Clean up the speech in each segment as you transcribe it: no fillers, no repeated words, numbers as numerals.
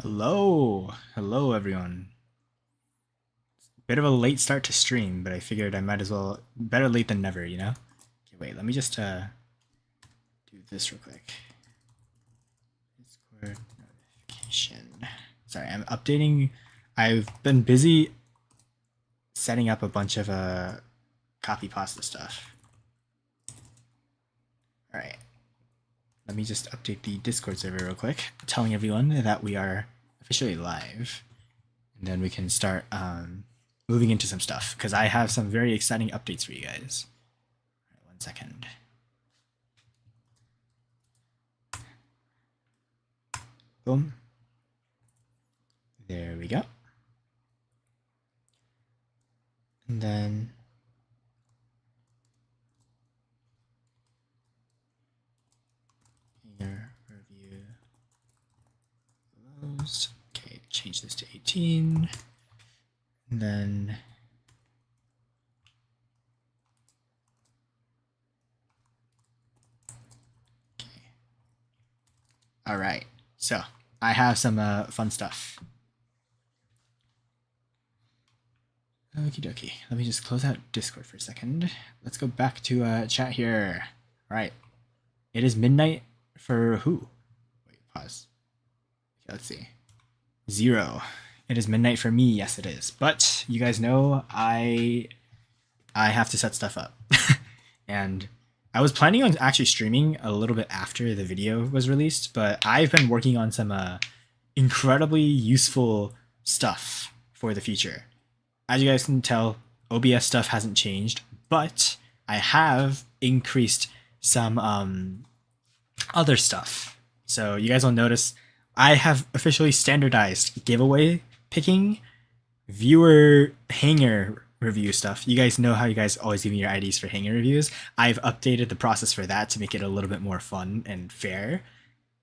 Hello everyone. Bit of a late start to stream, but I figured I might as well, better late than never, you know? Okay, wait, let me just do this real quick. Discord notification. Sorry, I'm updating. I've been busy setting up a bunch of copy pasta stuff. All right, let me just update the Discord server real quick, telling everyone that we are officially live, and then we can start moving into some stuff because I have some very exciting updates for you guys. All right, 1 second. Boom. There we go. And then here, review those. Okay, change this to 18. And then okay. All right. So I have some fun stuff. Okie dokie. Let me just close out Discord for a second. Let's go back to chat here. All right. It is midnight for who? Wait, pause. Okay, let's see. 0. It is midnight for me. Yes, it is. But you guys know I have to set stuff up. And I was planning on actually streaming a little bit after the video was released, but I've been working on some incredibly useful stuff for the future. As you guys can tell, OBS stuff hasn't changed, but I have increased some other stuff. So you guys will notice I have officially standardized giveaway picking, viewer hanger review stuff. You guys know how you guys always give me your IDs for hanger reviews. I've updated the process for that to make it a little bit more fun and fair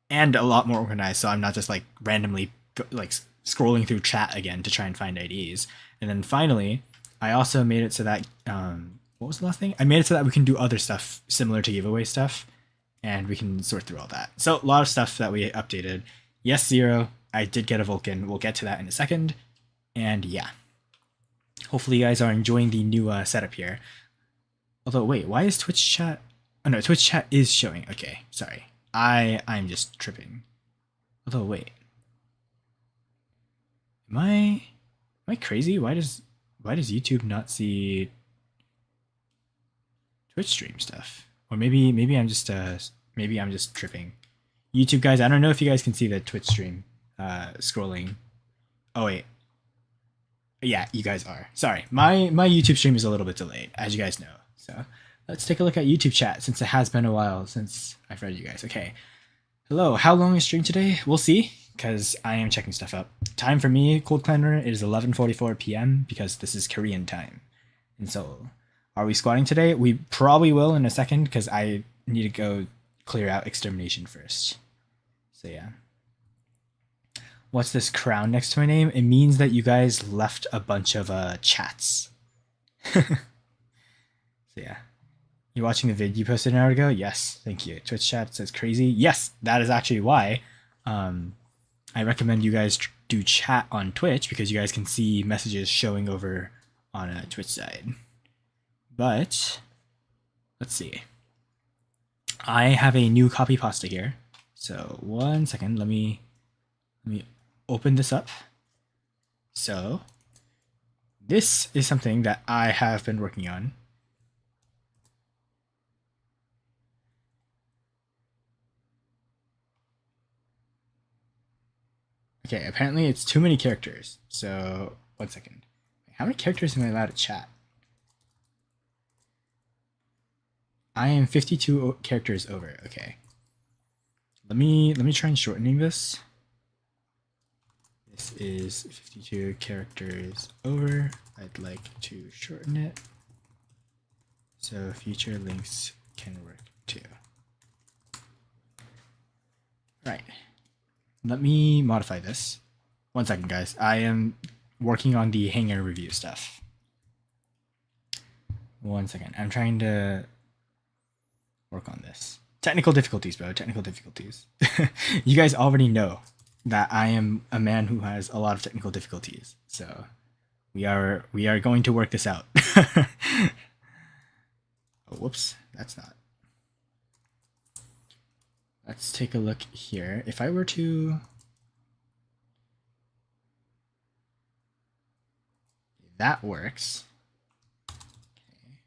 and a lot more organized, so I'm not just like randomly like scrolling through chat again to try and find IDs. And then finally, I also made it so that what was the last thing? I made it so that we can do other stuff similar to giveaway stuff, and we can sort through all that. So a lot of stuff that we updated. Yes, 0. I did get a Vulcan. We'll get to that in a second. And yeah, hopefully you guys are enjoying the new setup here. Although, wait, why is Twitch chat? Oh no, Twitch chat is showing. Okay, sorry. I'm just tripping. Although, wait. Am I crazy? Why does YouTube not see Twitch stream stuff? Or maybe I'm just tripping. YouTube guys, I don't know if you guys can see the Twitch stream scrolling. Oh wait. Yeah, you guys are. Sorry. My YouTube stream is a little bit delayed, as you guys know. So let's take a look at YouTube chat since it has been a while since I've read you guys. Okay. Hello, how long is stream today? We'll see, because I am checking stuff up. Time for me, Cold Climber, it is 11:44 p.m. because this is Korean time. And so, are we squatting today? We probably will in a second, because I need to go clear out extermination first. So yeah. What's this crown next to my name? It means that you guys left a bunch of chats. So yeah. You're watching the vid you posted an hour ago? Yes, thank you. Twitch chat says crazy. Yes, that is actually why I recommend you guys do chat on Twitch, because you guys can see messages showing over on a Twitch side. But let's see. I have a new copy pasta here. So 1 second, let me open this up. So this is something that I have been working on. Okay, apparently it's too many characters. So 1 second. How many characters am I allowed to chat? I am 52 characters over. Okay. Let me try and shortening this. This is 52 characters over. I'd like to shorten it so future links can work too. Right. Let me modify this. 1 second, guys. I am working on the hanger review stuff. 1 second. I'm trying to work on this. Technical difficulties, bro. Technical difficulties. You guys already know. that I am a man who has a lot of technical difficulties. So we are going to work this out. Oh, whoops, that's not. Let's take a look here. If I were to... That works. Okay.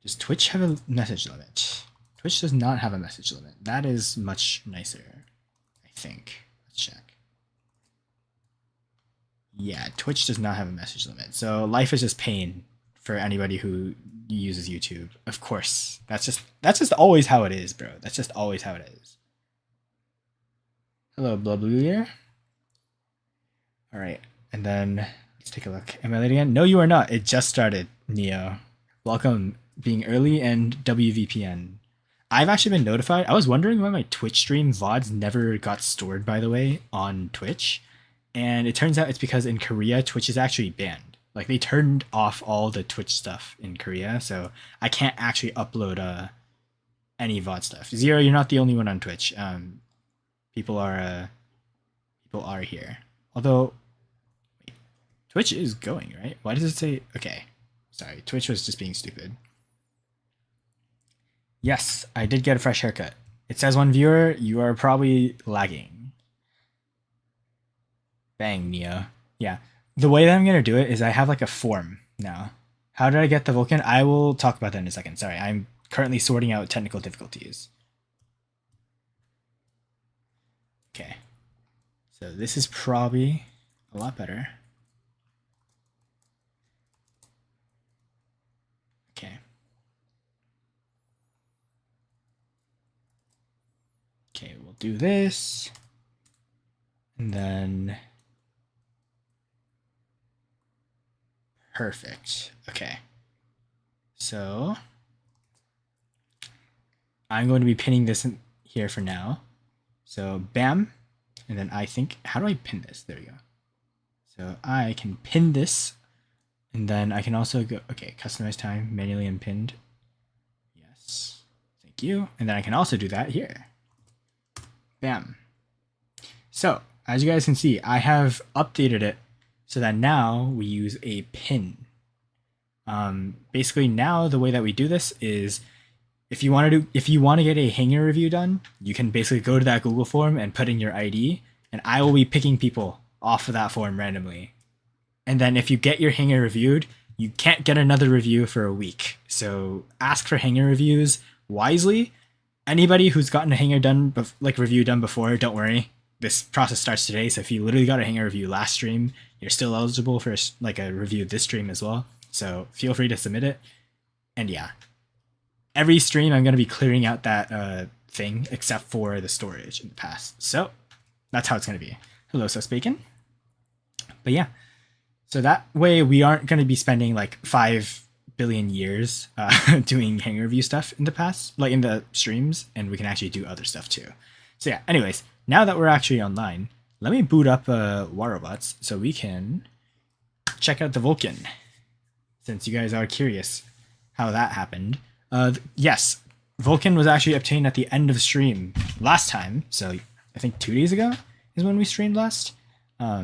Does Twitch have a message limit? Twitch does not have a message limit. That is much nicer, I think. Let's check. Yeah, Twitch does not have a message limit. So life is just pain for anybody who uses YouTube. Of course. That's just always how it is, bro. That's just always how it is. Hello, Blublulier. All right, and then let's take a look. Am I late again? No, you are not. It just started, Neo. Welcome, being early and WVPN. I've actually been notified. I was wondering why my Twitch stream VODs never got stored, by the way, on Twitch. And it turns out it's because in Korea, Twitch is actually banned. Like, they turned off all the Twitch stuff in Korea, so I can't actually upload any VOD stuff. Zero, you're not the only one on Twitch. People are here. Although, wait, Twitch is going, right? Why does it say... Okay, sorry. Twitch was just being stupid. Yes, I did get a fresh haircut. It says one viewer. You are probably lagging. Bang, Neo. Yeah. The way that I'm going to do it is I have like a form now. How did I get the Vulcan? I will talk about that in a second. Sorry, I'm currently sorting out technical difficulties. Okay. So this is probably a lot better. Okay. Okay, we'll do this. And then... Perfect. Okay. So... I'm going to be pinning this in here for now. So, bam. And then I think... How do I pin this? There we go. So, I can pin this. And then I can also go... Okay, customize time. Manually unpinned. Yes. Thank you. And then I can also do that here. Bam. So, as you guys can see, I have updated it so that now we use a pin. Basically, now the way that we do this is if you want to get a hanger review done, you can basically go to that Google form and put in your ID, and I will be picking people off of that form randomly. And then if you get your hanger reviewed, you can't get another review for a week. So ask for hanger reviews wisely. Anybody who's gotten a hanger done, review done before, don't worry. This process starts today, so if you literally got a hanger review last stream, you're still eligible for a review this stream as well. So feel free to submit it. And yeah, every stream I'm going to be clearing out that thing except for the storage in the past. So that's how it's going to be. Hello, Sus Bacon. But yeah, so that way we aren't going to be spending like 5 billion years doing hanger review stuff in the past, like in the streams, and we can actually do other stuff too. So yeah, anyways, now that we're actually online, let me boot up Warobots so we can check out the Vulcan, since you guys are curious how that happened. Yes, Vulcan was actually obtained at the end of stream last time, so I think 2 days ago is when we streamed last. I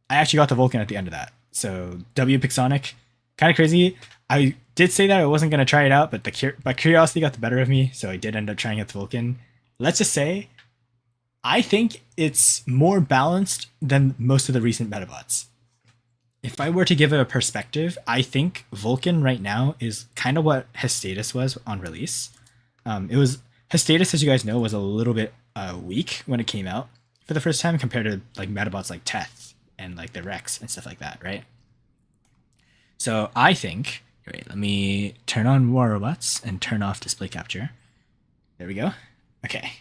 actually got the Vulcan at the end of that. So Pixonic, kind of crazy. I did say that I wasn't going to try it out, but curiosity got the better of me, so I did end up trying out the Vulcan. Let's just say, I think it's more balanced than most of the recent Metabots. If I were to give it a perspective, I think Vulcan right now is kind of what Hestatus was on release. Hestatus, as you guys know, was a little bit weak when it came out for the first time compared to like Metabots like Teth and like the Rex and stuff like that, right? So I think, wait, let me turn on Warobots and turn off display capture. There we go. Okay.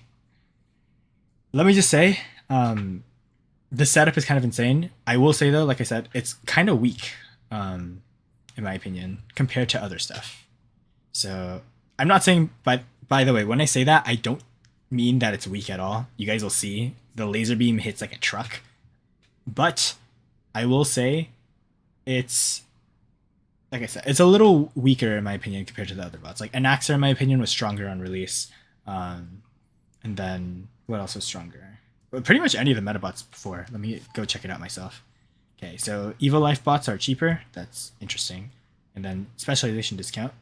Let me just say, the setup is kind of insane. I will say though, like I said, it's kind of weak, in my opinion, compared to other stuff. So I'm not saying, but by the way, when I say that, I don't mean that it's weak at all. You guys will see the laser beam hits like a truck, but I will say it's, like I said, it's a little weaker in my opinion compared to the other bots. Like Anaxer, in my opinion, was stronger on release. And then what else was stronger? pretty much any of the metabots before. Let me go check it out myself. Okay, so Evo Life bots are cheaper. That's interesting. And then specialization discount.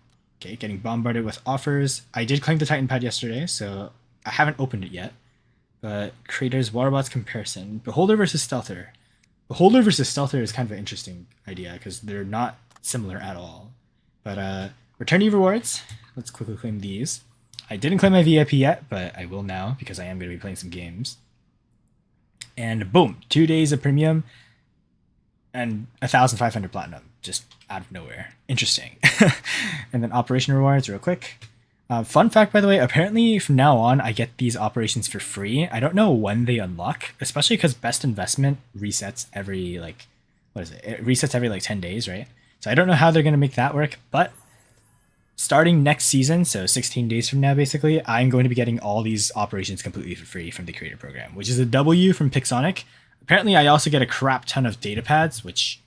Okay, getting bombarded with offers. I did claim the Titan pad yesterday, so I haven't opened it yet. But creators Waterbots comparison. Beholder versus Stealther. Beholder versus Stealther is kind of an interesting idea because they're not similar at all. But returnee rewards. Let's quickly claim these. I didn't claim my VIP yet, but I will now because I am going to be playing some games. And boom, 2 days of premium and 1,500 platinum, just out of nowhere. Interesting. And then operation rewards real quick. Fun fact, by the way, apparently from now on, I get these operations for free. I don't know when they unlock, especially because best investment resets every, like, what is it? It resets every, like, 10 days, right? So I don't know how they're going to make that work, but starting next season, so 16 days from now, basically, I'm going to be getting all these operations completely for free from the creator program, which is a W from Pixonic. Apparently, I also get a crap ton of data pads, which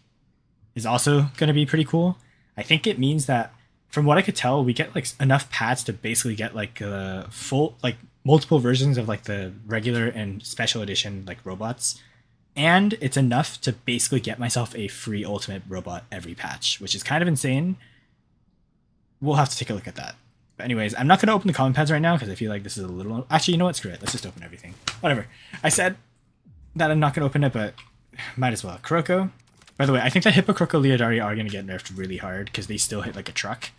is also going to be pretty cool. I think it means that, from what I could tell, we get like enough pads to basically get like full, like multiple versions of like the regular and special edition like robots. And it's enough to basically get myself a free ultimate robot every patch, which is kind of insane. We'll have to take a look at that. But anyways, I'm not going to open the comment pads right now because I feel like this is a little... Actually, you know what? Screw it. Let's just open everything. Whatever. I said that I'm not going to open it, but might as well. Kuroko. By the way, I think that Hippocroco Leodari are going to get nerfed really hard because they still hit like a truck.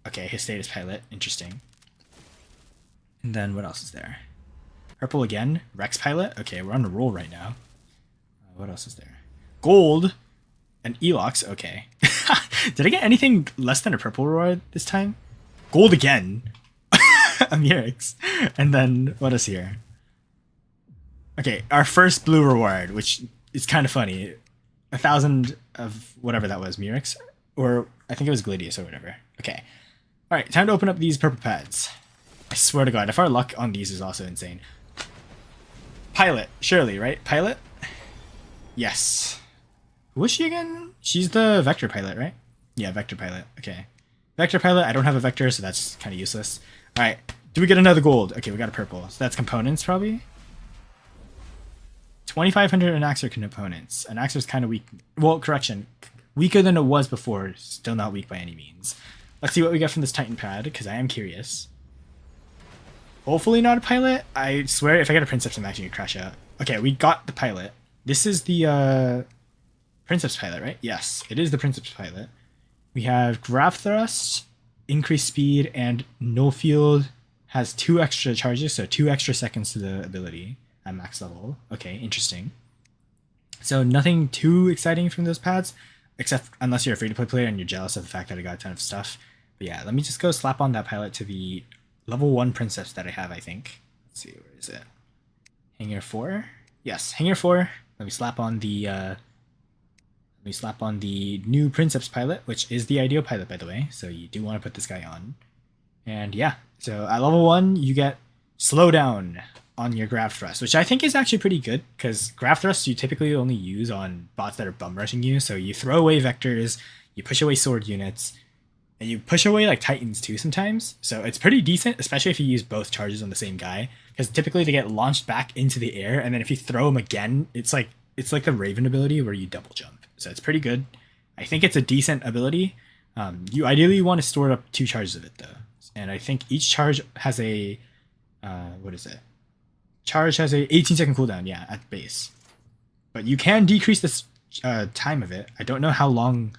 Okay, his status pilot. Interesting. And then what else is there? Purple again. Rex pilot. Okay, we're on a roll right now. What else is there? Gold and Elox. Okay. Did I get anything less than a purple reward this time? Gold again. Amirix. And then what is here? Okay, our first blue reward, which is kind of funny. 1,000 of whatever that was, Mirix, or I think it was Gladius or whatever. Okay. All right, time to open up these purple pads. I swear to God, if our luck on these is also insane. Pilot, surely, right? Pilot? Yes. Who was she again? She's the Vector pilot, right? Yeah, Vector pilot. Okay. Vector pilot, I don't have a Vector, so that's kind of useless. All right, do we get another gold? Okay, we got a purple. So that's components, probably? 2,500 Anaxer components. Anaxer's kind of weak. Well, correction. Weaker than it was before. Still not weak by any means. Let's see what we get from this Titan pad, because I am curious. Hopefully not a pilot. I swear if I get a Princeps, I'm actually going to crash out. Okay, we got the pilot. This is the Princeps pilot, right? Yes, it is the Princeps pilot. We have Grab Thrust, Increased Speed, and No Field has 2 extra charges, so 2 extra seconds to the ability. At max level. Okay, interesting. So nothing too exciting from those pads, except unless you're a free-to-play player and you're jealous of the fact that I got a ton of stuff. But yeah, let me just go slap on that pilot to the level 1 Princess that I have, I think. Let's see, where is it? Hangar 4? Yes, Hangar 4. Let me slap on the new Princeps pilot, which is the ideal pilot, by the way. So you do want to put this guy on. And yeah, so at level 1, you get slowdown on your grab thrust, which I think is actually pretty good because grab thrust you typically only use on bots that are bum rushing you. So you throw away vectors, you push away sword units, and you push away like titans too sometimes. So it's pretty decent, especially if you use both charges on the same guy, because typically they get launched back into the air, and then if you throw them again, it's like the Raven ability where you double jump. So it's pretty good. I think it's a decent ability. You ideally want to store up 2 charges of it though, and I think each charge has a what is it? Charge has a 18-second cooldown, yeah, at base. But you can decrease this time of it. I don't know how long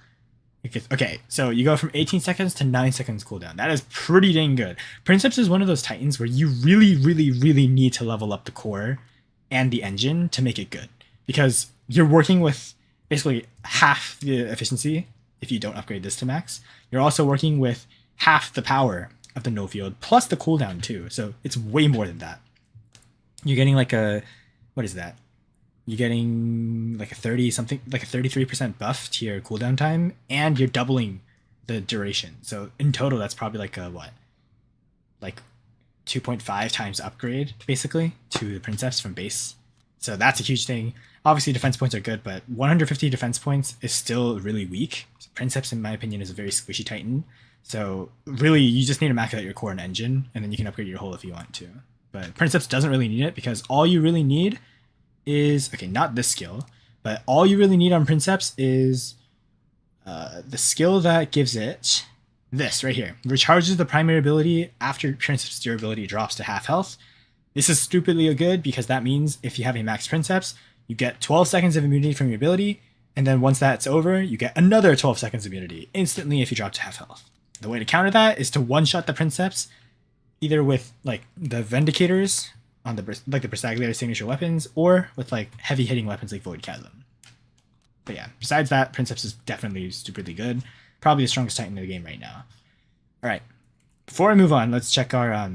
it gets. Okay, so you go from 18 seconds to 9 seconds cooldown. That is pretty dang good. Princeps is one of those titans where you really, really, really need to level up the core and the engine to make it good. Because you're working with basically half the efficiency if you don't upgrade this to max. You're also working with half the power of the no field, plus the cooldown too. So it's way more than that. You're getting like a, what is that? You're getting like a 30 something, like a 33% buff to your cooldown time, and you're doubling the duration. So in total, that's probably like a what? Like 2.5 times upgrade basically to the Princeps from base. So that's a huge thing. Obviously defense points are good, but 150 defense points is still really weak. So Princeps, in my opinion, is a very squishy titan. So really, you just need to max out your core and engine, and then you can upgrade your hull if you want to. but Princeps doesn't really need it because all you really need is, okay, not this skill, but all you really need on Princeps is the skill that gives it this right here. Recharges the primary ability after Princeps durability drops to half health. This is stupidly good because that means if you have a max Princeps, you get 12 seconds of immunity from your ability, and then once that's over, you get another 12 seconds of immunity instantly if you drop to half health. The way to counter that is to one-shot the Princeps, either with like the Vindicators on the Bersaglier signature weapons, or with like heavy hitting weapons like Void Chasm. But yeah, besides that, Princeps is definitely stupidly good. Probably the strongest Titan in the game right now. All right, before I move on, let's check our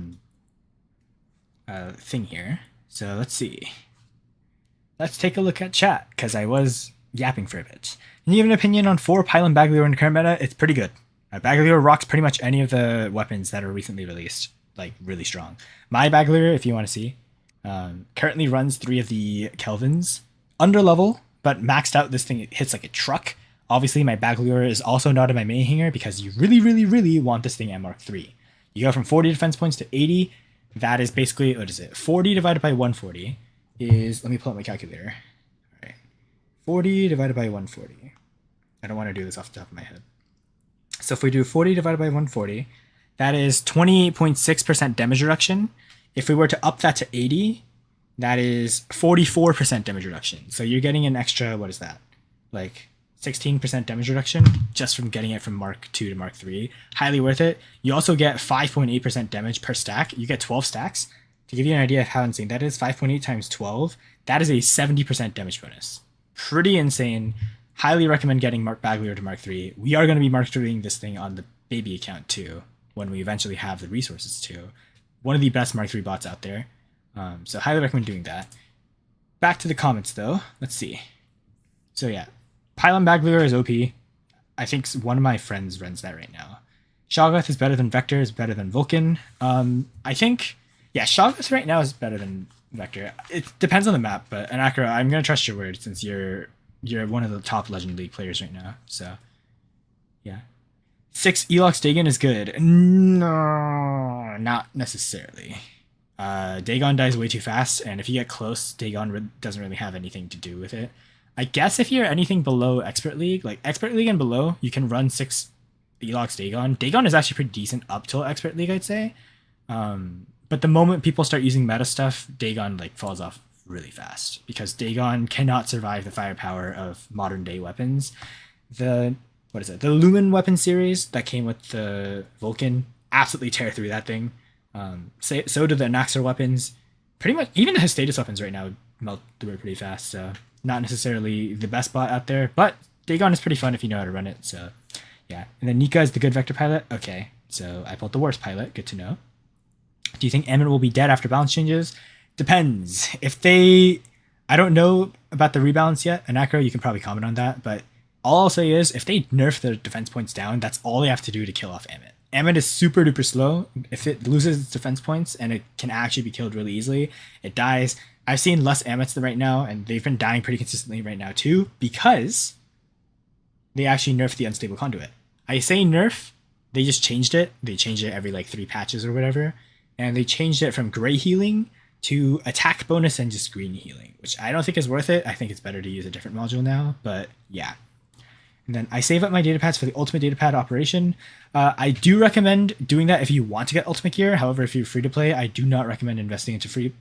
thing here. So let's see. Let's take a look at chat, because I was yapping for a bit. Can you give an opinion on 4 Pylon Baglior in the current meta? It's pretty good. Baglior rocks pretty much any of the weapons that are recently released. Like, really strong. My Baglior, if you want to see, currently runs 3 of the Kelvins. Under level, but maxed out, this thing hits like a truck. Obviously, my Baglior is also not in my main hanger because you really, really, really want this thing at Mark 3. You go from 40 defense points to 80. That is basically, what is it? 40 divided by 140 is, let me pull up my calculator. All right. 40 divided by 140. I don't want to do this off the top of my head. So if we do 40 divided by 140, that is 28.6% damage reduction. If we were to up that to 80, that is 44% damage reduction. So you're getting an extra, what is that? Like 16% damage reduction just from getting it from Mark 2 to Mark 3. Highly worth it. You also get 5.8% damage per stack. You get 12 stacks. To give you an idea of how insane that is, 5.8 times 12, that is a 70% damage bonus. Pretty insane. Highly recommend getting Mark Baglior to Mark 3. We are going to be Mark 3ing this thing on the baby account too, when we eventually have the resources to. One of the best Mark 3 bots out there. So highly recommend doing that. Back to the comments though. Let's see. So yeah, Pylon Baglior is OP. I think one of my friends runs that right now. Shoggoth is better than Vector, is better than Vulcan. I think, yeah, Shoggoth right now is better than Vector. It depends on the map, but Anakra, I'm going to trust your word since you're one of the top Legend League players right now. So, yeah. 6 Elox Dagon is good. No, not necessarily. Dagon dies way too fast, and if you get close, Dagon doesn't really have anything to do with it. I guess if you're anything below Expert League, like Expert League and below, you can run 6 Elox Dagon. Dagon is actually pretty decent up till Expert League, I'd say. But the moment people start using meta stuff, Dagon like falls off really fast because Dagon cannot survive the firepower of modern day weapons. The Lumen weapon series that came with the Vulcan absolutely tear through that thing. So do the Naxxor weapons. Pretty much, even the Hestatus weapons right now melt through it pretty fast. So not necessarily the best bot out there, but Dagon is pretty fun if you know how to run it. So yeah, and then Nika is the good Vector pilot. Okay, so I pulled the worst pilot. Good to know. Do you think Ammon will be dead after balance changes? Depends. I don't know about the rebalance yet. Anakro, you can probably comment on that, but all I'll say is if they nerf the defense points down, that's all they have to do to kill off Ammon. Ammon is super duper slow. If it loses its defense points and it can actually be killed really easily, it dies. I've seen less Ammons right now, and they've been dying pretty consistently right now too, because they actually nerfed the unstable conduit. I say nerf, they just changed it. They changed it every like 3 patches or whatever, and they changed it from gray healing to attack bonus and just green healing, which I don't think is worth it. I think it's better to use a different module now, but yeah. And then I save up my datapads for the ultimate datapad operation. I do recommend doing that if you want to get ultimate gear. However, if you're free to play, I do not recommend investing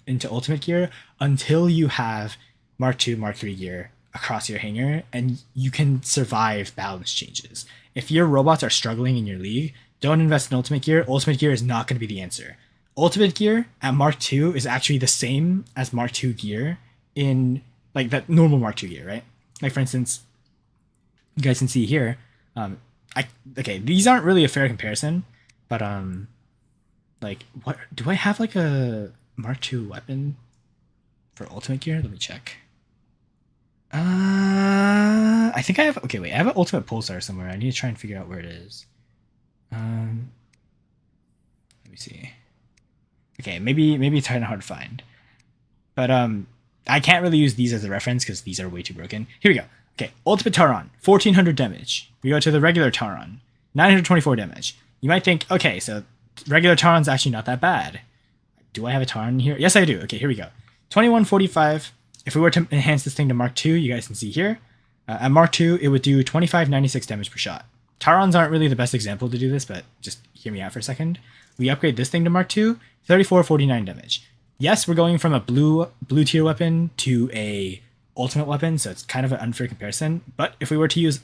into ultimate gear until you have Mark 2, Mark 3 gear across your hanger and you can survive balance changes. If your robots are struggling in your league, don't invest in ultimate gear. Ultimate gear is not going to be the answer. Ultimate gear at Mark 2 is actually the same as Mark 2 gear in like that normal Mark 2 gear, right? Like for instance, you guys can see here, okay, these aren't really a fair comparison, but like what do I have like a Mark 2 weapon for ultimate gear? Let me check. I think I have, okay, wait, I have an ultimate pulsar somewhere. I need to try and figure out where it is. Let me see. Okay, maybe it's kind of hard to find, but I can't really use these as a reference because these are way too broken. Here we go. Okay, Ultimate Tauron, 1400 damage. We go to the regular Tauron, 924 damage. You might think, okay, so regular Tauron's actually not that bad. Do I have a Taran here? Yes, I do. Okay, here we go. 2145. If we were to enhance this thing to Mark II, you guys can see here. At Mark II, it would do 2596 damage per shot. Tarans aren't really the best example to do this, but just hear me out for a second. We upgrade this thing to Mark II, 3449 damage. Yes, we're going from a blue tier weapon to a ultimate weapon, so it's kind of an unfair comparison. But if we were to use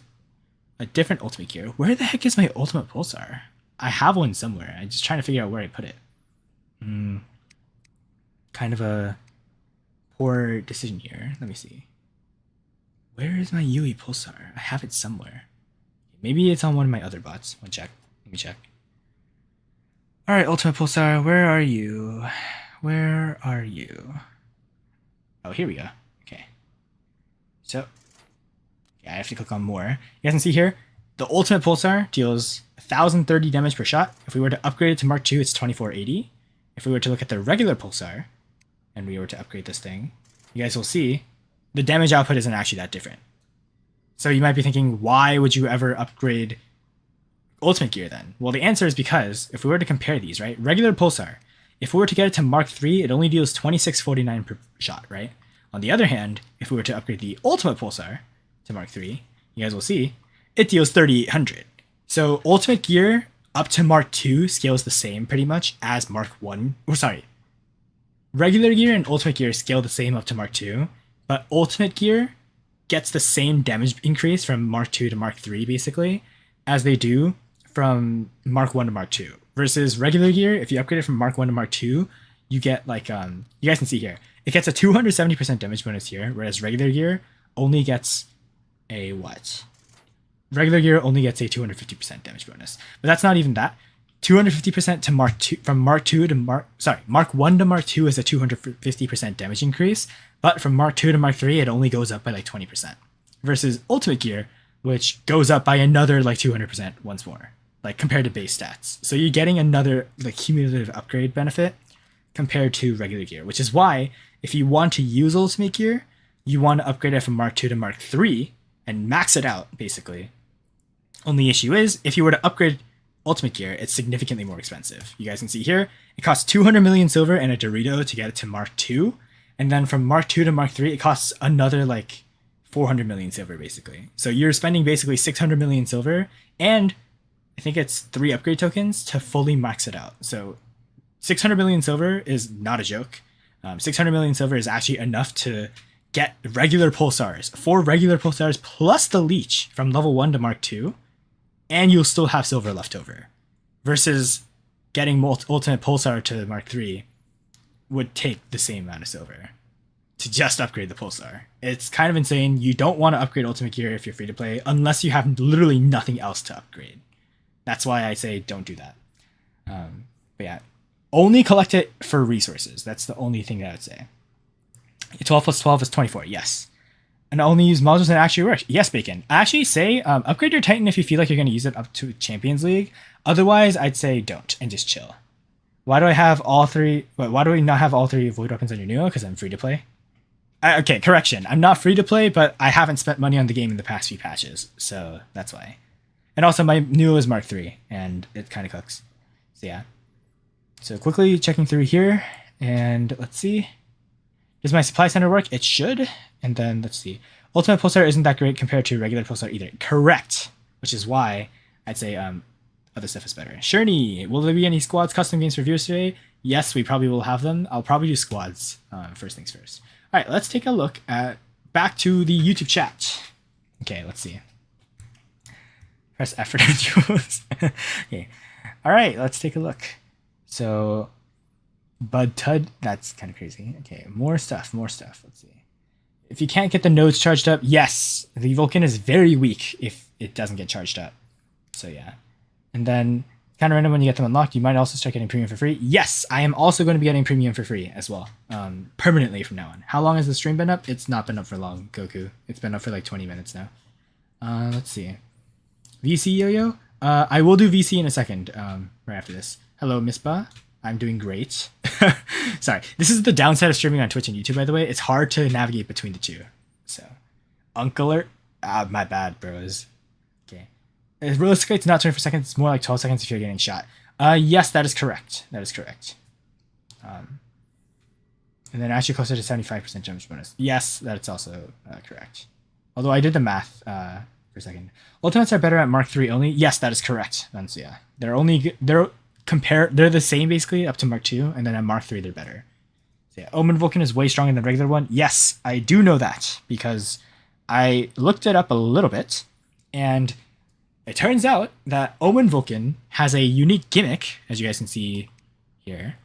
a different ultimate gear, where the heck is my ultimate pulsar? I have one somewhere. I'm just trying to figure out where I put it. Kind of a poor decision here. Let me see. Where is my UE pulsar? I have it somewhere. Maybe it's on one of my other bots. Let me check. Alright, ultimate pulsar, where are you? Where are you? Oh, here we go. Okay. So, yeah, I have to click on more. You guys can see here, the ultimate pulsar deals 1030 damage per shot. If we were to upgrade it to Mark II, it's 2480. If we were to look at the regular pulsar, and we were to upgrade this thing, you guys will see the damage output isn't actually that different. So you might be thinking, why would you ever upgrade ultimate gear then? Well, the answer is because if we were to compare these, right? Regular pulsar, if we were to get it to Mark III, it only deals 2649 per shot, right? On the other hand, if we were to upgrade the ultimate pulsar to Mark III, you guys will see it deals 3800. So ultimate gear up to Mark II scales the same pretty much as Mark I. Regular gear and ultimate gear scale the same up to Mark II, but ultimate gear gets the same damage increase from Mark II to Mark III basically as they do from Mark I to Mark II. Versus regular gear, if you upgrade it from Mark I to Mark II, you get like you guys can see here, it gets a 270% damage bonus here, whereas regular gear only gets a what? Regular gear only gets a 250% damage bonus. But that's not even that. 250% to Mark II, from Mark II to Mark I to Mark II is a 250% damage increase, but from Mark II to Mark III, it only goes up by like 20%. Versus Ultimate Gear, which goes up by another like 200% once more, like compared to base stats. So you're getting another like cumulative upgrade benefit compared to regular gear, which is why if you want to use Ultimate Gear, you want to upgrade it from Mark II to Mark III and max it out, basically. Only issue is, if you were to upgrade Ultimate Gear, it's significantly more expensive. You guys can see here, it costs 200 million silver and a Dorito to get it to Mark II. And then from Mark II to Mark III, it costs another like 400 million silver, basically. So you're spending basically 600 million silver, and I think it's 3 upgrade tokens to fully max it out. So 600 million silver is not a joke. 600 million silver is actually enough to get regular pulsars, 4 regular pulsars plus the leech from level 1 to Mark II, and you'll still have silver left over. Versus getting ultimate pulsar to Mark III would take the same amount of silver to just upgrade the pulsar. It's kind of insane. You don't want to upgrade Ultimate Gear if you're free to play unless you have literally nothing else to upgrade. That's why I say don't do that. But yeah, only collect it for resources. That's the only thing that I would say. 12 plus 12 is 24. Yes. And only use modules that actually work. Yes, Bacon. I actually say upgrade your Titan if you feel like you're going to use it up to Champions League. Otherwise, I'd say don't and just chill. Why do I have all 3? Why do we not have all 3 void weapons on your Nuo? Because I'm free to play. Okay, correction. I'm not free to play, but I haven't spent money on the game in the past few patches, so that's why. And also, my Nuo is Mark III, and it kind of cooks. So yeah. So quickly checking through here, and let's see. Does my supply center work? It should. And then let's see. Ultimate Pulsar isn't that great compared to regular Pulsar either. Correct. Which is why I'd say other stuff is better. Sherney, will there be any squads custom games for viewers today? Yes, we probably will have them. I'll probably do squads first things first. All right, let's take a look at back to the YouTube chat. Okay, let's see. Press F for choose. Okay. All right, let's take a look. So, Bud Tud, that's kind of crazy. Okay, more stuff. Let's see. If you can't get the nodes charged up, yes, the Vulcan is very weak if it doesn't get charged up. So yeah. And then kind of random when you get them unlocked, you might also start getting premium for free. Yes, I am also going to be getting premium for free as well, permanently from now on. How long has the stream been up? It's not been up for long, Goku. It's been up for like 20 minutes now. Let's see. VC Yo-Yo? I will do VC in a second, right after this. Hello, Miss Ba. I'm doing great. Sorry. This is the downside of streaming on Twitch and YouTube, by the way. It's hard to navigate between the two. So, Uncle my bad, bros. Okay. Realistically, it's not 24 seconds. It's more like 12 seconds if you're getting shot. Yes, that is correct. And then actually closer to 75% damage bonus. Yes, that's also correct. Although I did the math for a second. Ultimates are better at Mark 3 only. Yes, that is correct. So yeah, they're the same basically up to Mark 2, and then at Mark 3 they're better. So yeah, Omen Vulcan is way stronger than the regular one. Yes, I do know that because I looked it up a little bit, and it turns out that Omen Vulcan has a unique gimmick, as you guys can see here.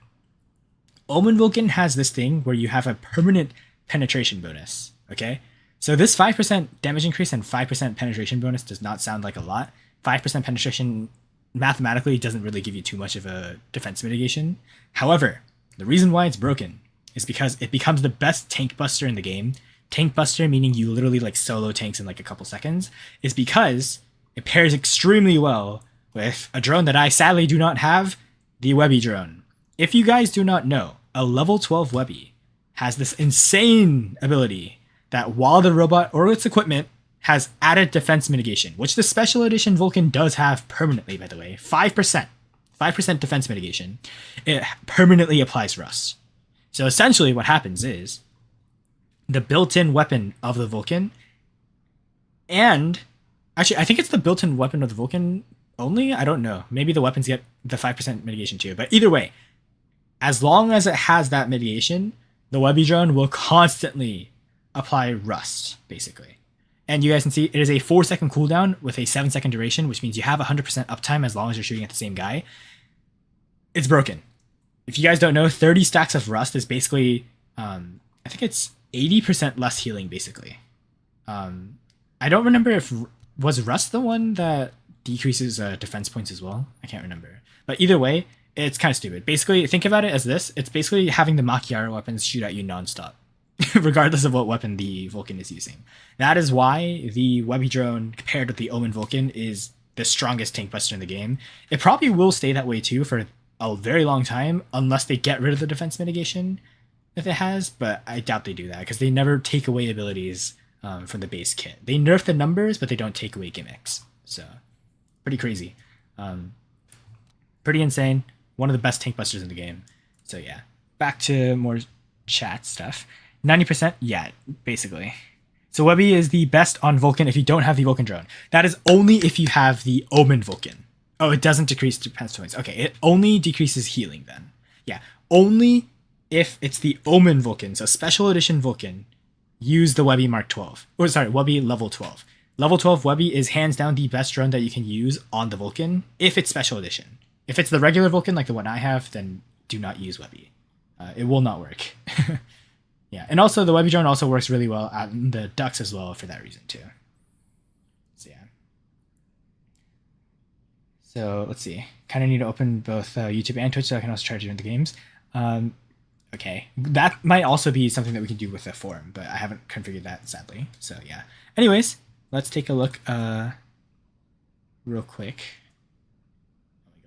Omen Vulcan has this thing where you have a permanent penetration bonus, okay? So this 5% damage increase and 5% penetration bonus does not sound like a lot. 5% penetration mathematically doesn't really give you too much of a defense mitigation. However, the reason why it's broken is because it becomes the best tank buster in the game. Tank buster, meaning you literally like solo tanks in like a couple seconds, is because it pairs extremely well with a drone that I sadly do not have, the Webby drone. If you guys do not know, a level 12 Webby has this insane ability that while the robot or its equipment has added defense mitigation, which the special edition Vulcan does have permanently, by the way, 5%. 5% defense mitigation. It permanently applies rust. So essentially what happens is the built-in weapon of the Vulcan, and actually I think it's the built-in weapon of the Vulcan only. I don't know. Maybe the weapons get the 5% mitigation too. But either way, as long as it has that mitigation, the Webby drone will constantly apply rust, basically. And you guys can see it is a 4-second cooldown with a 7-second duration, which means you have 100% uptime as long as you're shooting at the same guy. It's broken. If you guys don't know, 30 stacks of rust is basically, I think it's 80% less healing, basically. I don't remember if, was rust the one that decreases defense points as well? I can't remember. But either way, it's kind of stupid. Basically, think about it as this. It's basically having the Machiara weapons shoot at you nonstop, regardless of what weapon the Vulcan is using. That is why the Webby drone, paired with the Omen Vulcan, is the strongest tank buster in the game. It probably will stay that way too for a very long time, unless they get rid of the defense mitigation that it has, but I doubt they do that, because they never take away abilities from the base kit. They nerf the numbers, but they don't take away gimmicks. So, pretty crazy. Pretty insane. One of the best tank busters in the game. So yeah, back to more chat stuff. 90%, yeah, basically. So Webby is the best on Vulcan if you don't have the Vulcan drone. That is only if you have the Omen Vulcan. Oh, it doesn't decrease defense points. Okay, it only decreases healing then. Yeah, only if it's the Omen Vulcan, so Special Edition Vulcan, use the Webby Mark 12. Or sorry, Webby level 12. Level 12 Webby is hands down the best drone that you can use on the Vulcan if it's Special Edition. If it's the regular Vulcan like the one I have, then do not use Webby. It will not work. Yeah, and also the Webby drone also works really well on the ducks as well for that reason too. So yeah. So let's see. Kind of need to open both YouTube and Twitch so I can also try to join the games. Okay, that might also be something that we can do with the forum, but I haven't configured that sadly. So yeah. Anyways, let's take a look real quick.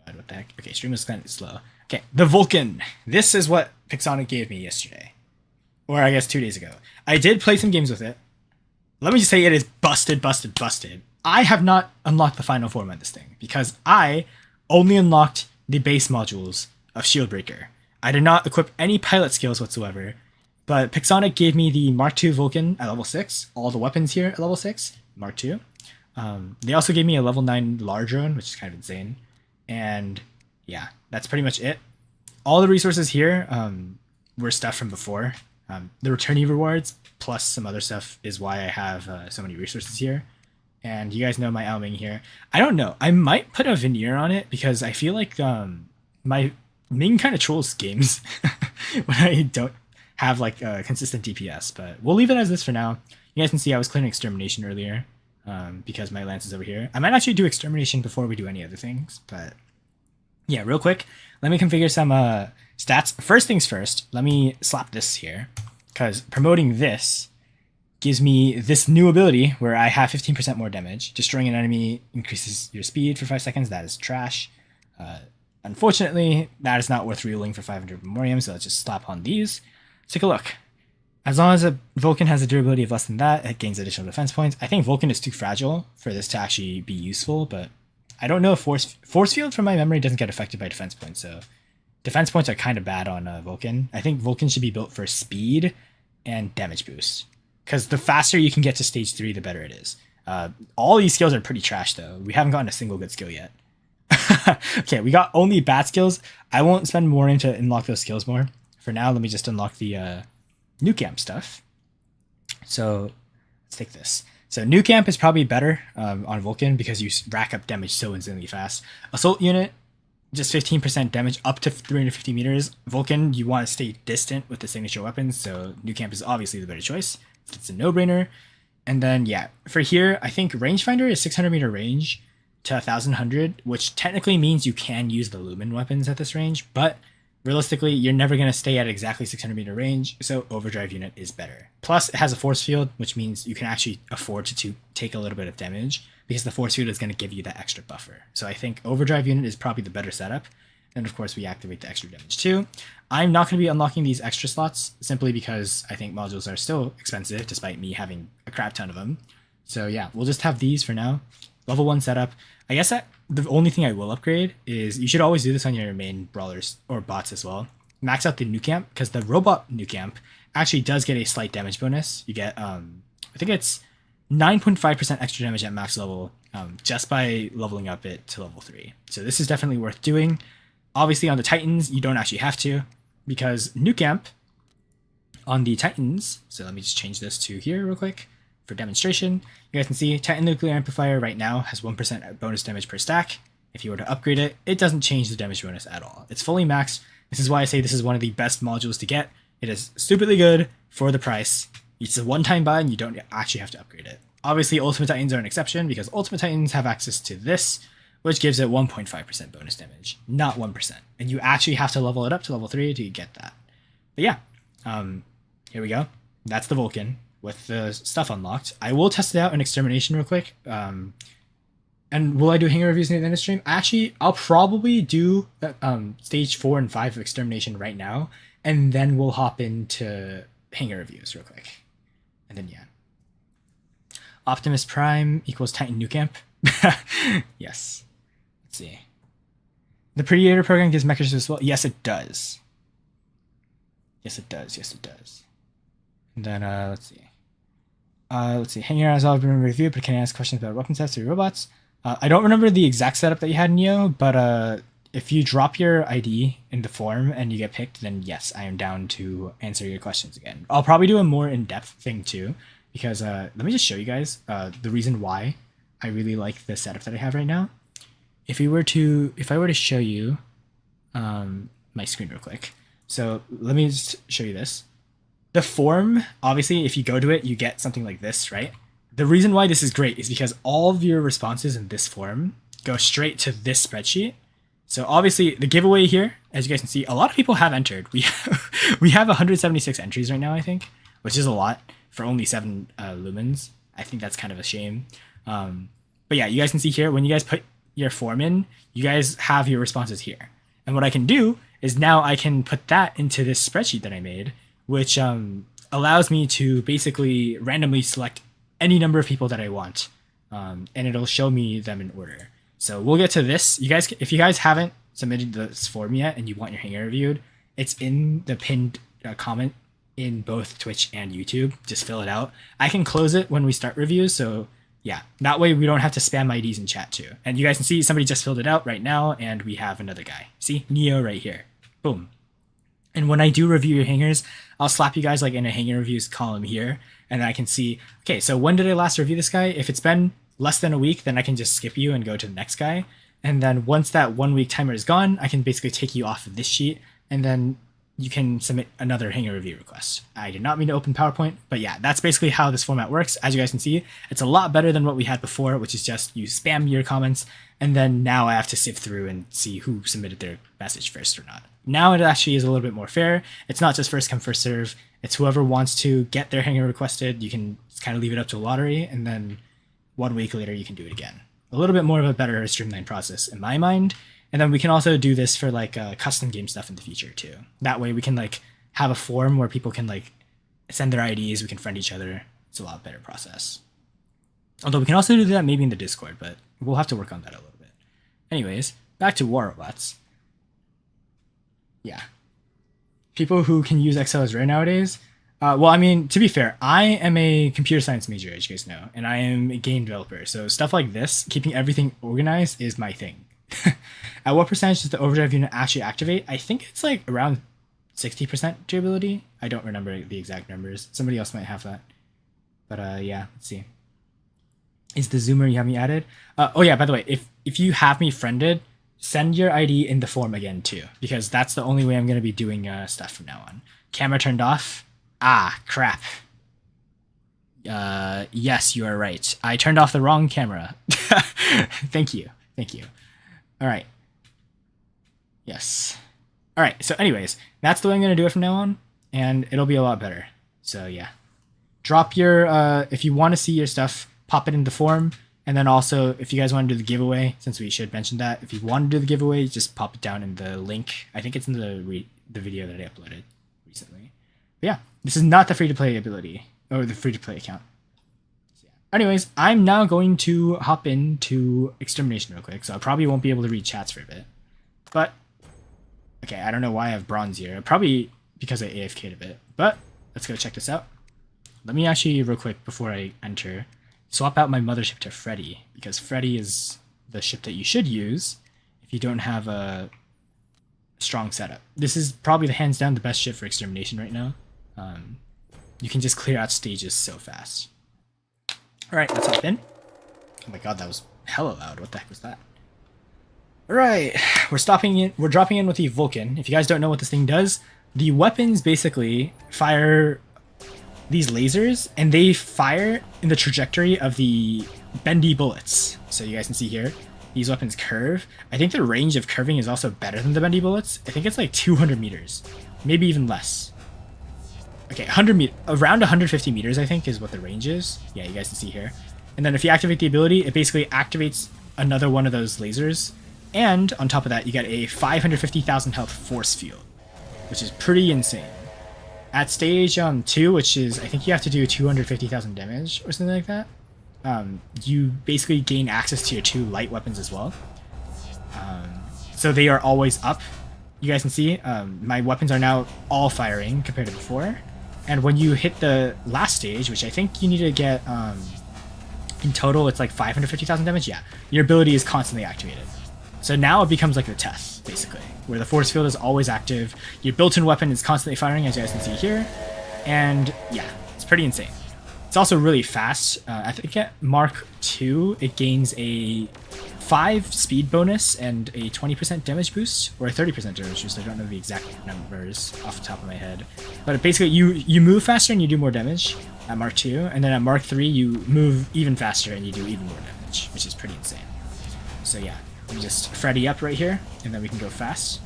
God, what the heck? Okay, stream is kind of slow. Okay, the Vulcan. This is what Pixonic gave me yesterday. Or I guess 2 days ago. I did play some games with it. Let me just say it is busted, busted, busted. I have not unlocked the final form on this thing because I only unlocked the base modules of Shieldbreaker. I did not equip any pilot skills whatsoever, but Pixonic gave me the Mark II Vulcan at level 6, all the weapons here at level 6, Mark II. They also gave me a level 9 large drone, which is kind of insane. And yeah, that's pretty much it. All the resources here were stuff from before. The returnee rewards plus some other stuff is why I have so many resources here. And you guys know my Alming here. I don't know. I might put a veneer on it because I feel like my Ming kind of trolls games when I don't have like a consistent DPS. But we'll leave it as this for now. You guys can see I was clearing extermination earlier because my lance is over here. I might actually do extermination before we do any other things. But yeah, real quick, let me configure some stats. First things first, let me slap this here because promoting this gives me this new ability where I have 15% more damage. Destroying an enemy increases your speed for 5 seconds. That is trash. Unfortunately, that is not worth reeling for 500 memoriam, so let's just slap on these. Let's take a look. As long as a Vulcan has a durability of less than that, it gains additional defense points. I think Vulcan is too fragile for this to actually be useful, but I don't know if Force Field from my memory doesn't get affected by defense points, so defense points are kind of bad on Vulcan. I think Vulcan should be built for speed and damage boost. Because the faster you can get to stage 3, the better it is. All these skills are pretty trash, though. We haven't gotten a single good skill yet. Okay, we got only bad skills. I won't spend more time to unlock those skills more. For now, let me just unlock the new camp stuff. So let's take this. So new camp is probably better on Vulcan because you rack up damage so insanely fast. Assault unit, just 15% damage up to 350 meters. Vulcan, you want to stay distant with the signature weapons, so new camp is obviously the better choice. It's a no-brainer. And then, yeah, for here, I think rangefinder is 600 meter range to 1100, which technically means you can use the lumen weapons at this range, but realistically, you're never going to stay at exactly 600 meter range, so overdrive unit is better. Plus, it has a force field, which means you can actually afford to take a little bit of damage because the force field is going to give you that extra buffer. So I think overdrive unit is probably the better setup. And of course, we activate the extra damage too. I'm not going to be unlocking these extra slots simply because I think modules are still expensive despite me having a crap ton of them. So yeah, we'll just have these for now. Level 1 setup. I guess the only thing I will upgrade is you should always do this on your main brawlers or bots as well. Max out the new camp because the robot new camp actually does get a slight damage bonus. You get, I think it's 9.5% extra damage at max level just by leveling up it to level 3. So this is definitely worth doing. Obviously on the Titans, you don't actually have to because new camp on the Titans, so let me just change this to here real quick for demonstration. You guys can see Titan Nuclear Amplifier right now has 1% bonus damage per stack. If you were to upgrade it, it doesn't change the damage bonus at all. It's fully maxed. This is why I say this is one of the best modules to get. It is stupidly good for the price. It's a one-time buy and you don't actually have to upgrade it. Obviously, Ultimate Titans are an exception because Ultimate Titans have access to this, which gives it 1.5% bonus damage, not 1%. And you actually have to level it up to level 3 to get that. But yeah, here we go. That's the Vulcan with the stuff unlocked. I will test it out in Extermination real quick. And will I do hanger reviews near the end of the stream? Actually, I'll probably do stage 4 and 5 of Extermination right now, and then we'll hop into hanger reviews real quick. And then yeah. Optimus Prime equals Titan New Camp. Yes. Let's see. The Predator program gives mechanisms as well. Yes, it does. Yes, it does. Yes, it does. And then let's see. Hanger has all been reviewed, but can I ask questions about weapon sets or robots? I don't remember the exact setup that you had, Neo, but if you drop your ID in the form and you get picked, then yes, I am down to answer your questions again. I'll probably do a more in-depth thing too, because let me just show you guys the reason why I really like the setup that I have right now. If I were to show you my screen real quick, so let me just show you this. The form, obviously, if you go to it, you get something like this, right? The reason why this is great is because all of your responses in this form go straight to this spreadsheet. So obviously, the giveaway here, as you guys can see, a lot of people have entered. We have 176 entries right now, I think, which is a lot for only 7 lumens. I think that's kind of a shame. But yeah, you guys can see here, when you guys put your form in, you guys have your responses here. And what I can do is now I can put that into this spreadsheet that I made, which allows me to basically randomly select any number of people that I want, and it'll show me them in order. So we'll get to this. You guys, if you guys haven't submitted this form yet and you want your hanger reviewed, it's in the pinned comment in both Twitch and YouTube. Just fill it out. I can close it when we start reviews, so yeah, that way we don't have to spam IDs in chat too. And you guys can see somebody just filled it out right now, and we have another guy. See, Neo right here. Boom. And when I do review your hangers, I'll slap you guys like in a hanger reviews column here, and I can see, okay, so when did I last review this guy? If it's been less than a week, then I can just skip you and go to the next guy. And then once that 1 week timer is gone, I can basically take you off of this sheet, and then you can submit another hanger review request. I did not mean to open PowerPoint, but yeah, that's basically how this format works. As you guys can see, it's a lot better than what we had before, which is just you spam your comments, and then now I have to sift through and see who submitted their message first or not. Now it actually is a little bit more fair. It's not just first come, first serve. It's whoever wants to get their hanger requested, you can kind of leave it up to a lottery, and then 1 week later you can do it again. A little bit more of a better streamlined process in my mind. And then we can also do this for like custom game stuff in the future too. That way we can like have a forum where people can like send their IDs, we can friend each other. It's a lot better process. Although we can also do that maybe in the Discord, but we'll have to work on that a little bit. Anyways, back to War Robots. Yeah. People who can use Excel is rare nowadays. Well, I mean, to be fair, I am a computer science major, as you guys know, and I am a game developer. So stuff like this, keeping everything organized, is my thing. At what percentage does the overdrive unit actually activate? I think it's like around 60% durability. I don't remember the exact numbers. Somebody else might have that. But yeah, let's see. Is the zoomer you have me added? Oh yeah, by the way, if you have me friended, send your ID in the form again too, because that's the only way I'm going to be doing stuff from now on. Camera turned off. Ah, crap. Yes, you are right. I turned off the wrong camera. Thank you. Thank you. All right. Yes. All right. So anyways, that's the way I'm going to do it from now on, and it'll be a lot better. So yeah. Drop your, if you want to see your stuff, pop it in the form. And then also, if you guys want to do the giveaway, since we should mention that, if you want to do the giveaway, just pop it down in the link. I think it's in the video that I uploaded recently. But yeah, this is not the free-to-play ability, or the free-to-play account. So yeah. Anyways, I'm now going to hop into Extermination real quick, so I probably won't be able to read chats for a bit. But, okay, I don't know why I have bronze here. Probably because I AFK'd a bit. But, let's go check this out. Let me actually, real quick, before I enter, swap out my mothership to Freddy, because Freddy is the ship that you should use if you don't have a strong setup. This is probably the hands down the best ship for Extermination right now. You can just clear out stages so fast. Alright, let's hop in. Oh my god, that was hella loud. What the heck was that? Alright, we're dropping in with the Vulcan. If you guys don't know what this thing does, the weapons basically fire these lasers, and they fire in the trajectory of the bendy bullets. So you guys can see here, these weapons curve. I think the range of curving is also better than the bendy bullets. I think it's like 200 meters, maybe even less. Okay, around 150 meters, I think, is what the range is. Yeah, you guys can see here. And then if you activate the ability, it basically activates another one of those lasers. And on top of that, you get a 550,000 health force field, which is pretty insane. At stage 2, which is, I think you have to do 250,000 damage or something like that, you basically gain access to your 2 light weapons as well. So they are always up. You guys can see my weapons are now all firing compared to before. And when you hit the last stage, which I think you need to get, in total it's like 550,000 damage, yeah, your ability is constantly activated. So now it becomes like the test, basically, where the force field is always active, your built-in weapon is constantly firing, as you guys can see here, and yeah, it's pretty insane. It's also really fast. I think at Mark 2, it gains a 5 speed bonus and a 20% damage boost, or a 30% damage boost. I don't know the exact numbers off the top of my head. But basically, you move faster and you do more damage at Mark 2, and then at Mark 3, you move even faster and you do even more damage, which is pretty insane. So yeah. Let me just Freddy up right here, and then we can go fast.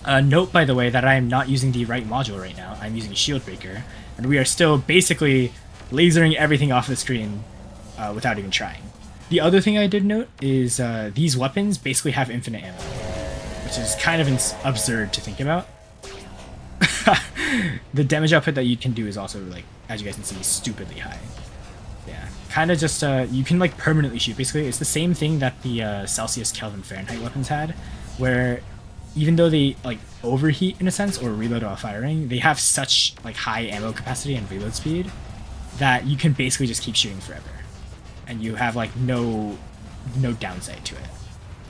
Note, by the way, that I am not using the right module right now. I'm using Shield Breaker, and we are still basically lasering everything off the screen without even trying. The other thing I did note is these weapons basically have infinite ammo, which is kind of absurd to think about. The damage output that you can do is also, like, as you guys can see, stupidly high. Yeah, kind of just, you can, like, permanently shoot. Basically, it's the same thing that the Celsius, Kelvin, Fahrenheit weapons had, where even though they, like, overheat in a sense, or reload while firing, they have such, like, high ammo capacity and reload speed that you can basically just keep shooting forever. And you have, like, no downside to it.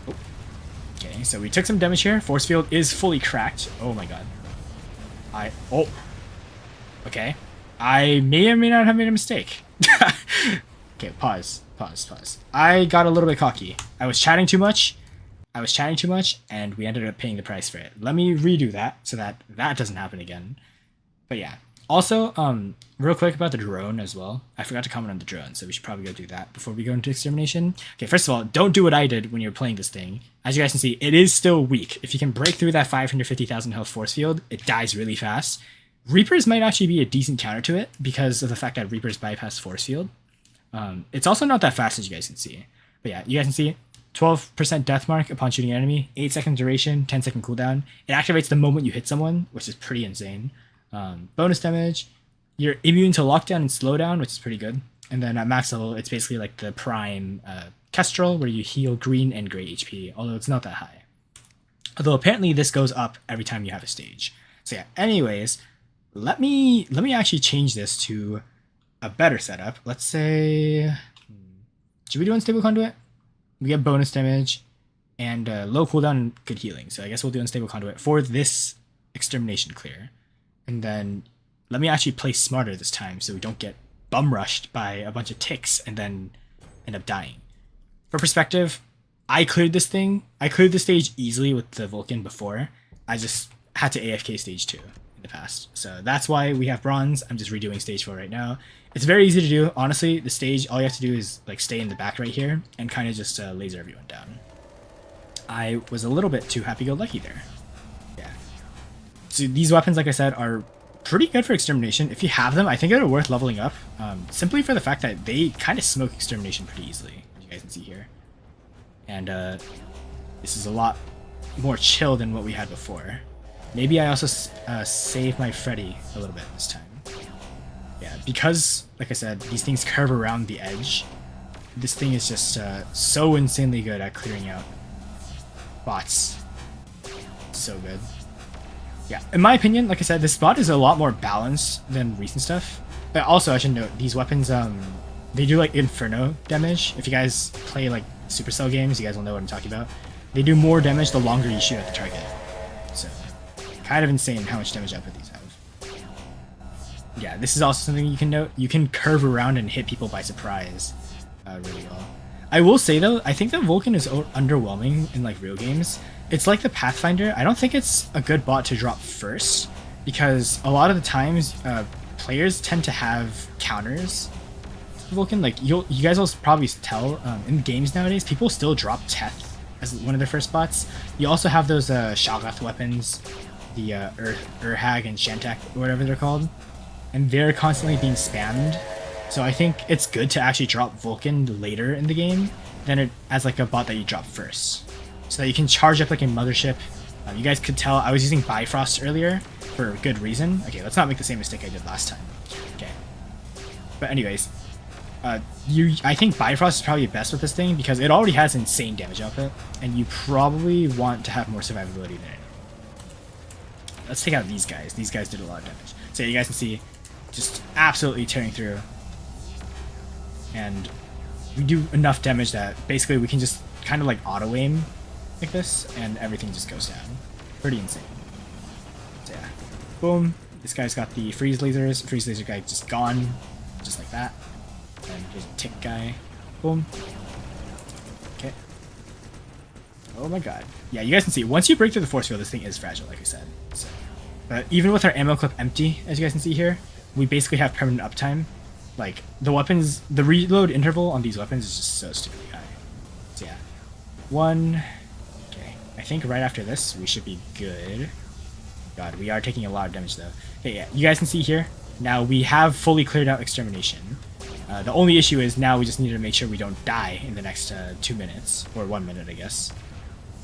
Oh. Okay, so we took some damage here. Force field is fully cracked. Oh my god. Oh. Okay. I may or may not have made a mistake. Okay, pause. I got a little bit cocky. I was chatting too much, and we ended up paying the price for it. Let me redo that so that doesn't happen again. But yeah. Also, real quick about the drone as well. I forgot to comment on the drone, so we should probably go do that before we go into extermination. Okay, first of all, don't do what I did when you're playing this thing. As you guys can see, it is still weak. If you can break through that 550,000 health force field, it dies really fast. Reapers might actually be a decent counter to it because of the fact that Reapers bypass force field. It's also not that fast, as you guys can see. But yeah, you guys can see 12% death mark upon shooting an enemy, 8-second duration, 10-second cooldown. It activates the moment you hit someone, which is pretty insane. Bonus damage, you're immune to lockdown and slowdown, which is pretty good. And then at max level, it's basically like the prime Kestrel, where you heal green and gray HP, although it's not that high. Although apparently this goes up every time you have a stage. So yeah, anyways, let me actually change this to a better setup. Let's say, should we do unstable conduit? We get bonus damage and low cooldown and good healing. So I guess we'll do unstable conduit for this extermination clear. And then let me actually play smarter this time so we don't get bum rushed by a bunch of ticks and then end up dying. For perspective, I cleared this thing. I cleared the stage easily with the Vulcan before. I just had to AFK stage 2 in the past. So that's why we have bronze. I'm just redoing stage 4 right now. It's very easy to do. Honestly, the stage, all you have to do is like stay in the back right here and kind of just laser everyone down. I was a little bit too happy-go-lucky there. Yeah. So these weapons, like I said, are pretty good for extermination. If you have them, I think they're worth leveling up. Simply for the fact that they kind of smoke extermination pretty easily, as you guys can see here. And this is a lot more chill than what we had before. Maybe I also save my Freddy a little bit this time. Yeah, because, like I said, these things curve around the edge. This thing is just so insanely good at clearing out bots. So good. Yeah, in my opinion, like I said, this bot is a lot more balanced than recent stuff. But also, I should note, these weapons, they do like Inferno damage. If you guys play like Supercell games, you guys will know what I'm talking about. They do more damage the longer you shoot at the target. So, kind of insane how much damage output these have. Yeah, this is also something you can note. You can curve around and hit people by surprise really well. I will say though, I think that Vulcan is underwhelming in like real games. It's like the Pathfinder. I don't think it's a good bot to drop first because a lot of the times players tend to have counters. Vulcan, like you guys will probably tell in games nowadays, people still drop Teth as one of their first bots. You also have those Shoggoth weapons, the Urhag and Shantak, or whatever they're called, and they're constantly being spammed. So I think it's good to actually drop Vulcan later in the game than it as like a bot that you drop first, so that you can charge up like a mothership. You guys could tell I was using Bifrost earlier for a good reason. Okay, let's not make the same mistake I did last time. Okay, but anyways, I think Bifrost is probably best with this thing because it already has insane damage output, and you probably want to have more survivability there. Let's take out these guys. These guys did a lot of damage. So you guys can see, just absolutely tearing through. And we do enough damage that basically we can just kind of like auto aim like this, and everything just goes down. Pretty insane. So yeah, boom. This guy's got the freeze lasers. Freeze laser guy just gone, just like that. And here's a tick guy. Boom. Okay. Oh my god. Yeah, you guys can see, once you break through the force field, this thing is fragile, like I said. So, but even with our ammo clip empty, as you guys can see here, we basically have permanent uptime. Like, the weapons, the reload interval on these weapons is just so stupidly high. So yeah. One. Okay. I think right after this, we should be good. God, we are taking a lot of damage though. Okay, yeah. You guys can see here, now we have fully cleared out extermination. The only issue is now we just need to make sure we don't die in the next 2 minutes, or 1 minute, I guess.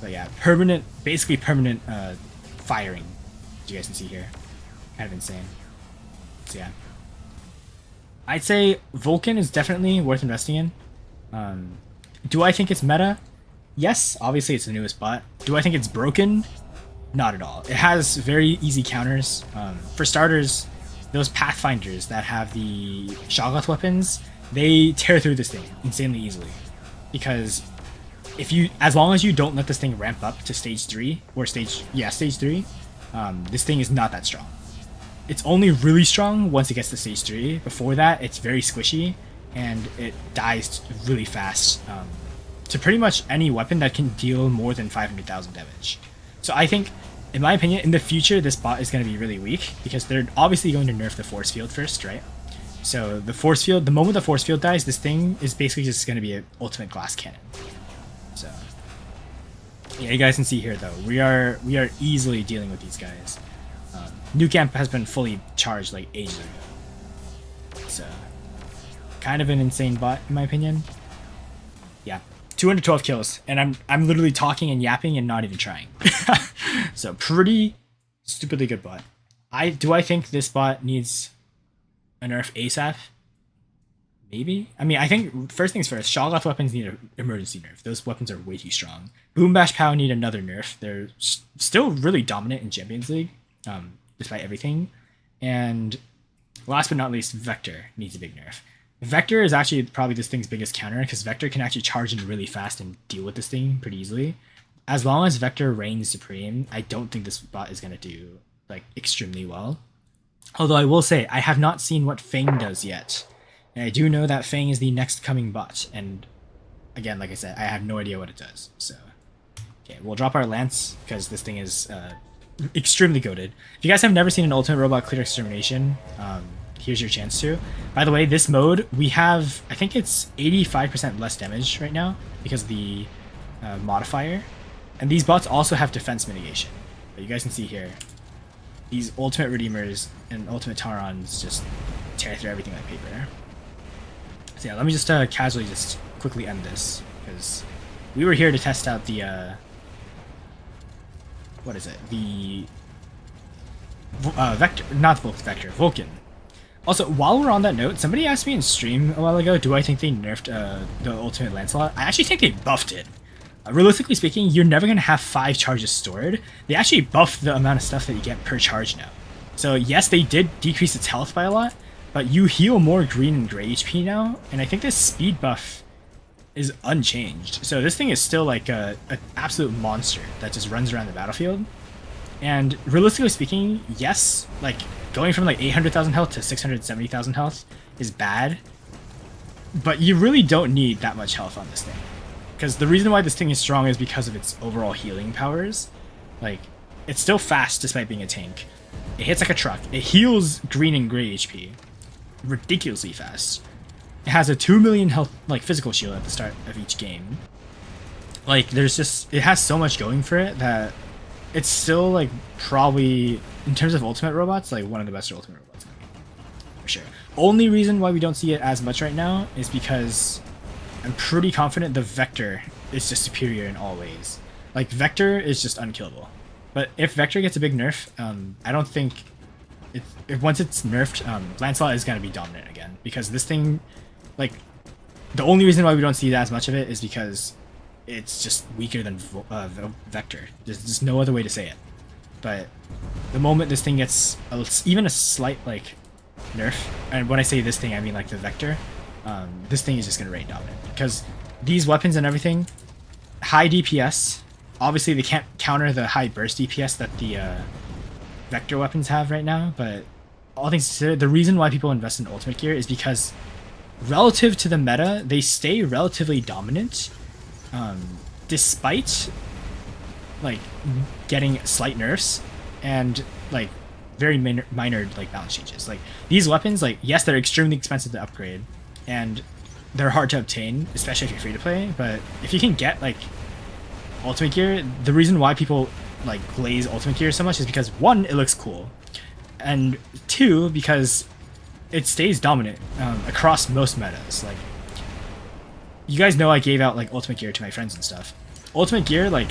But yeah, permanent, basically permanent firing, as you guys can see here. Kind of insane. So yeah. I'd say Vulcan is definitely worth investing in. Do I think it's meta? Yes, obviously it's the newest bot. Do I think it's broken? Not at all. It has very easy counters. For starters, those Pathfinders that have the Shoggoth weapons, they tear through this thing insanely easily. Because as long as you don't let this thing ramp up to stage 3, or stage 3, this thing is not that strong. It's only really strong once it gets to stage 3. Before that, it's very squishy, and it dies really fast to pretty much any weapon that can deal more than 500,000 damage. So I think, in my opinion, in the future, this bot is going to be really weak, because they're obviously going to nerf the force field first, right? So the force field, the moment the force field dies, this thing is basically just going to be an ultimate glass cannon. So yeah, you guys can see here though, we are easily dealing with these guys. New camp has been fully charged like ages ago. So kind of an insane bot in my opinion. Yeah, 212 kills, and I'm literally talking and yapping and not even trying. So pretty stupidly good bot. Do I think this bot needs a nerf ASAP? Maybe. I mean, I think first things first. Shoggoth weapons need an emergency nerf. Those weapons are way too strong. Boom Bash Pow need another nerf. They're still really dominant in Champions League, despite everything. And last but not least, Vector needs a big nerf. Vector is actually probably this thing's biggest counter because Vector can actually charge in really fast and deal with this thing pretty easily. As long as Vector reigns supreme, I don't think this bot is gonna do like extremely well. Although I will say I have not seen what Fang does yet. And I do know that Fang is the next coming bot, and again, like I said, I have no idea what it does. So, okay, we'll drop our Lance, because this thing is extremely goated. If you guys have never seen an Ultimate Robot clear Extermination, here's your chance to. By the way, this mode, we have, I think it's 85% less damage right now, because of the modifier. And these bots also have defense mitigation. But you guys can see here, these Ultimate Redeemers and Ultimate Taurons just tear through everything like paper. So yeah, let me just casually just quickly end this, because we were here to test out the, what is it? The Vector, not Vector, Vulcan. Also, while we're on that note, somebody asked me in stream a while ago, do I think they nerfed the Ultimate Lancelot? I actually think they buffed it. Realistically speaking, you're never going to have 5 charges stored. They actually buffed the amount of stuff that you get per charge now. So yes, they did decrease its health by a lot, but you heal more green and gray HP now, and I think this speed buff is unchanged. So this thing is still like an absolute monster that just runs around the battlefield. And realistically speaking, yes, like going from like 800,000 health to 670,000 health is bad, but you really don't need that much health on this thing. Because the reason why this thing is strong is because of its overall healing powers. Like, it's still fast despite being a tank. It hits like a truck. It heals green and gray HP ridiculously fast. It has a 2 million health, like, physical shield at the start of each game. Like, there's just, it has so much going for it that it's still, like, probably, in terms of ultimate robots, like, one of the best ultimate robots in the game. For sure. Only reason why we don't see it as much right now is because I'm pretty confident the Vector is just superior in all ways. Like, Vector is just unkillable. But if Vector gets a big nerf, I don't think if once it's nerfed, Lancelot is going to be dominant again, because this thing, like, the only reason why we don't see as much of it is because it's just weaker than Vector. There's just no other way to say it. But the moment this thing gets even a slight, like, nerf, and when I say this thing, I mean like the Vector, this thing is just going to reign dominant, because these weapons and everything, high DPS, obviously they can't counter the high burst DPS that the Vector weapons have right now, but all things considered, the reason why people invest in Ultimate Gear is because relative to the meta, they stay relatively dominant, despite like getting slight nerfs and like very minor like balance changes. Like, these weapons, like, yes, they're extremely expensive to upgrade and they're hard to obtain, especially if you're free to play, but if you can get like Ultimate Gear, the reason why people like glaze Ultimate Gear so much is because, one, it looks cool, and two, because it stays dominant across most metas. Like, you guys know I gave out like Ultimate Gear to my friends and stuff. Ultimate Gear, like,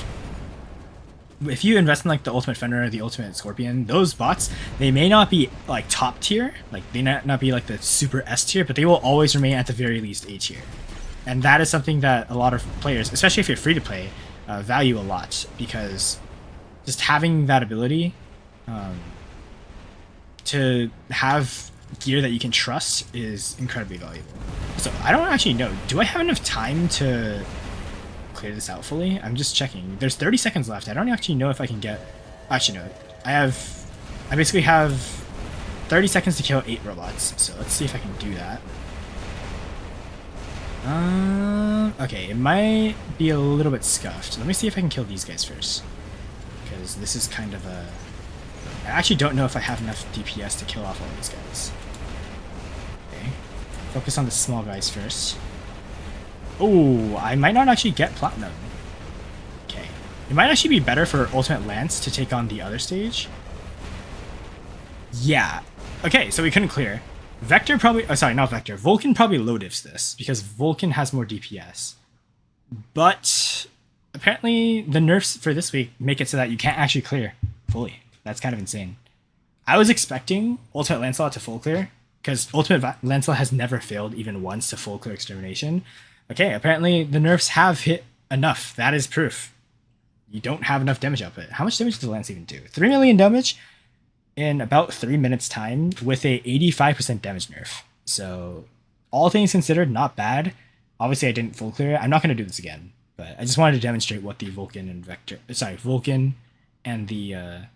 if you invest in like the Ultimate Fenrir or the Ultimate Scorpion, those bots, they may not be like top tier, like they may not be like the super S tier, but they will always remain at the very least A tier. And that is something that a lot of players, especially if you're free to play, value a lot, because just having that ability to have gear that you can trust is incredibly valuable. So I don't actually know, do I have enough time to clear this out fully? I'm just checking. There's 30 seconds left. I don't actually know if I can get, actually no, I basically have 30 seconds to kill 8 robots, so let's see if I can do that. Okay, it might be a little bit scuffed. Let me see if I can kill these guys first, because this is kind of a, I actually don't know if I have enough DPS to kill off all these guys. Okay, focus on the small guys first. Oh, I might not actually get Platinum. Okay, it might actually be better for Ultimate Lance to take on the other stage. Yeah, okay, so we couldn't clear. Vector probably, oh, sorry, not Vector. Vulcan probably low diffs this, because Vulcan has more DPS. But apparently the nerfs for this week make it so that you can't actually clear fully. That's kind of insane. I was expecting Ultimate Lancelot to full clear, because Ultimate Lancelot has never failed even once to full clear extermination. Okay, apparently the nerfs have hit enough. That is proof. You don't have enough damage output. How much damage does the Lance even do? 3 million damage in about 3 minutes time with a 85% damage nerf. So all things considered, not bad. Obviously I didn't full clear it. I'm not going to do this again, but I just wanted to demonstrate what the Vulcan and the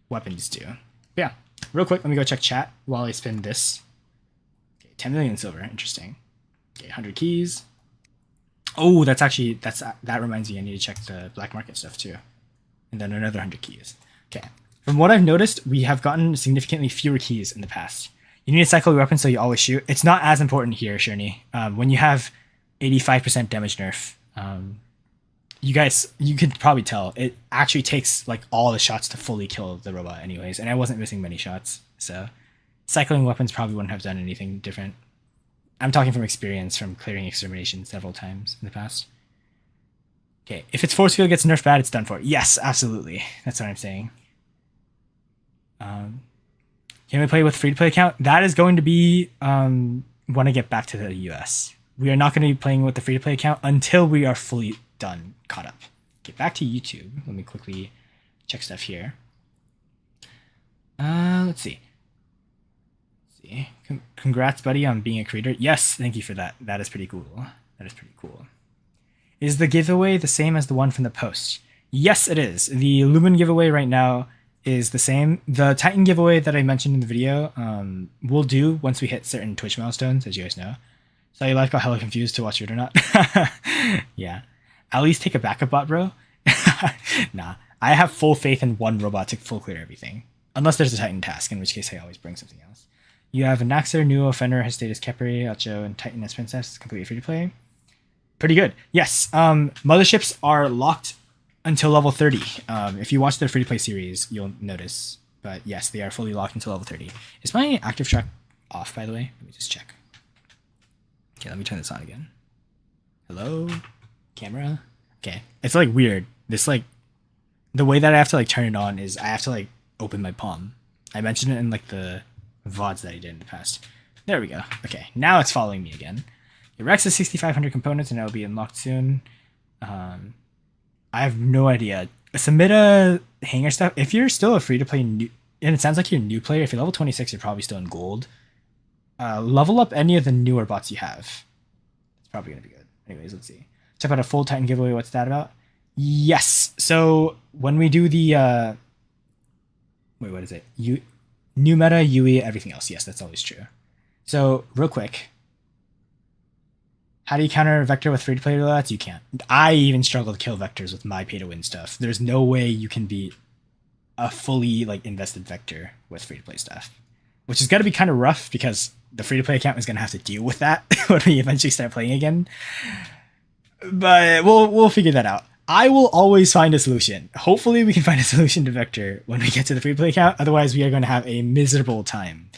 weapons do. But yeah, real quick, let me go check chat while I spin this. Okay, 10 million silver, interesting. Okay, 100 keys. Oh, that reminds me, I need to check the black market stuff too. And then another 100 keys. Okay. From what I've noticed, we have gotten significantly fewer keys in the past. You need to cycle your weapon so you always shoot. It's not as important here, Shirney. When you have 85% damage nerf, you could probably tell it actually takes like all the shots to fully kill the robot anyways, and I wasn't missing many shots, so cycling weapons probably wouldn't have done anything different. I'm talking from experience from clearing extermination several times in the past. Okay, if its force field gets nerfed bad, it's done for. Yes, absolutely. That's what I'm saying. Can we play with free-to-play account? That is going to be when I get back to the US. We are not going to be playing with the free-to-play account until we are fully done, caught up. Get back to YouTube. Let me quickly check stuff here. Let's see. Congrats, buddy, on being a creator. Yes, thank you for that. That is pretty cool. That is pretty cool. Is the giveaway the same as the one from the post? Yes, it is. The Lumen giveaway right now is the same. The Titan giveaway that I mentioned in the video, we'll do once we hit certain Twitch milestones, as you guys know. So your life got hella confused to watch it or not. Yeah. At least take a backup bot, bro. Nah. I have full faith in one robot to full clear everything. Unless there's a Titan task, in which case I always bring something else. You have a Naxxer, Nuo, Fenrir, Hestatus, Kepri, Acho, and Titan as Princess. Completely free to play. Pretty good. Yes. Motherships are locked until level 30. If you watch their free to play series, you'll notice. But yes, they are fully locked until level 30. Is my active track off, by the way? Let me just check. Okay, let me turn this on again. Hello? Camera? Okay. It's like weird. This like the way that I have to like turn it on is I have to like open my palm. I mentioned it in like the VODs that I did in the past. There we go. Okay, now it's following me again. It Rex has 6,500 components and it'll be unlocked soon. I have no idea. Submit a hanger stuff. If you're still a free-to-play new, and it sounds like you're a new player, if you're level 26, you're probably still in gold. Level up any of the newer bots you have. It's probably going to be good. Anyways, let's see. Check out a full Titan giveaway. What's that about? Yes. So when we do the... wait, what is it? New meta, UE, everything else. Yes, that's always true. So, real quick. How do you counter Vector with free-to-play roulette? You can't. I even struggle to kill Vectors with my pay-to-win stuff. There's no way you can beat a fully like invested Vector with free-to-play stuff. Which is going to be kind of rough because the free-to-play account is going to have to deal with that when we eventually start playing again. But we'll figure that out. I will always find a solution. Hopefully we can find a solution to Vector when we get to the free play account. Otherwise we are going to have a miserable time.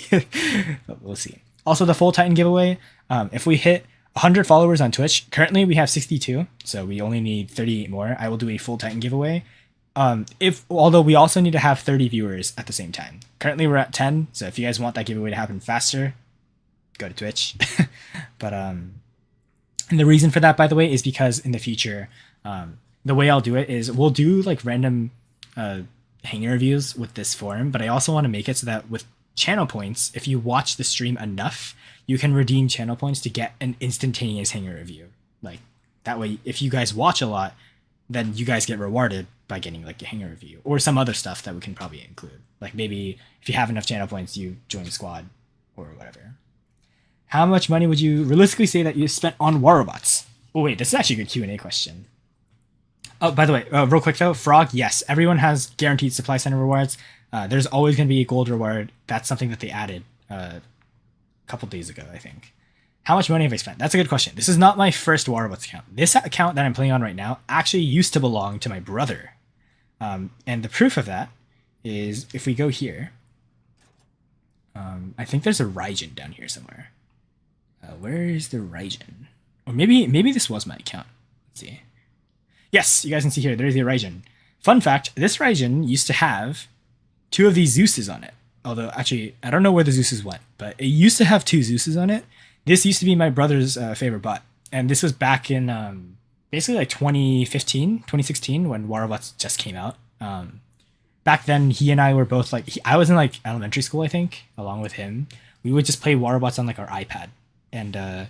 But we'll see. Also the full Titan giveaway. If we hit 100 followers on Twitch, currently we have 62. So we only need 38 more. I will do a full Titan giveaway. Although we also need to have 30 viewers at the same time. Currently we're at 10. So if you guys want that giveaway to happen faster, go to Twitch. But, and the reason for that, by the way, is because in the future, the way I'll do it is we'll do like random hanger reviews with this form, but I also want to make it so that with channel points, if you watch the stream enough, you can redeem channel points to get an instantaneous hanger review. Like that way, if you guys watch a lot, then you guys get rewarded by getting like a hanger review or some other stuff that we can probably include. Like maybe if you have enough channel points, you join the squad or whatever. How much money would you realistically say that you spent on war robots? Oh wait, this is actually a good Q&A question. Oh, by the way, real quick though, Frog, yes, everyone has guaranteed supply center rewards. There's always going to be a gold reward. That's something that they added a couple days ago, I think. How much money have I spent? That's a good question. This is not my first war robots account. This account that I'm playing on right now actually used to belong to my brother. And the proof of that is if we go here, I think there's a Raijin down here somewhere. Where is the Raijin? Or maybe this was my account. Let's see. Yes, you guys can see here. There's the Raijin. Fun fact, this Raijin used to have 2 of these Zeuses on it. Although actually, I don't know where the Zeus's went, but it used to have 2 Zeus's on it. This used to be my brother's favorite bot, and this was back in basically like 2015, 2016 when Waterbots just came out. Back then, he and I were both like, I was in like elementary school, I think, along with him. We would just play Waterbots on like our iPad, and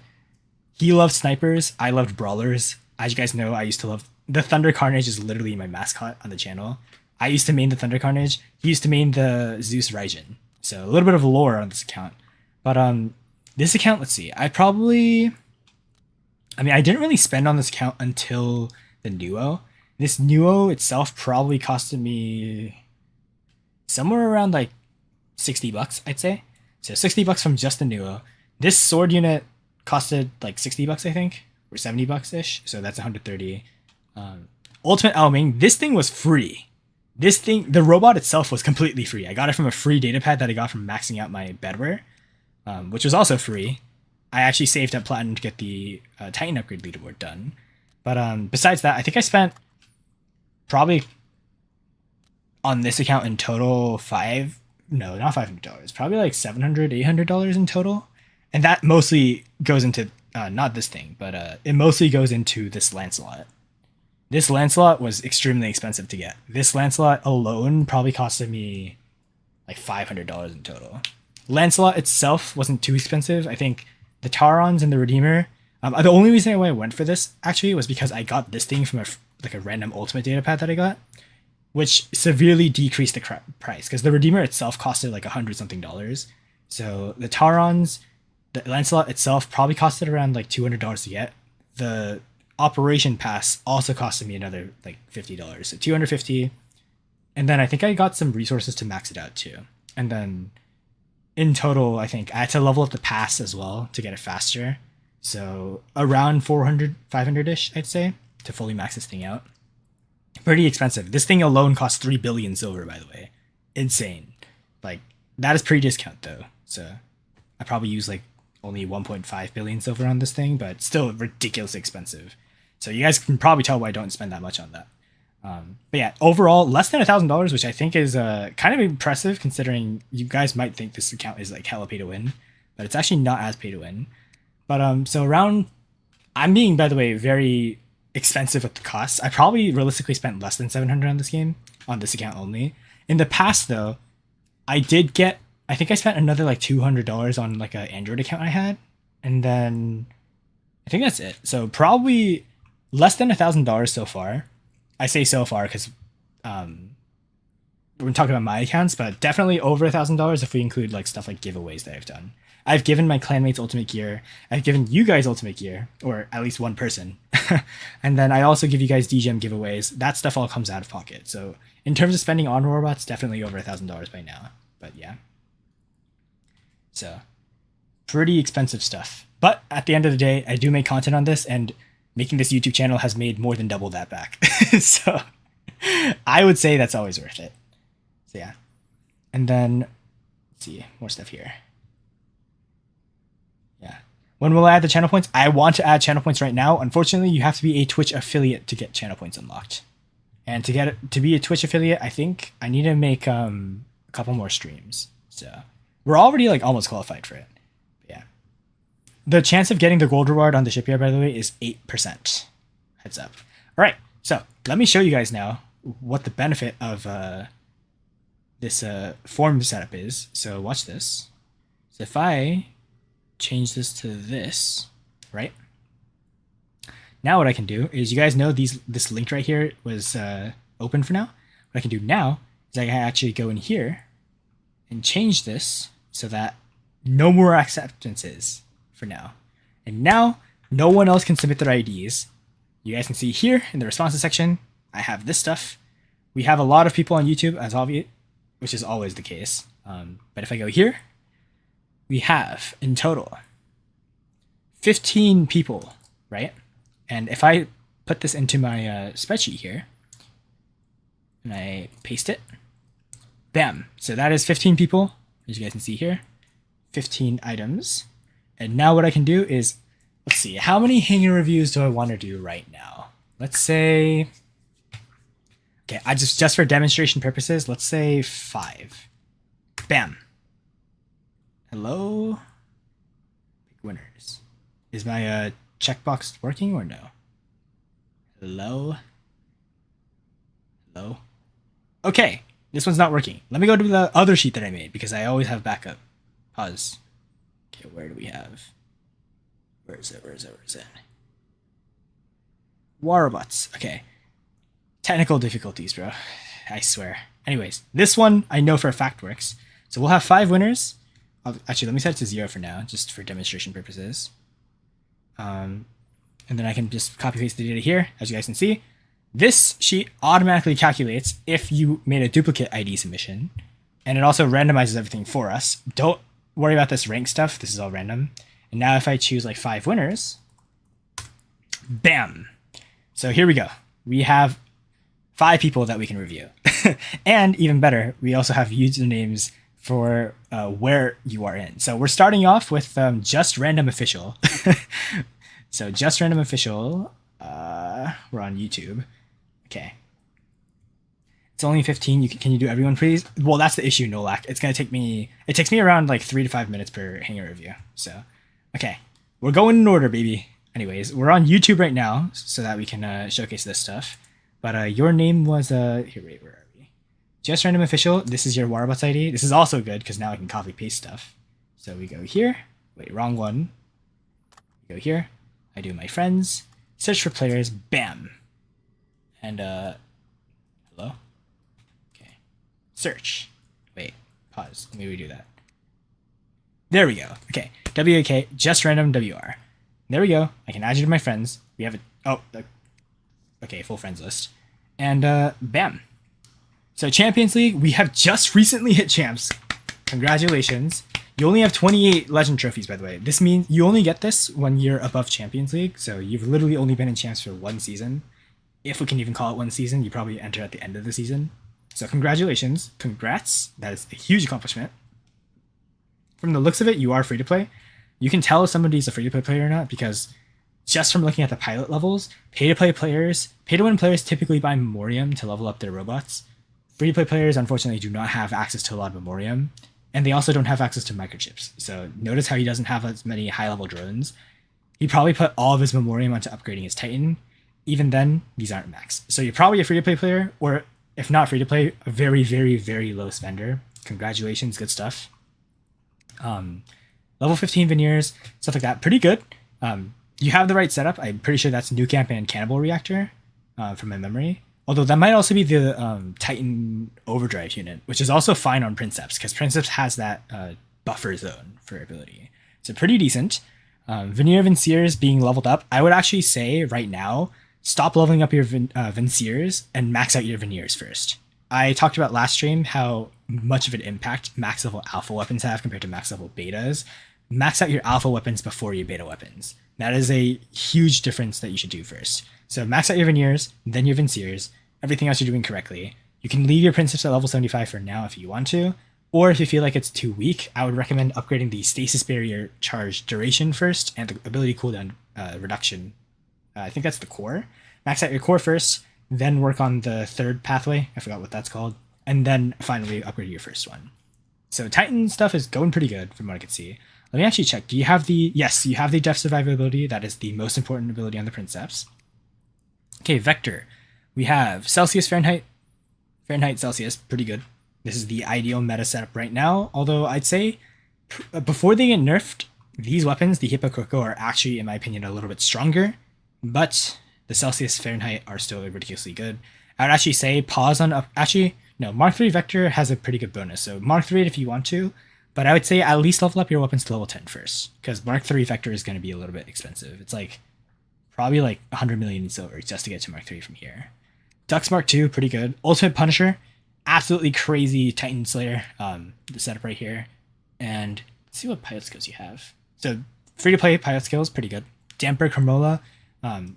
he loved snipers. I loved brawlers. As you guys know, I used to love the Thunder Carnage is literally my mascot on the channel. I used to main the Thunder Carnage. He used to main the Zeus Raijin. So a little bit of lore on this account. But this account, let's see. I didn't really spend on this account until the Nuo. This Nuo itself probably costed me somewhere around like $60, I'd say. So $60 from just the Nuo. This sword unit costed like $60, I think, or $70 ish. So that's 130. Ultimate Alming. This thing was free. This thing, the robot itself was completely free. I got it from a free datapad that I got from maxing out my bedware, which was also free. I actually saved up platinum to get the Titan upgrade leaderboard done. But besides that, I think I spent probably on this account in total not $500, probably like $700, $800 in total. And that mostly goes into, not this thing, but it mostly goes into this Lancelot. This Lancelot was extremely expensive to get. This Lancelot alone probably costed me like $500 in total. Lancelot itself wasn't too expensive. I think the Taurons and the Redeemer. The only reason why I went for this actually was because I got this thing from a random ultimate datapad that I got, which severely decreased the price because the Redeemer itself costed like $100-something. So the Taurons, the Lancelot itself probably costed around like $200 to get. The Operation Pass also costed me another like $50, so $250. And then I think I got some resources to max it out too. And then in total, I think I had to level up the pass as well to get it faster. So around 400, 500-ish, I'd say, to fully max this thing out. Pretty expensive. This thing alone costs 3 billion silver, by the way. Insane. Like, that is pre-discount though. So I probably use like only 1.5 billion silver on this thing, but still ridiculously expensive. So you guys can probably tell why I don't spend that much on that. But yeah, overall, less than $1,000, which I think is kind of impressive considering you guys might think this account is like hella pay to win, but it's actually not as pay to win. But so around, I'm being, by the way, very expensive with the costs. I probably realistically spent less than 700 on this game, on this account only. In the past though, I think I spent another like $200 on like an Android account I had, and then I think that's it. So probably less than $1,000 so far. I say so far because we're talking about my accounts, but definitely over $1,000 if we include like stuff like giveaways that I've done. I've given my clanmates ultimate gear. I've given you guys ultimate gear, or at least one person. And then I also give you guys DGM giveaways. That stuff all comes out of pocket. So in terms of spending on robots, definitely over $1,000 by now. But yeah. So pretty expensive stuff. But at the end of the day, I do make content on this, and making this YouTube channel has made more than double that back. So I would say that's always worth it. So yeah. And then, let's see, more stuff here. Yeah. When will I add the channel points? I want to add channel points right now. Unfortunately, you have to be a Twitch affiliate to get channel points unlocked. And to be a Twitch affiliate, I think I need to make a couple more streams. So we're already like almost qualified for it. The chance of getting the gold reward on the shipyard, by the way, is 8%. Heads up. All right, so let me show you guys now what the benefit of this form setup is. So watch this. So if I change this to this, right? Now what I can do is, you guys know this link right here was open for now. What I can do now is I can actually go in here and change this so that no more acceptances for now. And now no one else can submit their IDs. You guys can see here in the responses section, I have this stuff. We have a lot of people on YouTube, as obvious, which is always the case. But if I go here, we have in total 15 people, right? And if I put this into my spreadsheet here and I paste it, bam. So that is 15 people, as you guys can see here, 15 items. And now what I can do is, let's see, how many hanger reviews do I want to do right now? Let's say, okay, I just for demonstration purposes, let's say 5. Bam. Hello. Big winners. Is my checkbox working or no? Hello. Hello. Okay, this one's not working. Let me go to the other sheet that I made because I always have backup. Pause. Okay, where do we have? Where is it? Where is it? Where is it? Waterbots. Okay. Technical difficulties, bro. I swear. Anyways, this one I know for a fact works. So we'll have 5 winners. Actually, let me set it to 0 for now, just for demonstration purposes. And then I can just copy paste the data here, as you guys can see. This sheet automatically calculates if you made a duplicate ID submission, and it also randomizes everything for us. Don't worry about this rank stuff. This is all random. And now if I choose like 5 winners, bam. So here we go. We have 5 people that we can review. And even better, we also have usernames for where you are in. So we're starting off with just random official. So just random official, we're on YouTube. Okay. It's only 15. Can you do everyone, please? Well, that's the issue, Nolak. It takes me around like 3 to 5 minutes per hanger review. So, okay. We're going in order, baby. Anyways, we're on YouTube right now so that we can showcase this stuff. But your name was, here, wait, where are we? Just random official. This is your Waterbots ID. This is also good because now I can copy paste stuff. So we go here. Wait, wrong one. We go here. I do my friends. Search for players. Bam. And, hello? Okay. Search. Wait, pause. Let me redo that. There we go. Okay. WAK, just random WR. There we go. I can add you to my friends. We have okay, full friends list. And, bam. So Champions League, we have just recently hit champs. Congratulations. You only have 28 legend trophies, by the way. This means you only get this when you're above Champions League. So you've literally only been in champs for 1 season. If we can even call it 1 season, you probably enter at the end of the season. So congratulations. Congrats. That is a huge accomplishment. From the looks of it, you are free to play. You can tell if somebody's a free to play player or not because just from looking at the pilot levels, pay to win players typically buy Memoriam to level up their robots. Free to play players unfortunately do not have access to a lot of Memoriam, and they also don't have access to microchips. So notice how he doesn't have as many high level drones. He probably put all of his Memoriam onto upgrading his Titan. Even then, these aren't max. So you're probably a free to play player, or if not free to play, a very, very, very low spender. Congratulations, good stuff. Level 15 veneers, stuff like that, pretty good. You have the right setup. I'm pretty sure that's New Camp and Cannibal Reactor from my memory. Although that might also be the Titan Overdrive unit, which is also fine on Princeps, because Princeps has that buffer zone for ability. So pretty decent. Veneer Vinciers being leveled up. I would actually say right now, stop leveling up your Vinciers and max out your Veneers first. I talked about last stream how much of an impact max level alpha weapons have compared to max level betas. Max out your alpha weapons before your beta weapons. That is a huge difference that you should do first. So max out your Veneers, then your Vinciers, everything else you're doing correctly. You can leave your Princeps at level 75 for now if you want to, or if you feel like it's too weak, I would recommend upgrading the Stasis Barrier charge duration first and the ability cooldown reduction. I think that's the core. Max out your core first, then work on the third pathway. I forgot what that's called. And then finally upgrade your first one. So Titan stuff is going pretty good from what I can see. Let me actually check. Do you have the... Yes, you have the Def Survivability. That is the most important ability on the Princeps. Okay, Vector. We have Celsius, Fahrenheit. Fahrenheit, Celsius. Pretty good. This is the ideal meta setup right now. Although I'd say before they get nerfed, these weapons, the Hippocroco, are actually, in my opinion, a little bit stronger. But the Celsius, Fahrenheit are still ridiculously good. I would actually say pause on... Actually, no. Mark III Vector has a pretty good bonus. So Mark III if you want to. But I would say at least level up your weapons to level 10 first. Because Mark III Vector is going to be a little bit expensive. It's like probably like 100 million in silver just to get to Mark III from here. Dux Mark II, pretty good. Ultimate Punisher, absolutely crazy Titan Slayer. The setup right here. And let's see what pilot skills you have. So free to play pilot skills, pretty good. Damper, Cremola,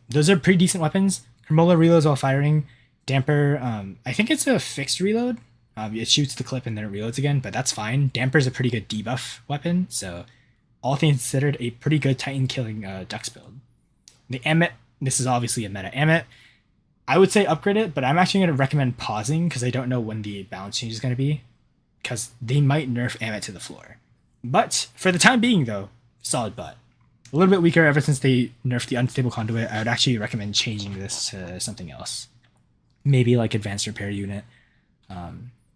those are pretty decent weapons. Cremola reloads while firing. Damper, I think it's a fixed reload. It shoots the clip and then it reloads again, but that's fine. Damper is a pretty good debuff weapon, so all things considered, a pretty good Titan killing Dux build. The Amit, this is obviously a meta Amit. I would say upgrade it, but I'm actually going to recommend pausing because I don't know when the balance change is going to be. because they might nerf Amit to the floor. But for the time being, though, solid butt. A little bit weaker ever since they nerfed the unstable conduit. I would actually recommend changing this to something else. Maybe like advanced repair unit,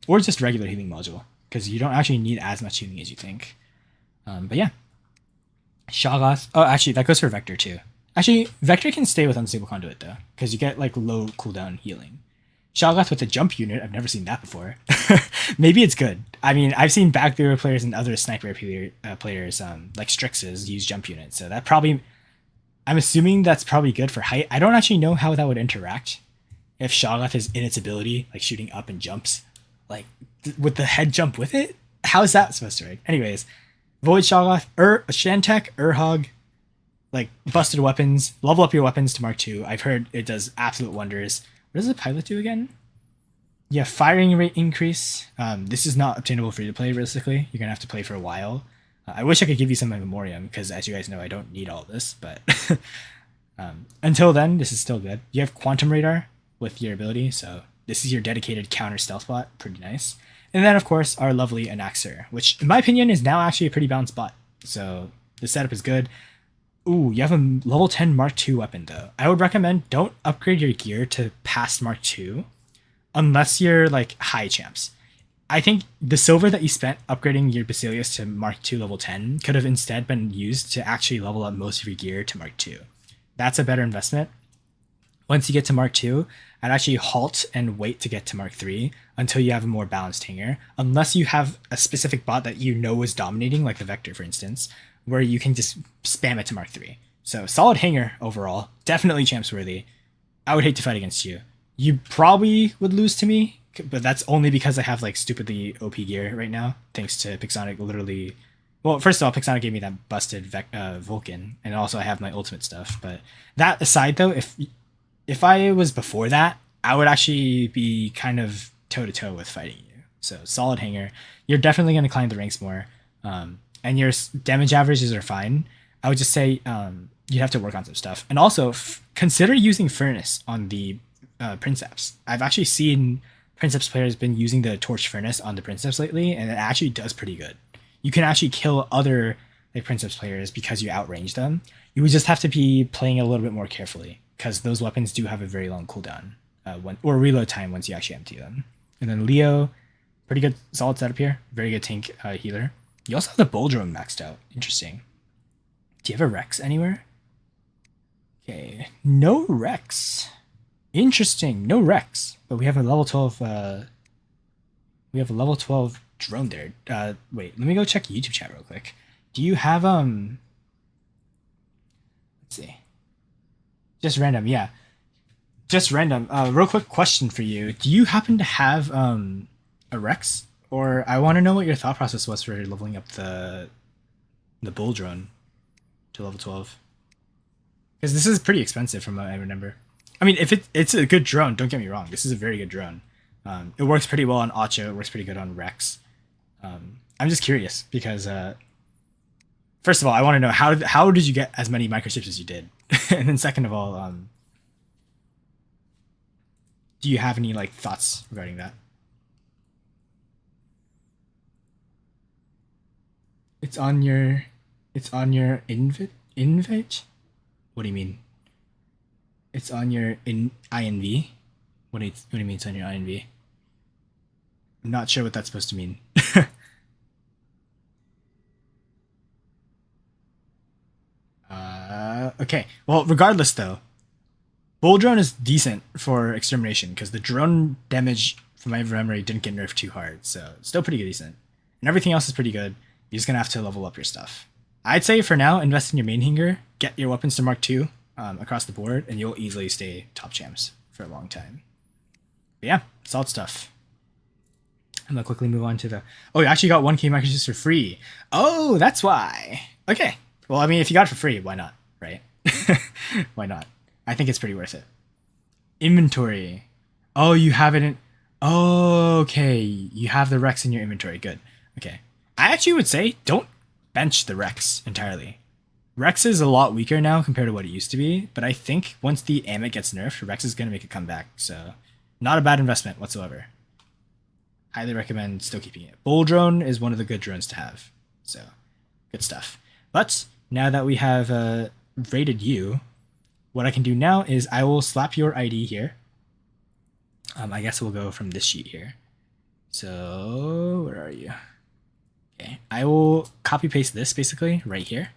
or just regular healing module, because you don't actually need as much healing as you think. But yeah, Shoggoth. Oh, actually, that goes for Vector too. Actually, Vector can stay with unstable conduit though, because you get like low cooldown healing. Shoggoth with a jump unit, I've never seen that before. Maybe it's good. I mean, I've seen backthrower players and other sniper players, like Strixes, use jump units. So that probably, I'm assuming that's probably good for height. I don't actually know how that would interact. If Shoggoth is in its ability, like shooting up and jumps, like with the head jump with it, how is that supposed to work? Anyways, Void Shoggoth, Shantek, Urhog, like busted weapons, level up your weapons to Mark II. I've heard it does absolute wonders. What does the pilot do again? Yeah, firing rate increase. This is not obtainable free to play, realistically. You're going to have to play for a while. I wish I could give you some in memoriam, because as you guys know, I don't need all this, but until then, this is still good. You have Quantum Radar with your ability, so this is your dedicated counter stealth bot. Pretty nice. And then, of course, our lovely Anaxer, which, in my opinion, is now actually a pretty balanced bot. So the setup is good. Ooh, you have a level 10 Mark II weapon, though. I would recommend don't upgrade your gear to past Mark II unless you're, like, high champs. I think the silver that you spent upgrading your Basilius to Mark II level 10 could have instead been used to actually level up most of your gear to Mark II. That's a better investment. Once you get to Mark II, I'd actually halt and wait to get to Mark III until you have a more balanced hanger, unless you have a specific bot that you know is dominating, like the Vector, for instance, where you can just spam it to Mark III. So solid hanger overall, definitely champs worthy. I would hate to fight against you. You probably would lose to me, but that's only because I have like stupidly OP gear right now, thanks to Pixonic literally. Well, first of all, Pixonic gave me that busted Vulcan, and also I have my ultimate stuff. But that aside, though, if I was before that, I would actually be kind of toe to toe with fighting you. So solid hanger. You're definitely going to climb the ranks more. And your damage averages are fine. I would just say you have to work on some stuff. And also, consider using Furnace on the Princeps. I've actually seen Princeps players been using the Torch Furnace on the Princeps lately, and it actually does pretty good. You can actually kill other like Princeps players because you outrange them. You would just have to be playing a little bit more carefully, because those weapons do have a very long cooldown or reload time once you actually empty them. And then Leo, pretty good solid setup here. Very good tank healer. You also have the Bull Drone maxed out. Interesting. Do you have a Rex anywhere? Okay, no Rex. Interesting, no Rex. But we have a level 12. We have a level 12 drone there. Wait, let me go check YouTube chat real quick. Do you have Let's see. Just random, yeah. Just random. Real quick question for you. Do you happen to have a Rex? Or I want to know what your thought process was for leveling up the Bull Drone to level 12. Because this is pretty expensive from what I remember. I mean, if it's a good drone, don't get me wrong. This is a very good drone. It works pretty well on Acho. It works pretty good on Rex. I'm just curious because, first of all, I want to know how did you get as many microchips as you did? And then second of all, do you have any like thoughts regarding that? It's on your invite? What do you mean? It's on your INV? What do you mean it's on your INV? I'm not sure what that's supposed to mean. Okay. Well, regardless though, Bull Drone is decent for extermination because the drone damage from my memory didn't get nerfed too hard, so it's still pretty decent. And everything else is pretty good. You're just gonna have to level up your stuff. I'd say for now, invest in your main hanger, get your weapons to Mark II across the board, and you'll easily stay top champs for a long time. But yeah, solid stuff. I'm gonna quickly move on to the. Oh, you actually got 1K microchips for free. Oh, that's why. Okay. Well, I mean, if you got it for free, why not, right? Why not? I think it's pretty worth it. Inventory. Oh, you have it in. Oh, okay. You have the Rex in your inventory. Good. Okay. I actually would say don't bench the Rex entirely. Rex is a lot weaker now compared to what it used to be, but I think once the Amit gets nerfed, Rex is going to make a comeback. So, not a bad investment whatsoever. highly recommend still keeping it. Bull drone is one of the good drones to have. So, good stuff. But now that we have rated you, what I can do now is I will slap your ID here. I guess we'll go from this sheet here. So, where are you? Okay, I will copy paste this basically right here.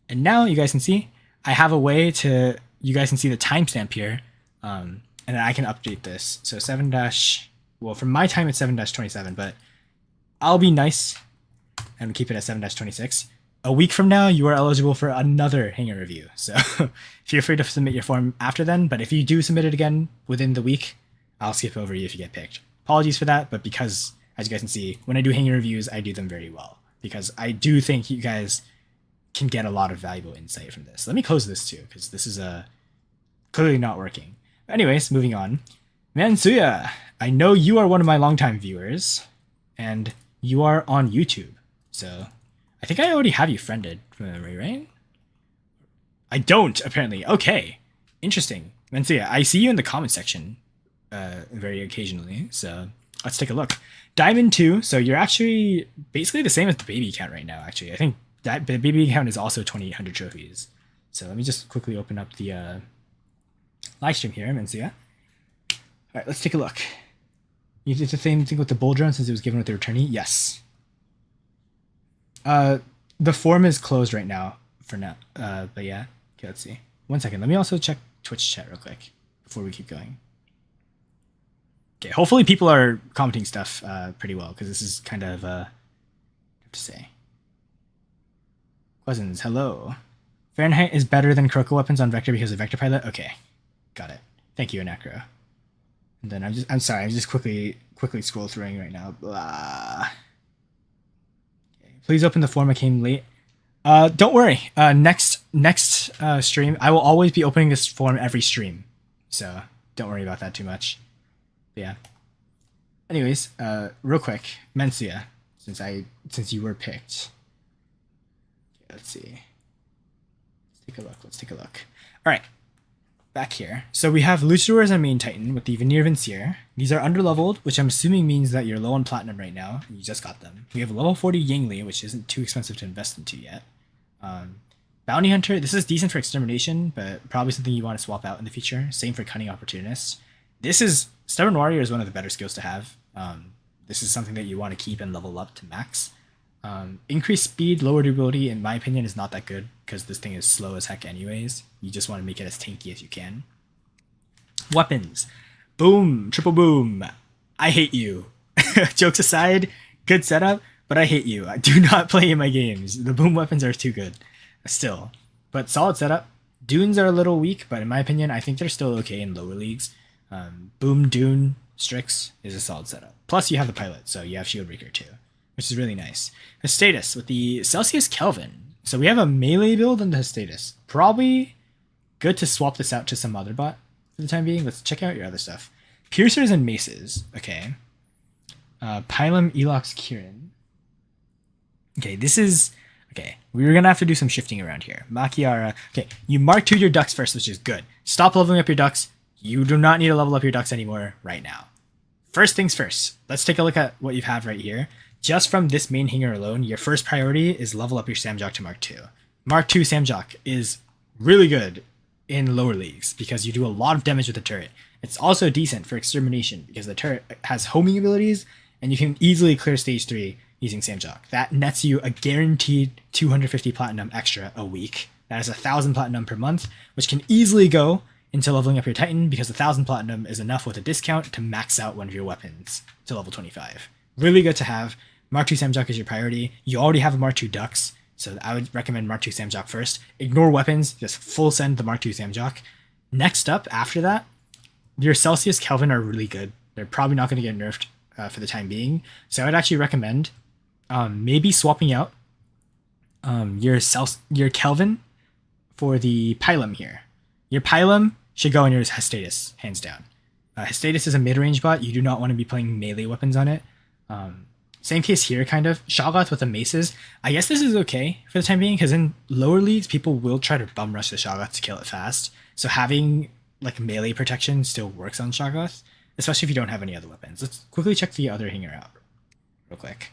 And now you guys can see, I have a way to, you guys can see the timestamp here. And then I can update this. So 7 dash, well, from my time it's 7-27, but I'll be nice and keep it at 7-26. A week from now, you are eligible for another hanger review. So feel free to submit your form after then. But if you do submit it again within the week, I'll skip over you if you get picked. Apologies for that, but because, as you guys can see, when I do hanger reviews, I do them very well. Because I do think you guys can get a lot of valuable insight from this. Let me close this too, because this is clearly not working. But anyways, moving on. Mansuya, I know you are one of my longtime viewers, and you are on YouTube. So I think I already have you friended from memory, right? I don't, apparently. Okay. Interesting. Mansuya, I see you in the comment section very occasionally, so let's take a look. Diamond 2, so you're actually basically the same as the baby count right now, actually. I think that the baby count is also 2,800 trophies. So let me just quickly open up the live stream here, Mansuya. Alright, let's take a look. You did the same thing with the bull drone since it was given with the returnee? Yes. The form is closed right now for now. But yeah. Okay, let's see. 1 second. Let me also check Twitch chat real quick before we keep going. Okay, hopefully people are commenting stuff pretty well, because this is kind of what to say. Cousins, hello. Fahrenheit is better than Croco weapons on Vector because of Vector Pilot? Okay. Got it. Thank you, Anacro. And then I'm sorry, I'm just quickly scroll through right now. Blah. Okay, please open the form, I came late. Don't worry. Next stream, I will always be opening this form every stream. So don't worry about that too much. But yeah. Anyways, real quick, Mansuya, since you were picked. Okay, let's see. Let's take a look. Alright. Back here. So we have Luchador as our main Titan with the Veneer Vincier. These are underleveled, which I'm assuming means that you're low on platinum right now, and you just got them. We have level 40 Yingli, which isn't too expensive to invest into yet. Bounty Hunter, this is decent for extermination, but probably something you want to swap out in the future. Same for Cunning Opportunist. Stubborn Warrior is one of the better skills to have. This is something that you want to keep and level up to max. Increased speed, lower durability, in my opinion, is not that good because this thing is slow as heck anyways. You just want to make it as tanky as you can. Weapons. Boom. Triple boom. I hate you. Jokes aside, good setup, but I hate you. I do not play in my games. The boom weapons are too good. Still. But solid setup. Dunes are a little weak, but in my opinion, I think they're still okay in lower leagues. Boom, Dune, Strix is a solid setup. Plus you have the pilot, so you have Shieldbreaker too, which is really nice. Hestatus with the Celsius Kelvin. So we have a melee build and the Hestatus. Probably good to swap this out to some other bot for the time being. Let's check out your other stuff. Piercers and Maces. Okay. Pylum, Elox, Kieran. Okay, this is... Okay, we're going to have to do some shifting around here. Makiara. Okay, you mark 2 your ducks first, which is good. Stop leveling up your ducks. You do not need to level up your ducks anymore right now. First things first. Let's take a look at what you have right here. Just from this main hanger alone, your first priority is level up your Samjock to Mark 2. Mark 2 Samjock is really good in lower leagues because you do a lot of damage with the turret. It's also decent for extermination because the turret has homing abilities and you can easily clear stage 3 using Samjock. That nets you a guaranteed 250 platinum extra a week. That is 1,000 platinum per month, which can easily go into leveling up your Titan because 1,000 platinum is enough with a discount to max out one of your weapons to level 25. Really good to have. Mark 2 Samjock is your priority. You already have a Mark 2 Ducks, so I would recommend Mark 2 Samjock first. Ignore weapons, just full send the Mark 2 Samjock. Next up, after that, your Celsius Kelvin are really good. They're probably not going to get nerfed for the time being, so I would actually recommend maybe swapping out your Kelvin for the Pylum here. Your Pylum should go in your Hestatus, hands down. Hestatus is a mid-range bot. You do not want to be playing melee weapons on it. Same case here, kind of. Shoggoth with the maces. I guess this is okay for the time being, because in lower leagues, people will try to bum rush the Shoggoth to kill it fast. So having like melee protection still works on Shoggoth, especially if you don't have any other weapons. Let's quickly check the other hanger out real quick.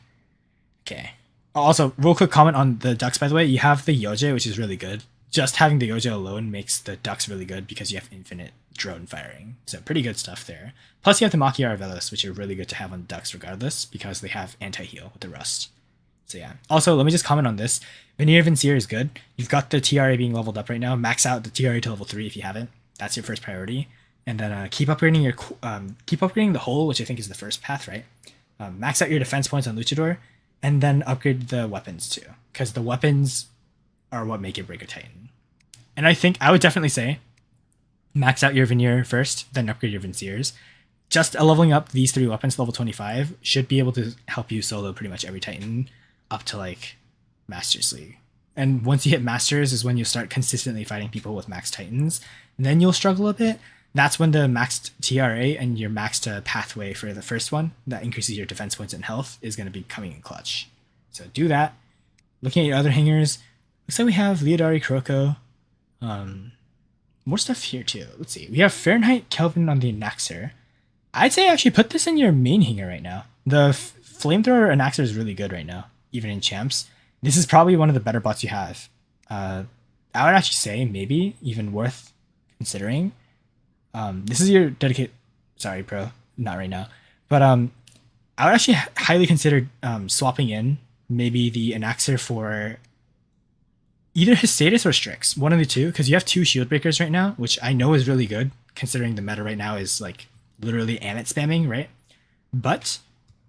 Okay. Also, real quick comment on the ducks, by the way. You have the Yoje, which is really good. Just having the Yoje alone makes the ducks really good because you have infinite drone firing. So pretty good stuff there. Plus you have the Maki Aravelis, which are really good to have on ducks regardless because they have anti-heal with the rust. So yeah. Also, let me just comment on this. Veneer Vincier is good. You've got the TRA being leveled up right now. Max out the TRA to level 3 if you haven't. That's your first priority. And then keep upgrading the hull, which I think is the first path, right? Max out your defense points on Luchador, and then upgrade the weapons too, because the weapons are what make it break a Titan. And I think I would definitely say max out your Veneer first, then upgrade your Vinciers. Just leveling up these 3 weapons to level 25 should be able to help you solo pretty much every Titan up to like Masters League. And once you hit Masters is when you start consistently fighting people with max Titans. Then you'll struggle a bit. That's when the maxed TRA and your maxed pathway for the first one that increases your defense points and health is going to be coming in clutch. So do that. Looking at your other hangers, looks like we have Leodari Kuroko. More stuff here too. Let's see. We have Fahrenheit Kelvin on the Anaxer. I'd say actually put this in your main hanger right now. The Flamethrower Anaxer is really good right now, even in champs. This is probably one of the better bots you have. I would actually say maybe even worth considering. This is your dedicate. Sorry, bro, not right now. But I would actually highly consider swapping in maybe the Anaxer for either his status or Strix, one of the two, because you have 2 shield breakers right now, which I know is really good considering the meta right now is like literally Amit spamming, right? But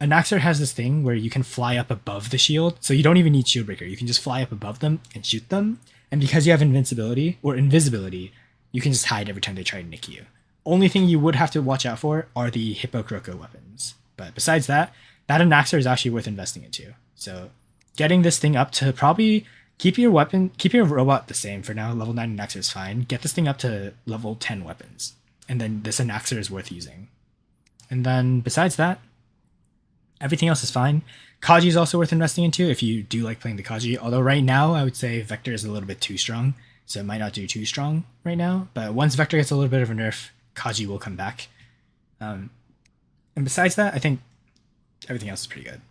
Anaxer has this thing where you can fly up above the shield, so you don't even need shield breaker. You can just fly up above them and shoot them, and because you have invincibility or invisibility, you can just hide every time they try to nick you. Only thing you would have to watch out for are the Hippo Kroko weapons. But besides that, that Anaxer is actually worth investing into. So getting this thing up to probably keep your robot the same for now. Level 9 Anaxer is fine. Get this thing up to level 10 weapons. And then this Anaxer is worth using. And then besides that, everything else is fine. Kaji is also worth investing into if you do like playing the Kaji. Although right now, I would say Vector is a little bit too strong. So it might not do too strong right now. But once Vector gets a little bit of a nerf, Kaji will come back. And besides that, I think everything else is pretty good.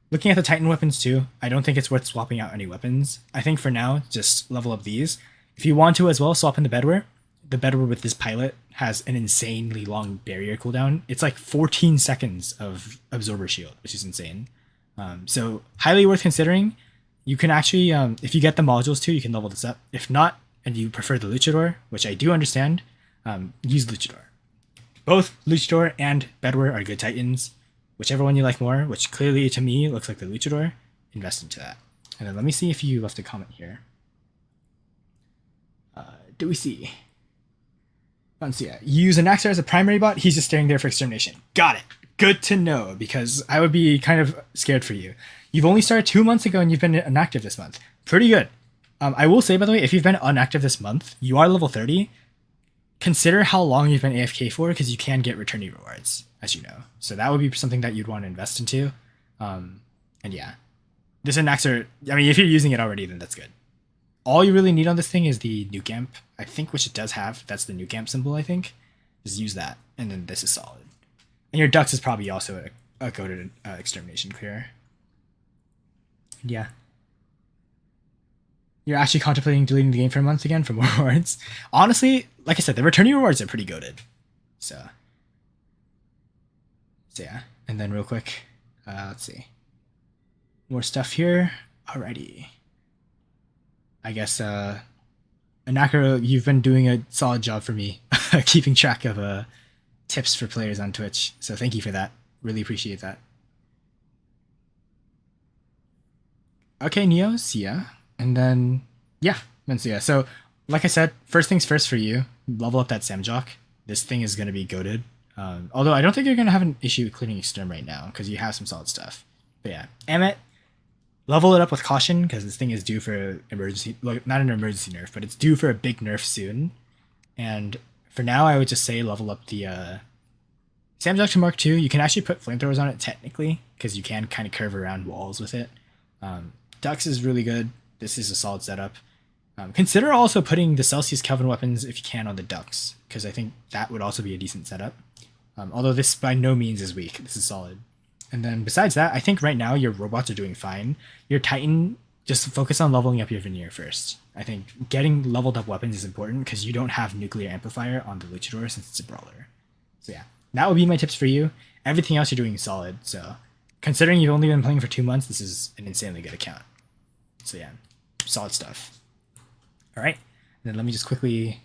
Looking at the Titan weapons too, I don't think it's worth swapping out any weapons. I think for now, just level up these. If you want to as well, swap in the Bedware. The Bedware with this pilot has an insanely long barrier cooldown. It's like 14 seconds of Absorber Shield, which is insane. So highly worth considering. You can actually, if you get the modules too, you can level this up. If not, and you prefer the Luchador, which I do understand, use Luchador. Both Luchador and Bedware are good Titans. Whichever one you like more, which clearly to me looks like the Luchador, invest into that. And then let me see if you left a comment here. Do we see? Vancia, you use Anaxer as a primary bot, he's just staying there for extermination. Got it. Good to know, because I would be kind of scared for you. You've only started 2 months ago and you've been inactive this month. Pretty good. I will say, by the way, if you've been inactive this month, you are level 30. Consider how long you've been AFK for, because you can get returnee rewards, as you know. So that would be something that you'd want to invest into. And yeah, this Anaxer, I mean, if you're using it already, then that's good. All you really need on this thing is the nuke amp, I think, which it does have. That's the nuke amp symbol, I think. Just use that, and then this is solid. And your ducks is probably also a coded extermination clear. And yeah. You're actually contemplating deleting the game for a month again for more rewards. Honestly, like I said, the returnee rewards are pretty goated. So yeah. And then real quick, let's see. More stuff here. Alrighty. I guess, Anakara, you've been doing a solid job for me keeping track of tips for players on Twitch. So thank you for that. Really appreciate that. Okay, Neo, see ya. And then, yeah, Mencia. So, like I said, first things first for you, level up that Samjock. This thing is going to be goated. Although I don't think you're going to have an issue with clearing Exterm right now, because you have some solid stuff. But yeah, Amit, level it up with caution, because this thing is due for emergency, like, not an emergency nerf, but it's due for a big nerf soon. And for now, I would just say level up the Samjock to Mark II. You can actually put flamethrowers on it technically, because you can kind of curve around walls with it. Dux is really good. This is a solid setup. Consider also putting the Celsius Kelvin weapons, if you can, on the Ducks, because I think that would also be a decent setup. Although this by no means is weak. This is solid. And then besides that, I think right now your robots are doing fine. Your Titan, just focus on leveling up your Veneer first. I think getting leveled up weapons is important because you don't have nuclear amplifier on the Luchador since it's a brawler. So yeah, that would be my tips for you. Everything else you're doing solid. So considering you've only been playing for 2 months, this is an insanely good account. So yeah, solid stuff. All right, then let me just quickly.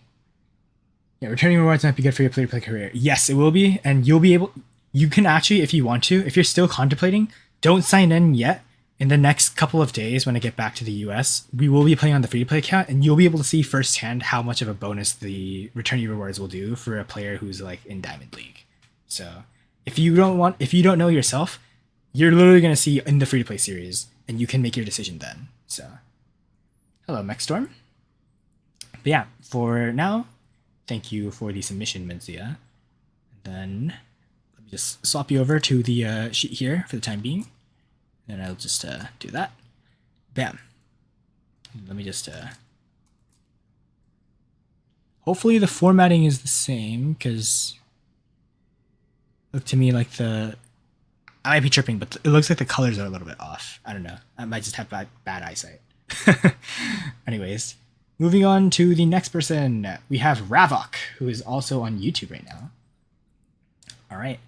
Yeah, returning rewards might be good for your play-to-play career. Yes, it will be, and you'll be able. You can actually, if you want to, if you're still contemplating, don't sign in yet. In the next couple of days, when I get back to the US, we will be playing on the free-to-play account, and you'll be able to see firsthand how much of a bonus the returning rewards will do for a player who's like in Diamond League. So if you don't know yourself, you're literally gonna see in the free-to-play series, and you can make your decision then. So, hello, Mechstorm. But yeah, for now, thank you for the submission, Mencia. Then let me just swap you over to the sheet here for the time being. And I'll just do that. Bam. Let me just... Hopefully the formatting is the same, because... Look to me like the... I might be tripping, but it looks like the colors are a little bit off. I don't know. I might just have bad eyesight. Anyways, moving on to the next person. We have Ravok, who is also on YouTube right now. Alright.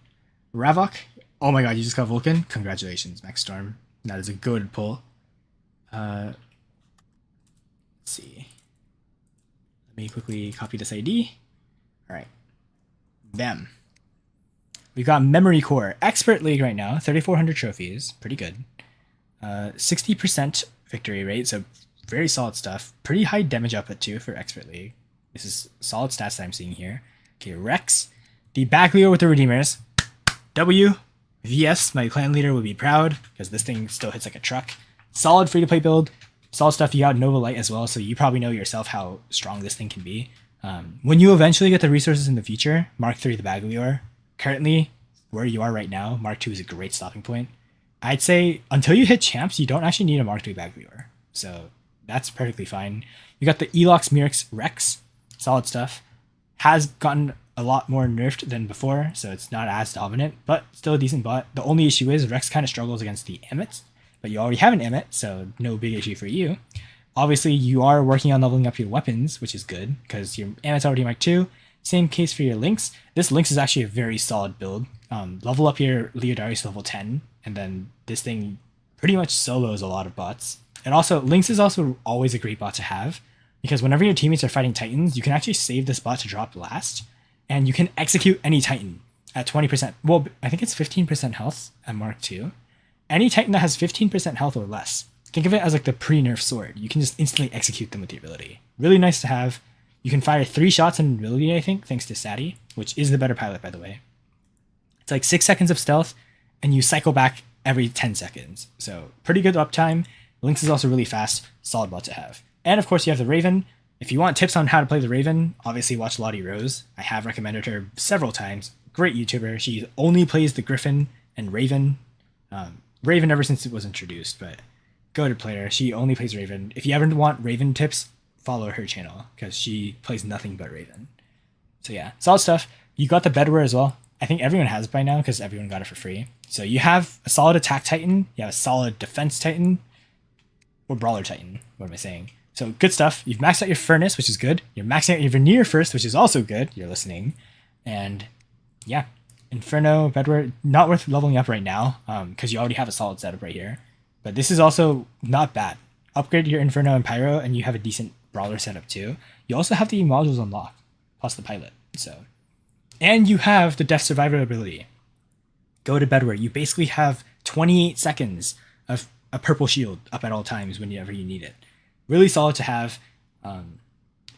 Ravok... Oh my god, you just got Vulcan? Congratulations, Mechstorm. That is a good pull. Let's see. Let me quickly copy this ID. Alright. Bam. We got Memory Core. Expert League right now. 3,400 trophies. Pretty good. 60% victory rate, so very solid stuff. Pretty high damage output too for Expert League. This is solid stats that I'm seeing here. Okay, Rex. The Baglio with the Redeemers. W. VS, my clan leader, will be proud because this thing still hits like a truck. Solid free-to-play build. Solid stuff. You got Nova Light as well, so you probably know yourself how strong this thing can be. When you eventually get the resources in the future, Mark 3 the Baglior. Currently, where you are right now, Mark 2 is a great stopping point. I'd say until you hit champs, you don't actually need a Mark 3 Baglior. So that's perfectly fine. You got the Elox Mirix Rex. Solid stuff. Has gotten a lot more nerfed than before, so it's not as dominant, but still a decent bot. The only issue is Rex kind of struggles against the Emmett, but you already have an Emmett, so no big issue for you. Obviously, you are working on leveling up your weapons, which is good, because your Emmett's already Mark 2. Same case for your Lynx. This Lynx is actually a very solid build. Level up your Leodarius to level 10, and then this thing pretty much solos a lot of bots. And also, Lynx is also always a great bot to have, because whenever your teammates are fighting Titans, you can actually save this bot to drop last, and you can execute any Titan at 20%. Well, I think it's 15% health at Mark 2. Any Titan that has 15% health or less, think of it as like the pre-nerf sword. You can just instantly execute them with the ability. Really nice to have. You can fire 3 shots in ability, I think, thanks to Sati, which is the better pilot, by the way. It's like 6 seconds of stealth, and you cycle back every 10 seconds. So pretty good uptime. Lynx is also really fast. Solid bot to have. And of course, you have the Raven. If you want tips on how to play the Raven, obviously watch Lottie Rose. I have recommended her several times. Great YouTuber. She only plays the Griffin and Raven. Raven ever since it was introduced, but go to player. She only plays Raven. If you ever want Raven tips, follow her channel because she plays nothing but Raven. So yeah, solid stuff. You got the Bedware as well. I think everyone has by now because everyone got it for free. So you have a solid attack Titan. You have a solid defense Titan. Or Brawler Titan. What am I saying? So good stuff. You've maxed out your Furnace, which is good. You're maxing out your Veneer first, which is also good. You're listening. And yeah, Inferno, Bedware, not worth leveling up right now because you already have a solid setup right here. But this is also not bad. Upgrade your Inferno and Pyro, and you have a decent Brawler setup too. You also have the modules unlocked, plus the pilot. So, and you have the Death Survivor ability. Go to Bedware. You basically have 28 seconds of a purple shield up at all times whenever you need it. Really solid to have.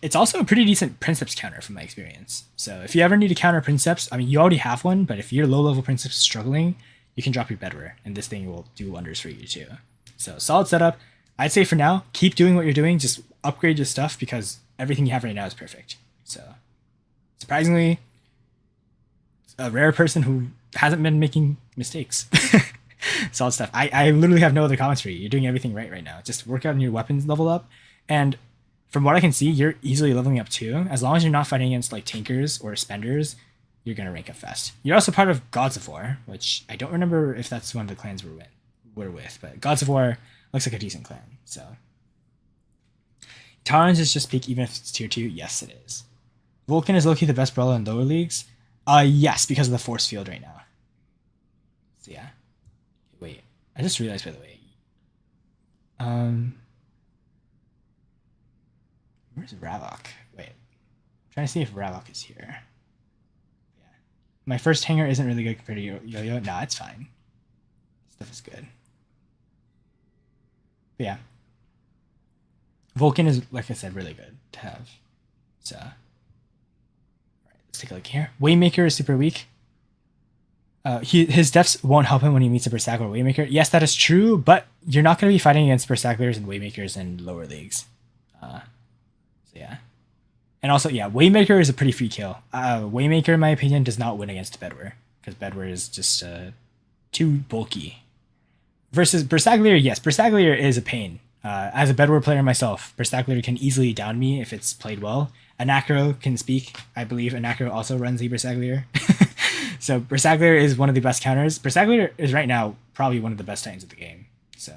It's also a pretty decent Princeps counter from my experience. So if you ever need to counter Princeps, I mean, you already have one, but if your low-level Princeps is struggling, you can drop your Bedware, and this thing will do wonders for you too. So solid setup. I'd say for now, keep doing what you're doing. Just upgrade your stuff because everything you have right now is perfect. So surprisingly, a rare person who hasn't been making mistakes. Solid stuff. I literally have no other comments for you. You're doing everything right now. Just work out on your weapons level up. And from what I can see, you're easily leveling up too. As long as you're not fighting against like tankers or spenders, you're gonna rank up fast. You're also part of Gods of War, which I don't remember if that's one of the clans we're with, but Gods of War looks like a decent clan. So Talons is just peak even if it's tier 2. Yes, it is. Vulcan is low-key the best brawler in lower leagues. Yes, because of the force field right now. So yeah. Wait, I just realized, by the way. Where's Ravok? Wait, I'm trying to see if Ravok is here. Yeah, my first hanger isn't really good compared to Yo-Yo. Nah, it's fine. Stuff is good. But yeah, Vulcan is, like I said, really good to have. So, all right, let's take a look here. Waymaker is super weak. His deaths won't help him when he meets a Berserker or Waymaker. Yes, that is true, but you're not going to be fighting against Berserkers and Waymakers in lower leagues. So yeah. And also, yeah, Waymaker is a pretty free kill. Waymaker, in my opinion, does not win against Bedwar, because Bedwar is just too bulky. Versus Berserker, yes, Berserker is a pain. As a Bedwar player myself, Berserker can easily down me if it's played well. Anacro can speak. I believe Anacro also runs the Berserker. So Berserker is one of the best counters. Berserker is right now probably one of the best Titans of the game. So,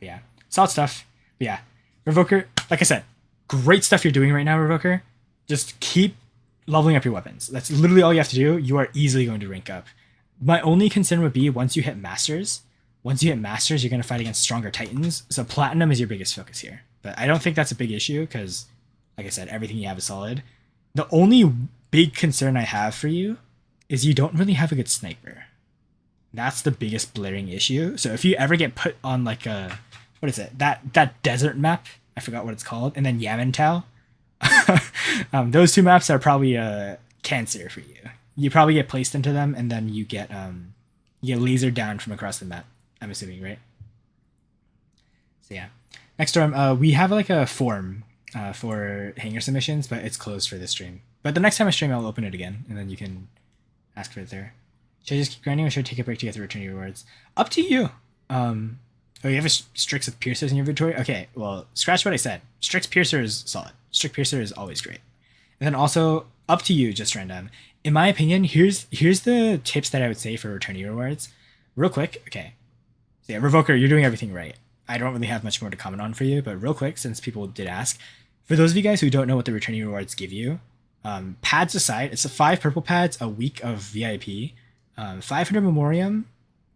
yeah, solid stuff. But yeah, Revoker, like I said, great stuff you're doing right now, Revoker. Just keep leveling up your weapons. That's literally all you have to do. You are easily going to rank up. My only concern would be once you hit Masters, you're going to fight against stronger Titans. So Platinum is your biggest focus here. But I don't think that's a big issue because, like I said, everything you have is solid. The only big concern I have for you is you don't really have a good sniper. That's the biggest blaring issue. So if you ever get put on like a, what is it? That desert map, I forgot what it's called, and then Yamantau. Those two maps are probably a cancer for you. You probably get placed into them, and then you get lasered down from across the map. I'm assuming, right? So yeah. Next storm, we have like a form for hanger submissions, but it's closed for this stream. But the next time I stream, I'll open it again, and then you can ask for it there. Should I just keep grinding, or should I take a break to get the returning rewards? Up to you. Oh, you have a Strix with Piercers in your inventory? Okay, well, scratch what I said. Strix Piercer is solid. Strix Piercer is always great. And then also, up to you, just random. In my opinion, here's the tips that I would say for returning rewards. Real quick, okay. So yeah, Revoker, you're doing everything right. I don't really have much more to comment on for you, but real quick, since people did ask, for those of you guys who don't know what the returning rewards give you, pads aside, it's 5 purple pads, a week of VIP, 500 memoriam,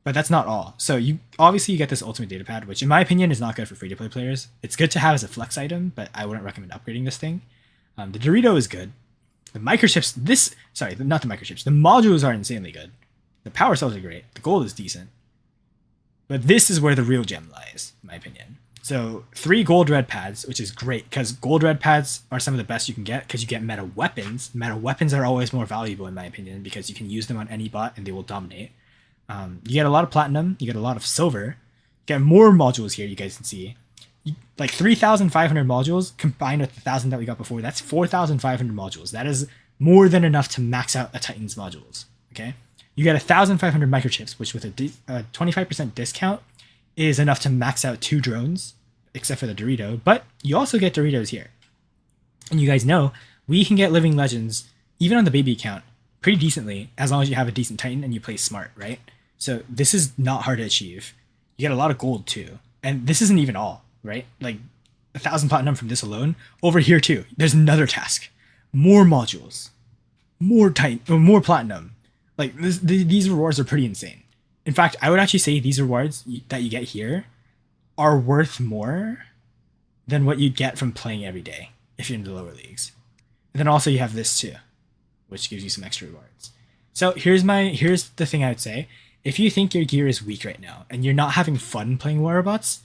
but that's not all. So you get this ultimate data pad, which in my opinion is not good for free-to-play players. It's good to have as a flex item, but I wouldn't recommend upgrading this thing. The Dorito is good. The microchips, not the microchips, the modules are insanely good. The power cells are great. The gold is decent. But this is where the real gem lies, in my opinion. So 3 gold red pads, which is great because gold red pads are some of the best you can get because you get meta weapons. Meta weapons are always more valuable in my opinion because you can use them on any bot and they will dominate. You get a lot of platinum, you get a lot of silver, you get more modules here you guys can see. Like 3,500 modules combined with the 1,000 that we got before, that's 4,500 modules. That is more than enough to max out a Titan's modules, okay? You get 1,500 microchips, which with a 25% discount is enough to max out 2 drones, except for the Dorito, but you also get Doritos here. And you guys know, we can get Living Legends, even on the baby account, pretty decently, as long as you have a decent Titan and you play smart, right? So this is not hard to achieve. You get a lot of gold too. And this isn't even all, right? Like 1,000 platinum from this alone. Over here too, there's another task. More modules, more Titan, or more platinum. Like these rewards are pretty insane. In fact, I would actually say these rewards that you get here are worth more than what you'd get from playing every day if you're in the lower leagues. And then also you have this too, which gives you some extra rewards. So here's the thing I would say. If you think your gear is weak right now and you're not having fun playing war robots,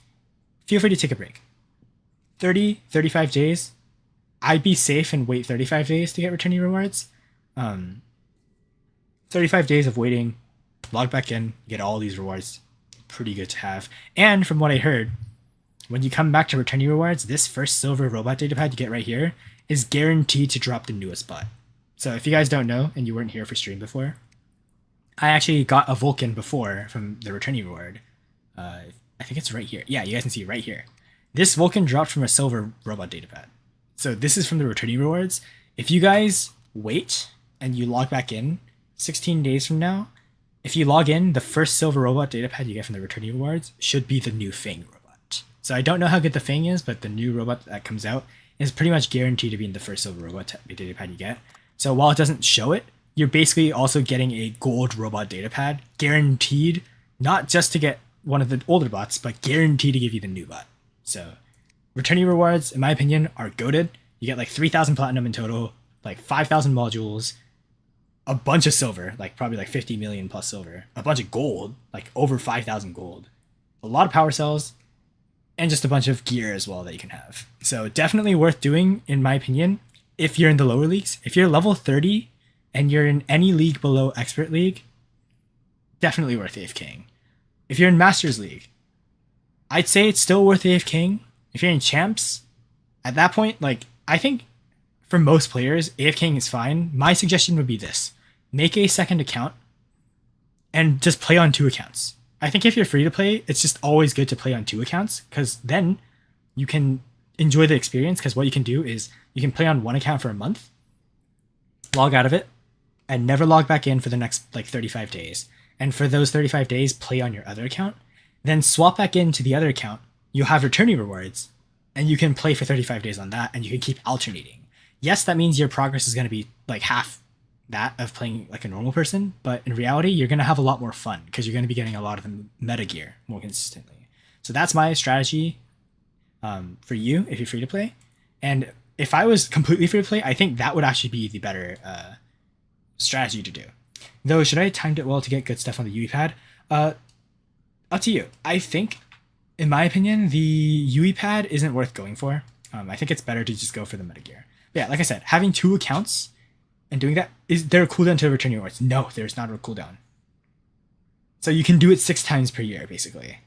feel free to take a break. 35 days. I'd be safe and wait 35 days to get returning rewards. 35 days of waiting, log back in, get all these rewards. Pretty good to have. And from what I heard, when you come back to returning rewards, this first silver robot datapad you get right here is guaranteed to drop the newest bot. So if you guys don't know and you weren't here for stream before, I actually got a Vulcan before from the returning reward. I think it's right here. Yeah, you guys can see it right here. This Vulcan dropped from a silver robot datapad. So this is from the returning rewards. If you guys wait and you log back in 16 days from now, if you log in, the first silver robot datapad you get from the returning rewards should be the new Fang robot. So I don't know how good the Fang is, but the new robot that comes out is pretty much guaranteed to be in the first silver robot datapad you get. So while it doesn't show it, you're basically also getting a gold robot datapad, guaranteed, not just to get one of the older bots, but guaranteed to give you the new bot. So returning rewards, in my opinion, are goated. You get like 3,000 platinum in total, like 5,000 modules, a bunch of silver, like probably like 50 million plus silver, a bunch of gold, like over 5,000 gold, a lot of power cells, and just a bunch of gear as well that you can have. So definitely worth doing, in my opinion, if you're in the lower leagues. If you're level 30 and you're in any league below Expert League, definitely worth AFKing. If you're in Masters League, I'd say it's still worth AFKing. If you're in Champs, at that point, like, I think for most players, AFKing is fine. My suggestion would be this. Make a second account and just play on 2 accounts. I think if you're free to play, it's just always good to play on 2 accounts, because then you can enjoy the experience, because what you can do is you can play on 1 account for a month, log out of it, and never log back in for the next like 35 days. And for those 35 days, play on your other account, then swap back into the other account. You'll have returning rewards, and you can play for 35 days on that, and you can keep alternating. Yes, that means your progress is going to be like half that of playing like a normal person, but in reality, you're going to have a lot more fun because you're going to be getting a lot of the meta gear more consistently. So that's my strategy for you if you're free to play. And if I was completely free to play, I think that would actually be the better strategy to do. Though, should I have timed it well to get good stuff on the UE pad? Up to you. I think, in my opinion, the UE pad isn't worth going for. I think it's better to just go for the meta gear. But yeah, like I said, having 2 accounts and doing that, is there a cooldown to return your rewards? No, there's not a cooldown. So you can do it 6 times per year, basically,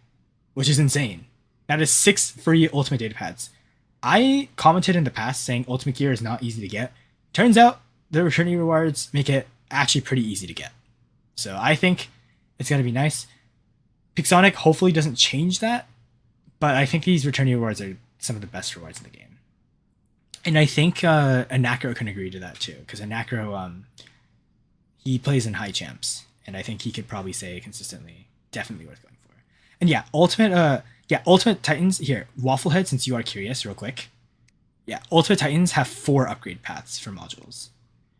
which is insane. That is 6 free ultimate data pads. I commented in the past saying ultimate gear is not easy to get. Turns out the returning rewards make it actually pretty easy to get. So I think it's going to be nice. Pixonic hopefully doesn't change that, but I think these returning rewards are some of the best rewards in the game. And I think Anacro can agree to that too, because Anacro, he plays in high champs, and I think he could probably say consistently, definitely worth going for. And yeah, Ultimate Titans, here, Wafflehead, since you are curious, real quick. Yeah, Ultimate Titans have 4 upgrade paths for modules.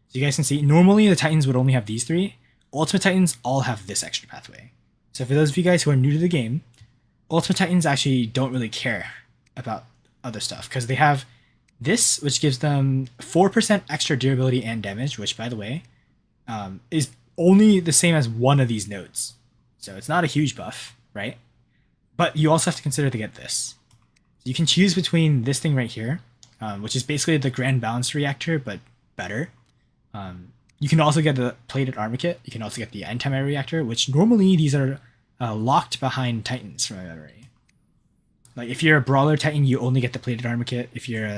So you guys can see, normally the Titans would only have these 3. Ultimate Titans all have this extra pathway. So for those of you guys who are new to the game, Ultimate Titans actually don't really care about other stuff, because they have this, which gives them 4% extra durability and damage, which, by the way, is only the same as one of these nodes. So it's not a huge buff, right? But you also have to consider to get this. So you can choose between this thing right here, which is basically the Grand Balance Reactor, but better. You can also get the Plated Armor Kit. You can also get the Antimatter Reactor, which normally these are locked behind Titans, from my memory. Like, if you're a Brawler Titan, you only get the Plated Armor Kit. If you're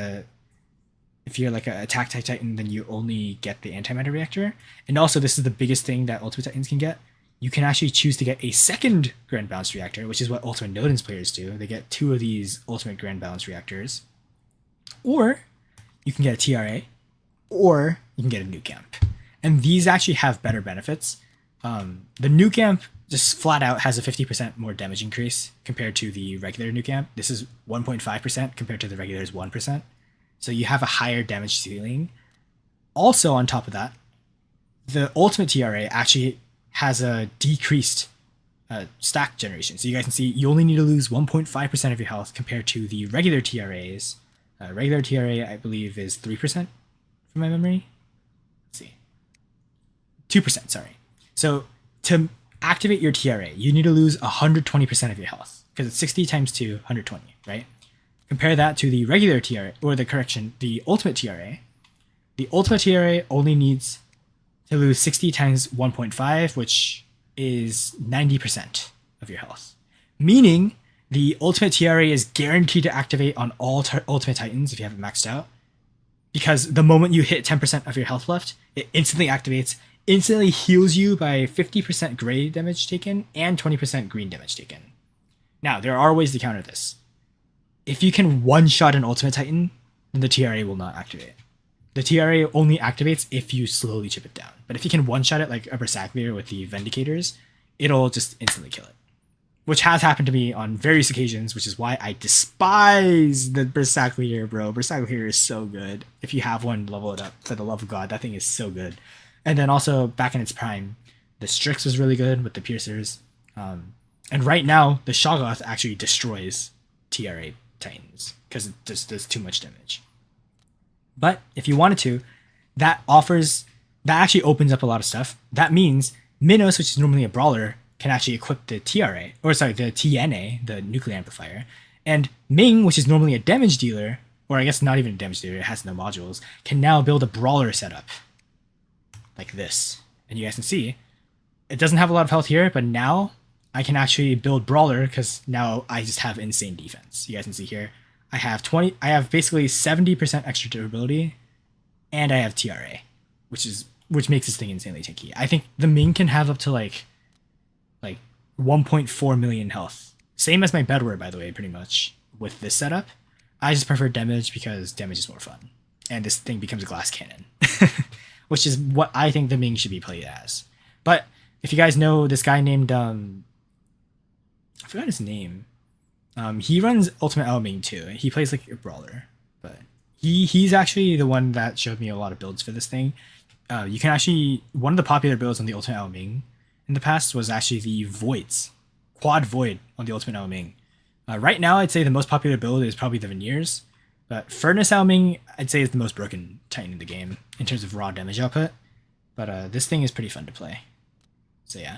like a Attack type Titan, then you only get the Antimatter Reactor. And also, this is the biggest thing that Ultimate Titans can get. You can actually choose to get a second Grand Balance Reactor, which is what Ultimate Nodens players do. They get 2 of these Ultimate Grand Balance Reactors. Or you can get a TRA, or you can get a Nuke Amp. And these actually have better benefits. The Nuke Amp just flat out has a 50% more damage increase compared to the regular Nuke Amp. This is 1.5% compared to the regular's 1%. So you have a higher damage ceiling. Also, on top of that, the Ultimate TRA actually has a decreased stack generation. So you guys can see you only need to lose 1.5% of your health compared to the regular TRAs. Regular TRA, I believe, is 3% from my memory. Let's see. 2%, sorry. So to activate your TRA, you need to lose 120% of your health, because it's 60 times 2, 120, right? Compare that to the regular TRA, or the Ultimate TRA. The Ultimate TRA only needs to lose 60 times 1.5, which is 90% of your health. Meaning, the Ultimate TRA is guaranteed to activate on all Ultimate Titans if you have it maxed out, because the moment you hit 10% of your health left, it instantly activates, instantly heals you by 50% gray damage taken and 20% green damage taken. Now, there are ways to counter this. If you can one-shot an Ultimate Titan, then the TRA will not activate. The TRA only activates if you slowly chip it down. But if you can one-shot it like a Berserklier with the Vindicators, it'll just instantly kill it. Which has happened to me on various occasions, which is why I despise the Berserklier, bro. Berserklier is so good. If you have one, level it up. For the love of God, that thing is so good. And then also, back in its prime, the Strix was really good with the Piercers. And right now, the Shoggoth actually destroys TRA Titans because it just does too much damage. But if you wanted to, that actually opens up a lot of stuff. That means Minos, which is normally a brawler, can actually equip the TRA, or sorry, the TNA, the nuclear amplifier. And Ming, which is normally a damage dealer, or I guess not even a damage dealer, it has no modules, can now build a brawler setup. Like this. And you guys can see, it doesn't have a lot of health here, but now I can actually build brawler because now I just have insane defense. You guys can see here, I have basically 70% extra durability, and I have TRA, which makes this thing insanely tanky. I think the Ming can have up to like 1.4 million health. Same as my Bedware, by the way, pretty much, with this setup. I just prefer damage because damage is more fun. And this thing becomes a glass cannon. Which is what I think the Ming should be played as. But if you guys know this guy named... I forgot his name. He runs Ultimate L Ming too. He plays like a brawler. But he's actually the one that showed me a lot of builds for this thing. You can actually... One of the popular builds on the Ultimate L Ming in the past was actually the Voids. Quad Void on the Ultimate L Ming. Right now, I'd say the most popular build is probably the Veneers. But Furnace L Ming, I'd say, is the most broken Titan in the game in terms of raw damage output. But this thing is pretty fun to play. So yeah.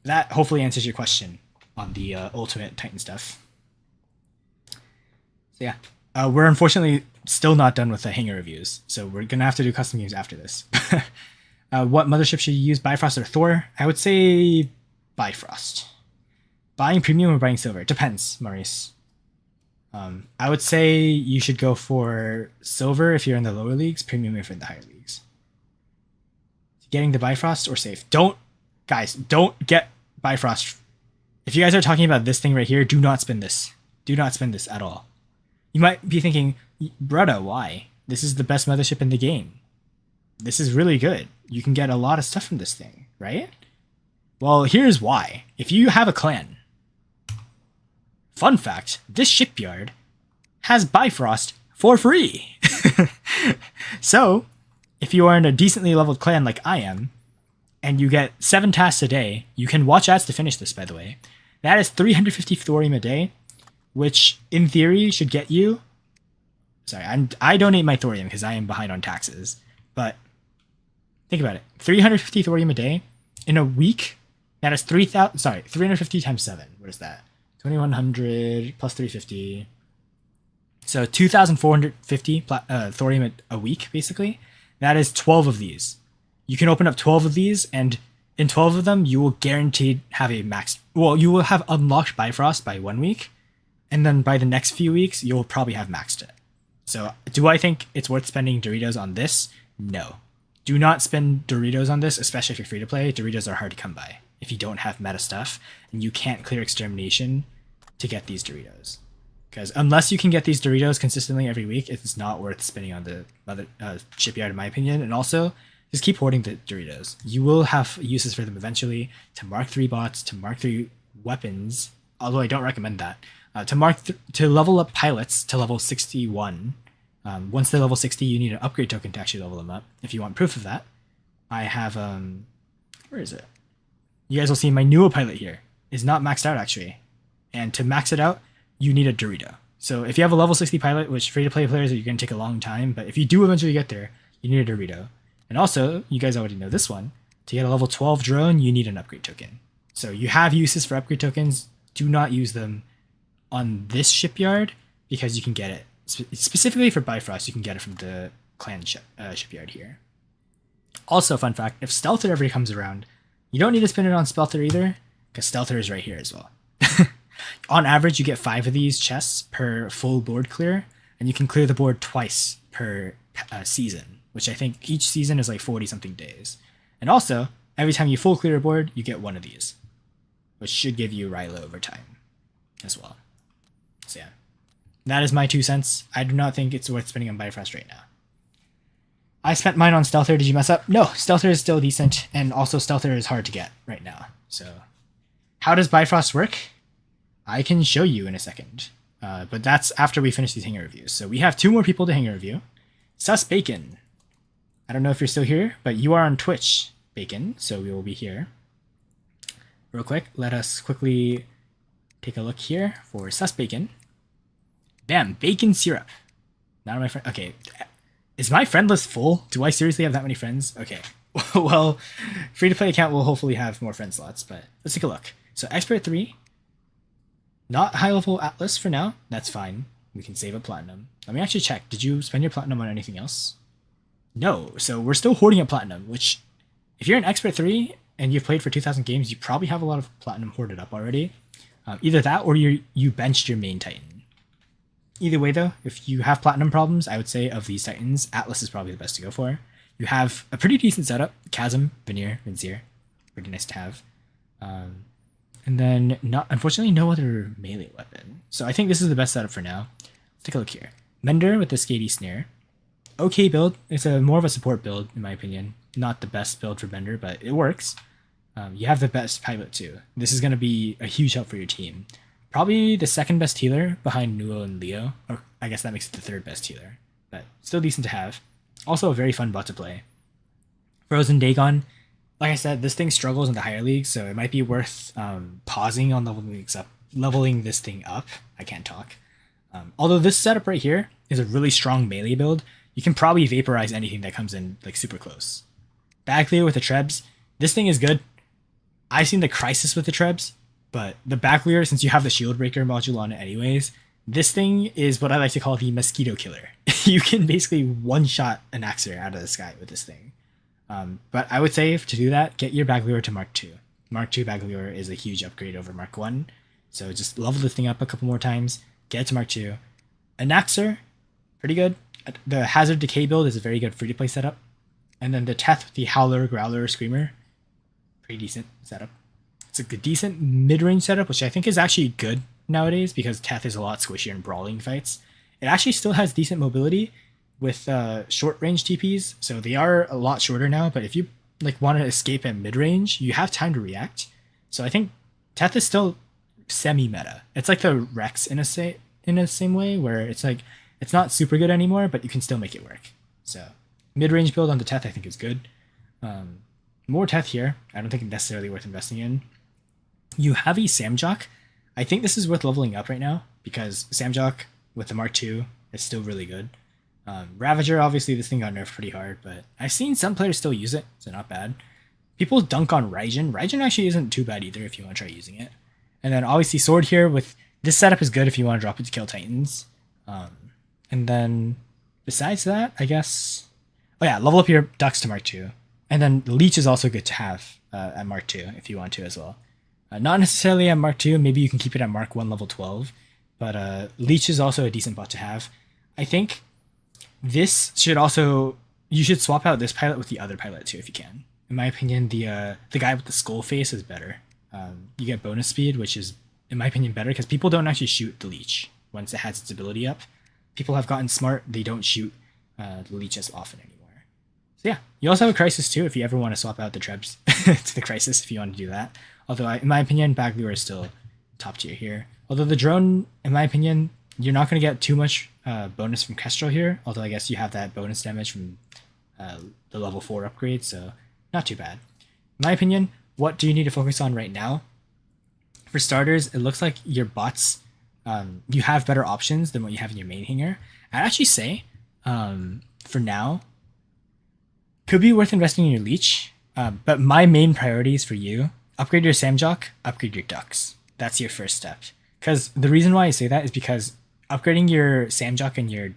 That hopefully answers your question on the Ultimate Titan stuff. So yeah. We're unfortunately still not done with the Hangar reviews. So we're going to have to do custom games after this. What mothership should you use, Bifrost or Thor? I would say Bifrost. Buying premium or buying silver? Depends, Maurice. I would say you should go for silver if you're in the lower leagues, premium if you're in the higher leagues. Getting the Bifrost or safe? Don't get Bifrost. If you guys are talking about this thing right here, do not spin this. Do not spin this at all. You might be thinking, Brutta, why? This is the best mothership in the game. This is really good. You can get a lot of stuff from this thing, right? Well, here's why. If you have a clan, fun fact, this shipyard has Bifrost for free. So, if you are in a decently leveled clan like I am, and you get 7 tasks a day, you can watch ads to finish this, by the way. That is 350 thorium a day, which in theory should get you... Sorry, I donate my thorium because I am behind on taxes. But think about it. 350 thorium a day in a week, that is 350 times 7. What is that? 2100 plus 350. So 2450 thorium a week, basically. That is 12 of these. You can open up 12 of these, and in 12 of them, you will guaranteed have a max. Well, you will have unlocked Bifrost by 1 week, and then by the next few weeks, you'll probably have maxed it. So, do I think it's worth spending Doritos on this? No. Do not spend Doritos on this, especially if you're free to play. Doritos are hard to come by if you don't have meta stuff, and you can't clear extermination to get these Doritos. Because unless you can get these Doritos consistently every week, it's not worth spending on the shipyard, in my opinion. And also, just keep hoarding the Doritos. You will have uses for them eventually, to Mark 3 bots, to Mark 3 weapons, although I don't recommend that. To level up pilots to level 61. Once they're level 60, you need an upgrade token to actually level them up. If you want proof of that, I have, where is it? You guys will see my new pilot here is not maxed out, actually. And to max it out, you need a Dorito. So if you have a level 60 pilot, which free-to-play players, you're going to take a long time, but if you do eventually get there, you need a Dorito. And also, you guys already know this one, to get a level 12 drone, you need an upgrade token. So you have uses for upgrade tokens. Do not use them on this shipyard, because you can get it. Specifically for Bifrost, you can get it from the clan shipyard here. Also, fun fact, if Stealther ever comes around, you don't need to spin it on Stealther either, because Stealther is right here as well. On average, you get 5 of these chests per full board clear, and you can clear the board twice per season, which I think each season is like 40-something days. And also, every time you full clear a board, you get 1 of these, which should give you Rilo over time as well. So yeah, that is my 2 cents. I do not think it's worth spending on Bifrost right now. I spent mine on Stealther. Did you mess up? No, Stealther is still decent, and also Stealther is hard to get right now. So, how does Bifrost work? I can show you in a second. But that's after we finish these hanger reviews. So we have 2 more people to hanger review. Sus Bacon. I don't know if you're still here, but you are on Twitch, Bacon, so we will be here. Real quick, let us quickly take a look here for Sus Bacon. Bam, Bacon Syrup. Not my friend. Okay, is my friend list full? Do I seriously have that many friends? Okay, well, free-to-play account will hopefully have more friend slots, but let's take a look. So Expert 3, not high-level Atlas for now. That's fine. We can save a platinum. Let me actually check. Did you spend your platinum on anything else? No, so we're still hoarding a platinum, which if you're an Expert 3 and you've played for 2,000 games, you probably have a lot of platinum hoarded up already. Either that or you benched your main Titan. Either way, though, if you have platinum problems, I would say of these Titans, Atlas is probably the best to go for. You have a pretty decent setup. Chasm, Veneer, Vincier. Pretty nice to have. And then, unfortunately, no other melee weapon. So I think this is the best setup for now. Let's take a look here. Mender with the Skatey Snare. Okay build. It's more of a support build, in my opinion. Not the best build for Bender, but it works. You have the best pilot, too. This is going to be a huge help for your team. Probably the 2nd best healer behind Nuo and Leo. Or I guess that makes it the 3rd best healer. But still decent to have. Also a very fun bot to play. Frozen Dagon. Like I said, this thing struggles in the higher leagues, so it might be worth pausing on leveling this thing up. I can't talk. Although this setup right here is a really strong melee build, you can probably vaporize anything that comes in like super close. Backleer with the Trebs. This thing is good. I've seen the Crisis with the Trebs, but the Backleer, since you have the Shield Breaker module on it anyways, this thing is what I like to call the Mosquito Killer. You can basically one-shot an Axer out of the sky with this thing. But I would say to do that, get your Backleer to Mark 2. Mark 2 Backleer is a huge upgrade over Mark 1. So just level this thing up a couple more times, get it to Mark 2. An Axer, pretty good. The Hazard Decay build is a very good free-to-play setup. And then the Teth with the Howler, Growler, Screamer, pretty decent setup. It's a good, decent mid-range setup, which I think is actually good nowadays because Teth is a lot squishier in brawling fights. It actually still has decent mobility with short-range TPs, so they are a lot shorter now, but if you want to escape at mid-range, you have time to react. So I think Teth is still semi-meta. It's like the Rex in a same way, where it's like, it's not super good anymore, but you can still make it work. So mid-range build on the Teth I think is good. More Teth here. I don't think it's necessarily worth investing in. You have a Samjock. I think this is worth leveling up right now, because Samjock with the Mark II is still really good. Ravager, obviously this thing got nerfed pretty hard, but I've seen some players still use it, so not bad. People dunk on Raijin. Raijin actually isn't too bad either if you want to try using it. And then obviously Sword here with this setup is good if you want to drop it to kill Titans. And then besides that, I guess, oh yeah, level up your Ducks to Mark II. And then Leech is also good to have at Mark II if you want to as well. Not necessarily at Mark II, maybe you can keep it at Mark 1 level 12, but Leech is also a decent bot to have. I think this should also, you should swap out this pilot with the other pilot too if you can. In my opinion, the guy with the skull face is better. You get bonus speed, which is, in my opinion, better because people don't actually shoot the Leech once it has its ability up. People have gotten smart, they don't shoot the Leech as often anymore. So yeah, you also have a Crisis too if you ever want to swap out the Trebs to the Crisis if you want to do that. Although, in my opinion, Backleer is still top tier here. Although the drone, in my opinion, you're not going to get too much bonus from Kestrel here. Although I guess you have that bonus damage from the level 4 upgrade, so not too bad. In my opinion, what do you need to focus on right now? For starters, it looks like your bots, you have better options than what you have in your main hanger. I'd actually say, for now, could be worth investing in your Leech. But my main priorities for you, upgrade your Samjock, upgrade your Ducks. That's your first step. Because the reason why I say that is because upgrading your Samjock and your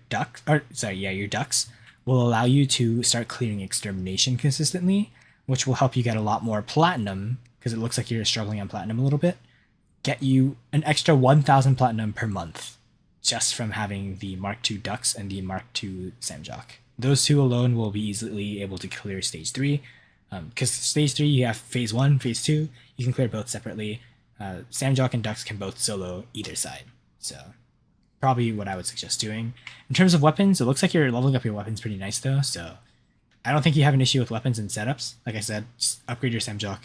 your Ducks will allow you to start clearing Extermination consistently, which will help you get a lot more Platinum, because it looks like you're struggling on Platinum a little bit. Get you an extra 1,000 Platinum per month just from having the Mark II Ducks and the Mark II Samjock. Those two alone will be easily able to clear Stage 3. Because Stage 3, you have Phase 1, Phase 2. You can clear both separately. Samjock and Ducks can both solo either side. So probably what I would suggest doing. In terms of weapons, it looks like you're leveling up your weapons pretty nice though. So I don't think you have an issue with weapons and setups. Like I said, just upgrade your Samjock,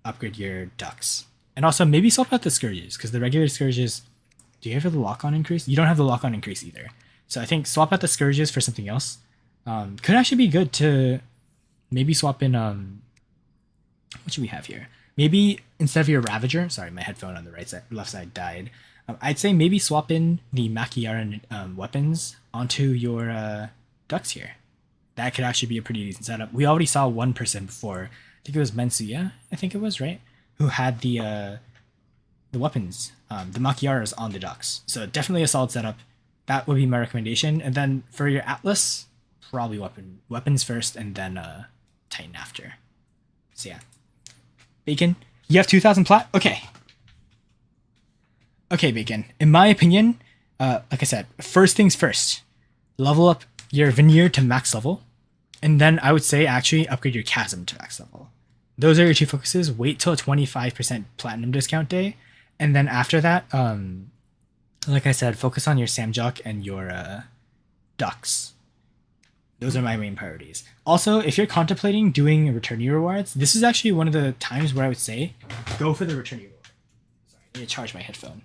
upgrade your ducks. And also maybe swap out the scourges, because the regular scourges, do you have the lock-on increase? You don't have the lock-on increase either. So I think swap out the scourges for something else. Could actually be good to maybe swap in, what should we have here? Maybe instead of your Ravager, sorry, my headphone on the left side died. I'd say maybe swap in the Makiaran weapons onto your ducks here. That could actually be a pretty decent setup. We already saw one person before. I think it was Mensuya, I think it was, right? Who had the weapons, the Makiaras on the ducks. So definitely a solid setup. That would be my recommendation. And then for your Atlas, probably weapons first and then Titan after. So yeah. Bacon, you have 2,000 plat? Okay. Okay, Bacon. In my opinion, like I said, first things first. Level up your Veneer to max level. And then I would say actually upgrade your Chasm to max level. Those are your two focuses. Wait till a 25% platinum discount day. And then after that, like I said, focus on your Samjock and your ducks. Those are my main priorities. Also, if you're contemplating doing returnee rewards, this is actually one of the times where I would say go for the returnee reward. Sorry, I need to charge my headphone.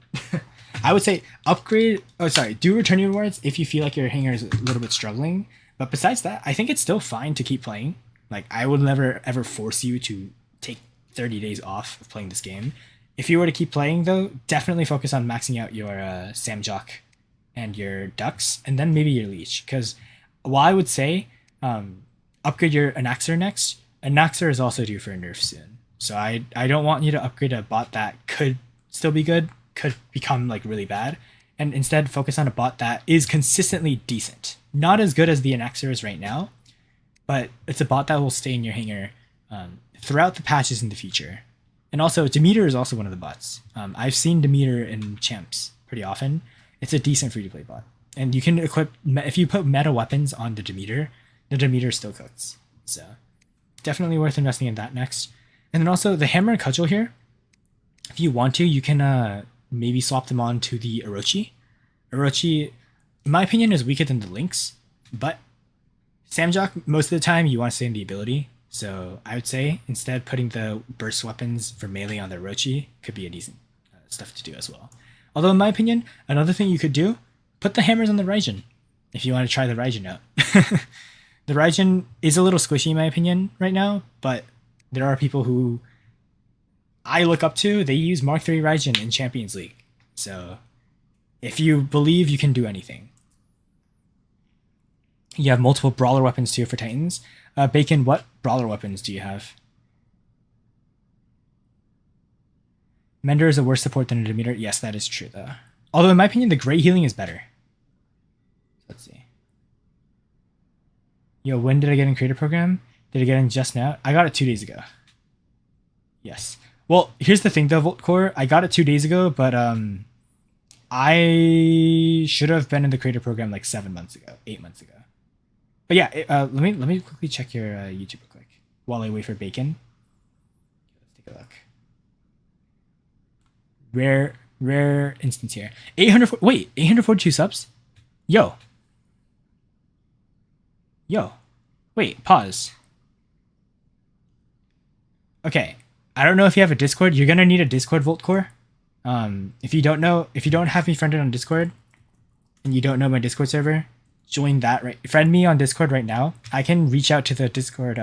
I would say do returnee rewards if you feel like your hanger is a little bit struggling. But besides that, I think it's still fine to keep playing. Like, I would never ever force you to take 30 days off of playing this game. If you were to keep playing, though, definitely focus on maxing out your Samjock and your ducks, and then maybe your leech. Because while I would say upgrade your Anaxer next, Anaxer is also due for a nerf soon. So I don't want you to upgrade a bot that could still be good, could become like really bad, and instead focus on a bot that is consistently decent. Not as good as the Anaxer is right now, but it's a bot that will stay in your hanger throughout the patches in the future. And also, Demeter is also one of the bots. I've seen Demeter in champs pretty often. It's a decent free-to-play bot. And you can equip, if you put meta weapons on the Demeter still cooks. So definitely worth investing in that next. And then also the Hammer and Cudgel here, if you want to, you can maybe swap them on to the Orochi. Orochi, in my opinion, is weaker than the Lynx, but Samjock, most of the time, you want to stay in the ability. So I would say instead putting the burst weapons for melee on the Orochi could be a decent stuff to do as well. Although in my opinion, another thing you could do, put the hammers on the Raijin if you want to try the Raijin out. The Raijin is a little squishy in my opinion right now, but there are people who I look up to. They use Mark III Raijin in Champions League. So if you believe you can do anything. You have multiple brawler weapons too for Titans. Bacon, what brawler weapons do you have? Mender is a worse support than a Demeter. Yes, that is true though. Although in my opinion, the Grey Healing is better. Let's see. Yo, when did I get in Creator Program? Did I get in just now? I got it 2 days ago. Yes. Well, here's the thing though, Voltcore. I got it 2 days ago, but I should have been in the Creator Program like 7 months ago, 8 months ago. But yeah, let me quickly check your YouTube real quick while I wait for Bacon. Let's take a look. Rare instance here. 842 subs? Yo. Wait, pause. Okay. I don't know if you have a Discord. You're gonna need a Discord, Voltcore. If you don't have me friended on Discord and you don't know my Discord server, join that, right? Friend me on Discord right now. I can reach out to the Discord,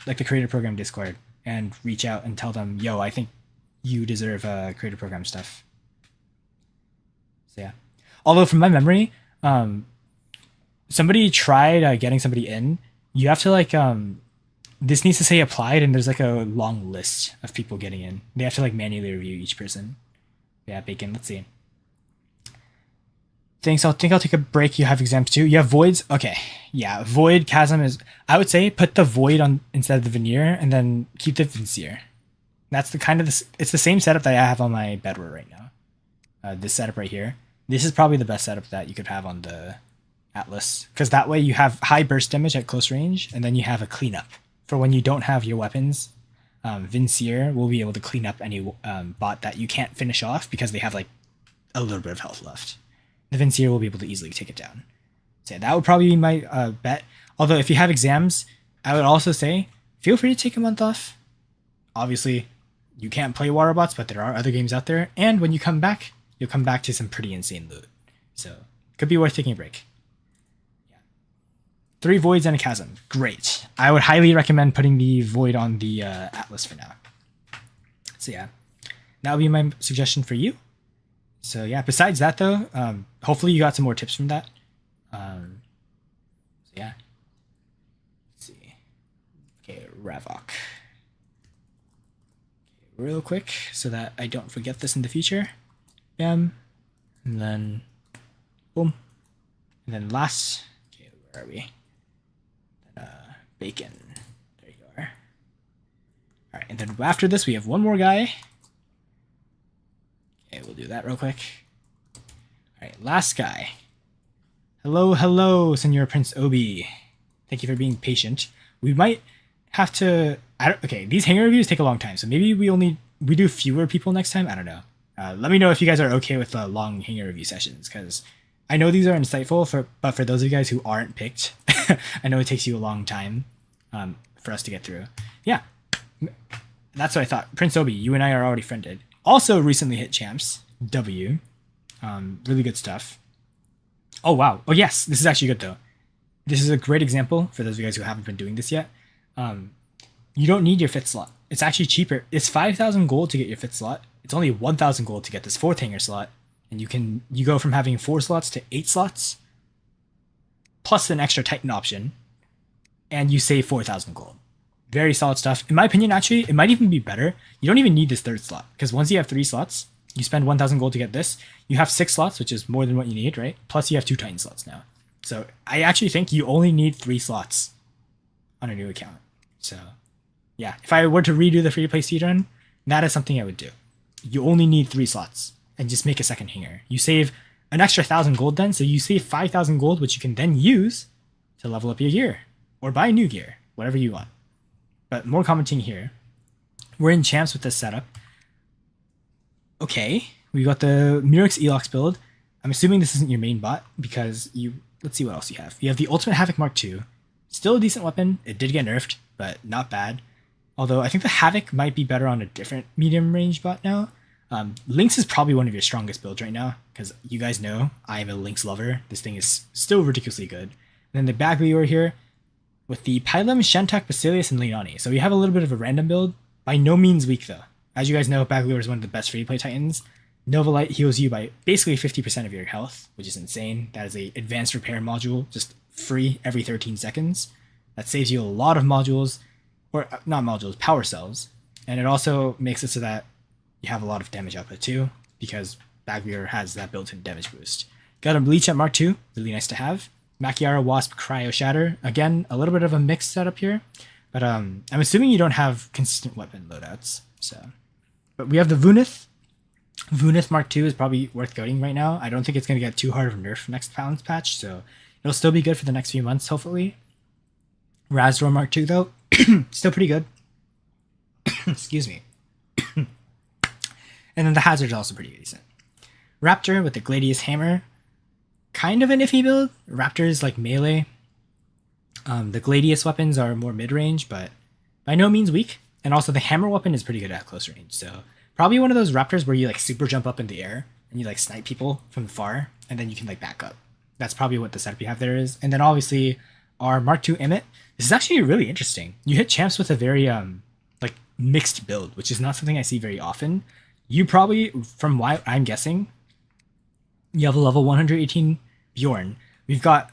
like the Creator Program Discord, and reach out and tell them, yo, I think you deserve Creator Program stuff. So yeah. Although from my memory, somebody tried getting somebody in. You have to like, this needs to say applied, and there's like a long list of people getting in. They have to like manually review each person. Yeah, Bacon, let's see. Thanks, I think I'll take a break. You have exams too. You have voids? Okay. Yeah, void, chasm is, I would say put the void on instead of the veneer and then keep the Vincier. That's the kind of, it's the same setup that I have on my bedware right now. This setup right here. This is probably the best setup that you could have on the Atlas. Because that way you have high burst damage at close range, and then you have a cleanup. For when you don't have your weapons, Vincier will be able to clean up any bot that you can't finish off because they have like a little bit of health left. The Vincier will be able to easily take it down. So yeah, that would probably be my bet. Although if you have exams, I would also say, feel free to take a month off. Obviously, you can't play water bots, but there are other games out there. And when you come back, you'll come back to some pretty insane loot. So, could be worth taking a break. 3 voids and a chasm. Great. I would highly recommend putting the void on the atlas for now. So yeah, that would be my suggestion for you. So yeah, besides that though, hopefully you got some more tips from that. So yeah. Let's see. Okay, Ravok. Okay, real quick so that I don't forget this in the future. Bam. And then boom. And then last. Okay, where are we? Bacon. There you are. Alright, and then after this we have one more guy. Okay, we'll do that real quick. Alright, last guy. Hello, hello, Senor Prince Obi. Thank you for being patient. We might have to... okay, these hangar reviews take a long time, so maybe we do fewer people next time? I don't know. Let me know if you guys are okay with long hangar review sessions, because I know these are insightful, but for those of you guys who aren't picked, I know it takes you a long time for us to get through. Yeah, that's what I thought. Prince Obi, you and I are already friended. Also recently hit champs. W. Really good stuff. Oh, wow. Oh, yes. This is actually good, though. This is a great example for those of you guys who haven't been doing this yet. You don't need your 5th slot. It's actually cheaper. It's 5,000 gold to get your 5th slot. It's only 1,000 gold to get this 4th hangar slot. And you go from having 4 slots to 8 slots, plus an extra Titan option, and you save 4,000 gold. Very solid stuff. In my opinion, actually, it might even be better. You don't even need this 3rd slot, because once you have 3 slots, you spend 1,000 gold to get this. You have 6 slots, which is more than what you need, right? Plus you have 2 Titan slots now. So I actually think you only need 3 slots on a new account. So yeah, if I were to redo the free-to-play speedrun, that is something I would do. You only need 3 slots and just make a 2nd hangar. You save an extra 1,000 gold then, so you save 5,000 gold, which you can then use to level up your gear or buy new gear, whatever you want. But more commenting here. We're in champs with this setup. Okay, we got the Murex Elox build. I'm assuming this isn't your main bot because let's see what else you have. You have the Ultimate Havoc Mark II. Still a decent weapon. It did get nerfed, but not bad. Although I think the Havoc might be better on a different medium range bot now. Lynx is probably one of your strongest builds right now, because you guys know I am a Lynx lover. This thing is still ridiculously good. And then the Baglior here with the Pylum, Shantak, Basilius, and Leoni. So we have a little bit of a random build. By no means weak though. As you guys know, Baglior is one of the best free-to-play Titans. Nova Light heals you by basically 50% of your health, which is insane. That is a advanced repair module, just free every 13 seconds. That saves you a lot of modules, or not modules, power cells. And it also makes it so that you have a lot of damage output too, because Baglior has that built-in damage boost. Got a Bleach at Mark II, really nice to have. Machiara, Wasp, Cryo, Shatter. Again, a little bit of a mixed setup here, but I'm assuming you don't have consistent weapon loadouts. So, but we have the Vunith. Vunith Mark II is probably worth going right now. I don't think it's going to get too hard of a nerf next balance patch, so it'll still be good for the next few months, hopefully. Razdor Mark II, though, still pretty good. Excuse me. And then the Hazard is also pretty decent. Raptor with the Gladius Hammer. Kind of an iffy build. Raptor is like melee. The Gladius weapons are more mid-range, but by no means weak. And also the Hammer weapon is pretty good at close range, so probably one of those Raptors where you like super jump up in the air and you like snipe people from far, and then you can like back up. That's probably what the setup you have there is. And then obviously our Mark II Emmet. This is actually really interesting. You hit champs with a very like mixed build, which is not something I see very often. You probably, from what I'm guessing, you have a level 118 Bjorn. We've got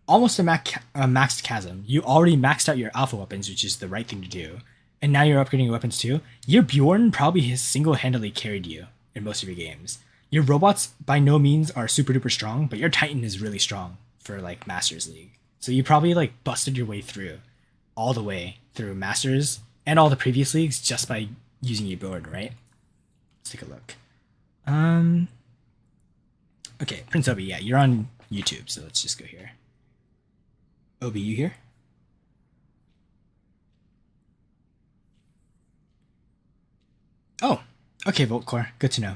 almost a maxed Chasm. You already maxed out your alpha weapons, which is the right thing to do. And now you're upgrading your weapons too. Your Bjorn probably has single-handedly carried you in most of your games. Your robots by no means are super duper strong, but your Titan is really strong for like Masters League. So you probably like busted your way through all the way through Masters and all the previous leagues just by using your Bjorn, right? Let's take a look. Okay, Prince Obi, yeah, you're on YouTube, so let's just go here. Obi, you here? Oh, okay, Voltcore, good to know.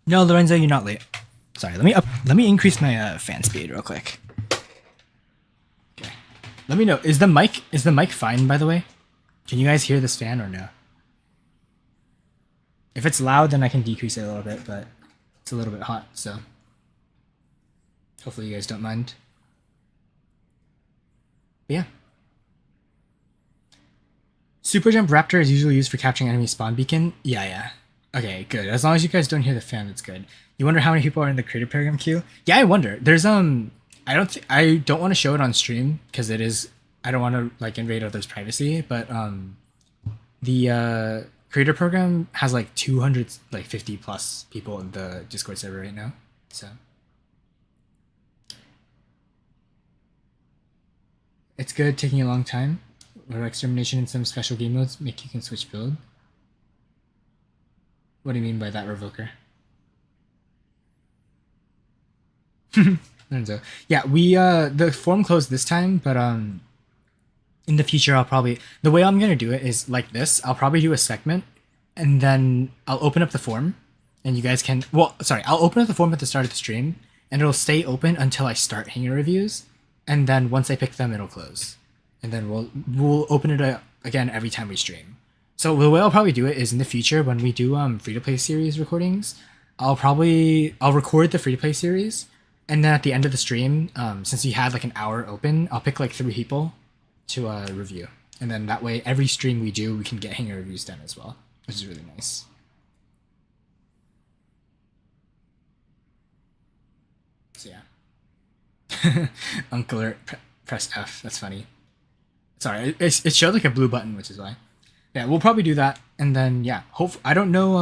No, Lorenzo, you're not late. Sorry, let me increase my fan speed real quick. Okay. Let me know. Is the mic fine, by the way? Can you guys hear this fan or no? If it's loud, then I can decrease it a little bit, but it's a little bit hot, so hopefully you guys don't mind. But yeah. Super Jump Raptor is usually used for capturing enemy spawn beacon. Yeah. Okay, good. As long as you guys don't hear the fan, that's good. You wonder how many people are in the creator program queue? Yeah, I wonder. There's I don't want to show it on stream because it is, I don't want to like invade others' privacy, but the creator program has like 250 plus people in the Discord server right now. So it's good taking a long time. Or extermination in some special game modes make you can switch build. What do you mean by that, Revoker? Lorenzo. Yeah, we the forum closed this time, but in the future I'll probably, the way I'm gonna do it is like this. I'll probably do a segment and then I'll open up the forum and you guys can, I'll open up the forum at the start of the stream and it'll stay open until I start hangar reviews, and then once I pick them it'll close. And then we'll open it again every time we stream. So the way I'll probably do it is in the future when we do free-to-play series recordings, I'll record the free-to-play series, and then at the end of the stream, since we had like an hour open, I'll pick like 3 people to review. And then that way every stream we do, we can get hangar reviews done as well, which is really nice. So yeah. Uncle Alert, press F, that's funny. Sorry, it showed like a blue button, which is why. Yeah, we'll probably do that, and then yeah, I don't know.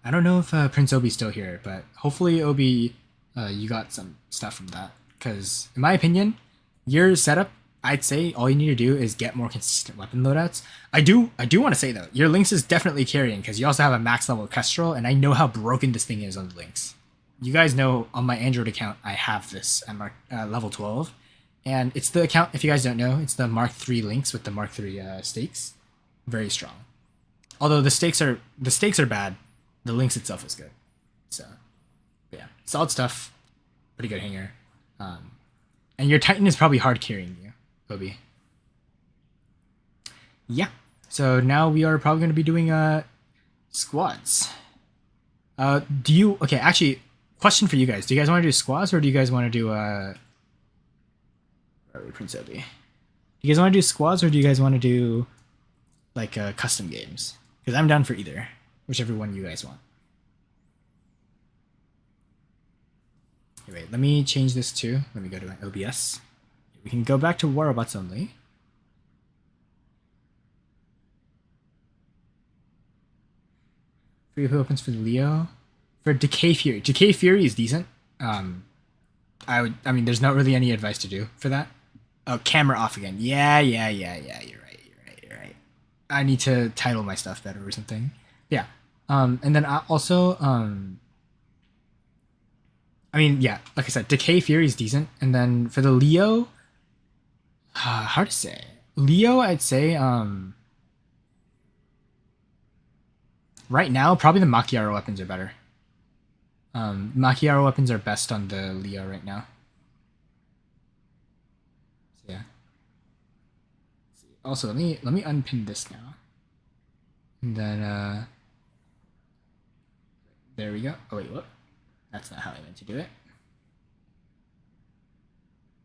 I don't know if Prince Obi's still here, but hopefully Obi, you got some stuff from that. Because in my opinion, your setup, I'd say all you need to do is get more consistent weapon loadouts. I do want to say though, your Lynx is definitely carrying because you also have a max level Kestrel, and I know how broken this thing is on the Lynx. You guys know on my Android account, I have this at level 12. And it's the account, if you guys don't know, it's the Mark III Lynx with the Mark III stakes. Very strong. Although the stakes are bad, the Lynx itself is good. So, yeah, solid stuff. Pretty good hanger. And your Titan is probably hard carrying you, Obi. Yeah. So now we are probably going to be doing squads. Actually, question for you guys. Do you guys want to do squads or do you guys want to do Prince Obi? Do you guys want to do squads or do you guys want to do like custom games? Because I'm down for either, whichever one you guys want. Okay, wait, let me change this too. Let me go to my OBS. We can go back to War Robots only. Free opens for Leo. For Decay Fury. Decay Fury is decent. I mean, there's not really any advice to do for that. Oh, camera off again. Yeah. You're right. I need to title my stuff better or something. Yeah. And then I also, I mean, yeah, like I said, Decay Fury is decent. And then for the Leo, hard to say. Leo, I'd say, right now, probably the Machiaro weapons are better. Machiaro weapons are best on the Leo right now. So yeah. Also, let me unpin this now. And then there we go. Oh wait, what? That's not how I meant to do it.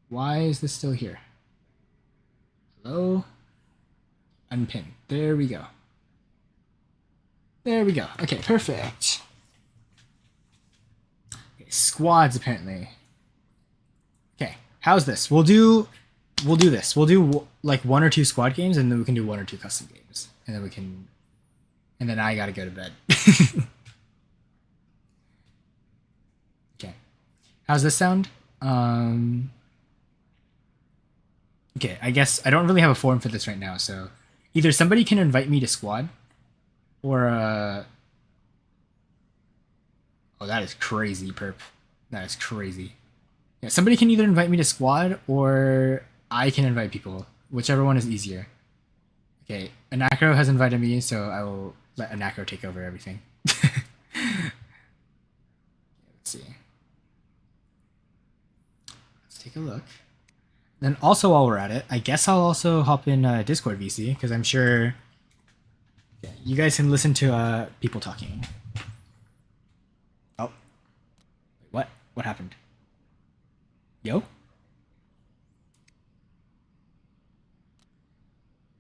Why is this still here? Hello? Unpin. There we go. There we go. Okay, perfect. Squads apparently. Okay, how's this? We'll do this. We'll do like 1 or 2 squad games, and then we can do 1 or 2 custom games, and then I gotta go to bed. Okay, how's this sound? Okay, I guess I don't really have a forum for this right now, so either somebody can invite me to squad, or oh, that is crazy, perp. That is crazy. Yeah, somebody can either invite me to squad or I can invite people. Whichever one is easier. Okay, Anacro has invited me, so I will let Anacro take over everything. Let's see. Let's take take a look. Then also while we're at it, I guess I'll also hop in Discord VC because I'm sure you guys can listen to people talking. Oh, what? What happened? Yo?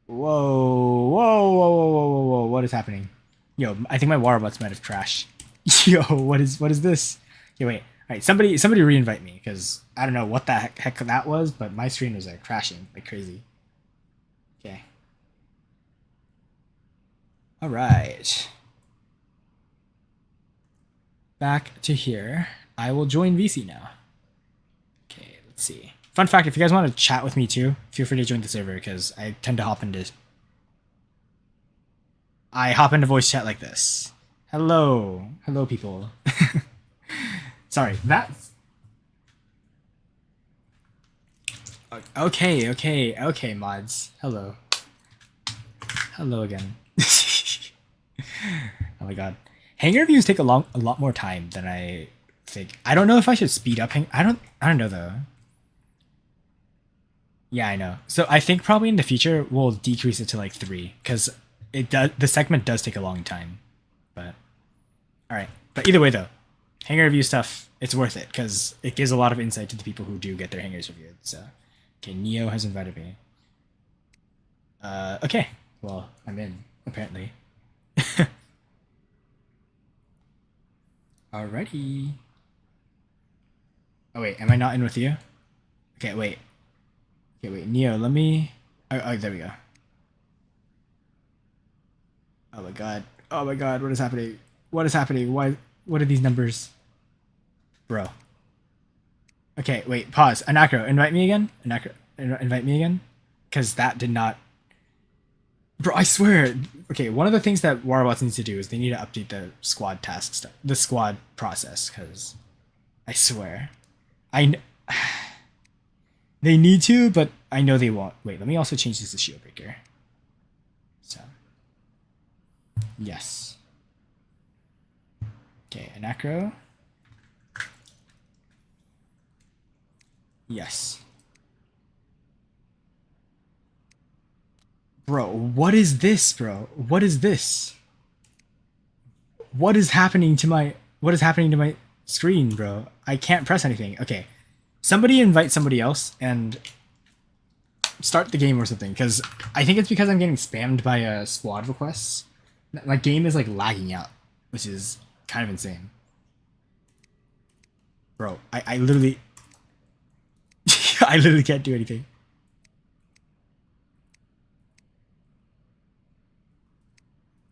Whoa, whoa, whoa, whoa, whoa, whoa, whoa! What is happening? Yo, I think my water bots might have crashed. Yo, what is this? Okay, wait. All right, somebody re-invite me because I don't know what the heck that was, but my screen was like crashing like crazy. Okay. All right. Back to here. I will join VC now. Okay, let's see. Fun fact: if you guys want to chat with me too, feel free to join the server because I tend to hop into voice chat like this. Hello, people. Sorry, that's okay, mods. Hello again. Oh my god, hangar reviews take a lot more time than I think. I don't know if I should speed up. I don't know though. Yeah, I know. So I think probably in the future we'll decrease it to like 3 because the segment does take a long time. But all right. But either way though, hanger review stuff, it's worth it because it gives a lot of insight to the people who do get their hangers reviewed. So okay, Neo has invited me. Okay. Well, I'm in apparently. Alrighty. Oh wait, am I not in with you? Okay, wait. Okay, wait, Neo, let me... Oh, there we go. Oh my god. Oh my god, what is happening? What is happening? Why? What are these numbers? Bro. Okay, wait, pause. Anacro, invite me again? Anacro, invite me again? Because that did not... Bro, I swear. Okay, one of the things that Warbots needs to do is they need to update the squad task stuff, the squad process, because I swear. They need to, but I know they won't. Wait, let me also change this to shield breaker. So, yes. Okay, Anacro. Yes. Bro, what is this, bro? What is this? What is happening to my screen, bro? I can't press anything. Okay. Somebody invite somebody else and start the game or something, because I think it's because I'm getting spammed by squad requests. My game is like lagging out, which is kind of insane. Bro, I literally I literally can't do anything.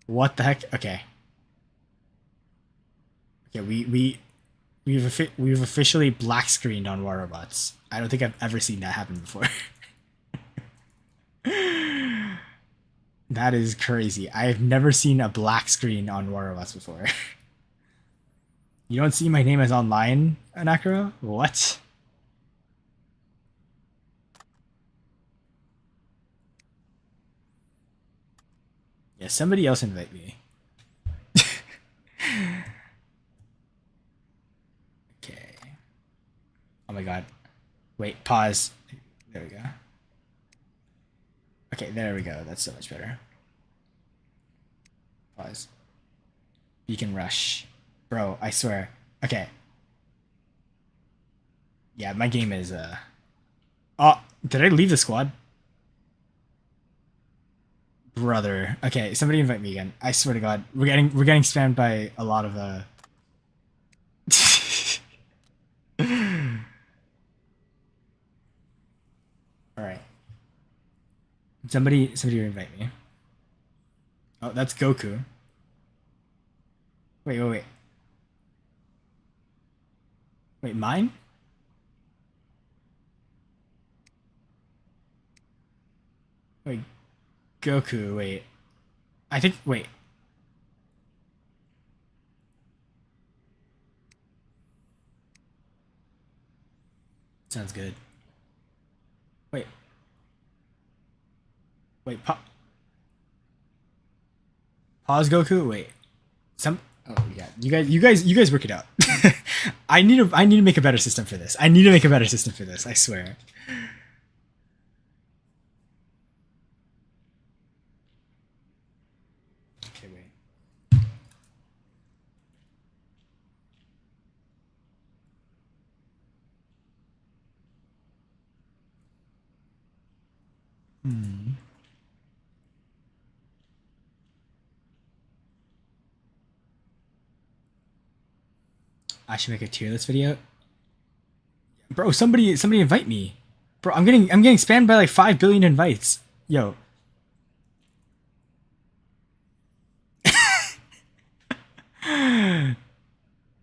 What the heck? Okay. Okay, we've officially black screened on war robots. I don't think I've ever seen that happen before. That is crazy. I have never seen a black screen on war robots before. You don't see my name as online, Anacro? What? Yeah, somebody else invite me. Okay. Oh my god. Wait, pause. There we go. Okay, there we go. That's so much better. Pause. You can rush. Bro, I swear. Okay. Yeah, my game is Oh, did I leave the squad? Brother. Okay, somebody invite me again. I swear to god. We're getting spammed by a lot of Alright. Somebody invite me. Oh, that's Goku. Wait. Wait, mine? Wait, Goku, wait. I think, wait. Sounds good. Wait. Wait, pause Goku? Wait. Oh yeah, you guys work it out. I need to make a better system for this. I need to make a better system for this. I swear. Okay, wait. Hmm. I should make a tier list video. Bro, somebody invite me. Bro, I'm getting spammed by like 5 billion invites. Yo.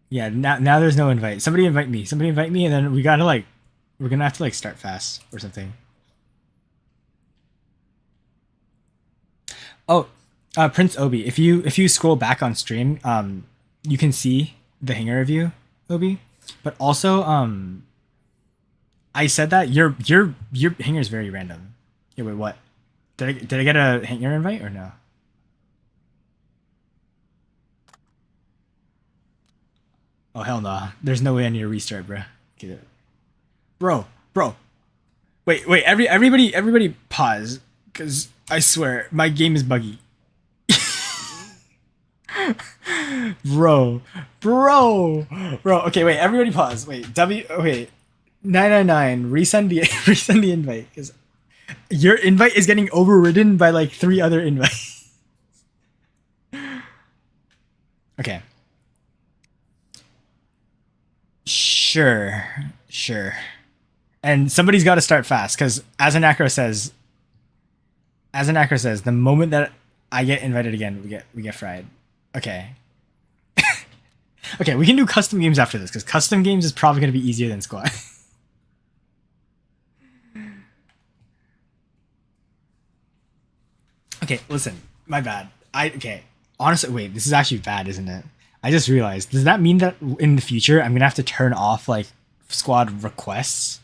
Yeah, now there's no invite. Somebody invite me. Somebody invite me and then we're gonna have to like start fast or something. Oh, Prince Obi, if you scroll back on stream, you can see the hanger review, Obi. But also, I said that your hanger is very random. Yeah, wait, what? Did I get a hanger invite or no? Oh hell no! There's no way I need to restart, bro. Get it, bro, bro. Wait. Everybody, pause, cause I swear my game is buggy. bro, bro. Okay, wait. Everybody, pause. Wait. Okay. 999. Resend the resend the invite, cause your invite is getting overridden by like 3 other invites. Okay. Sure. And somebody's got to start fast because as an acro says, the moment that I get invited again, we get fried. Okay. Okay, we can do custom games after this because custom games is probably going to be easier than squad. Okay, listen, my bad. Okay. Honestly, wait, this is actually bad, isn't it? I just realized. Does that mean that in the future I'm gonna have to turn off like squad requests?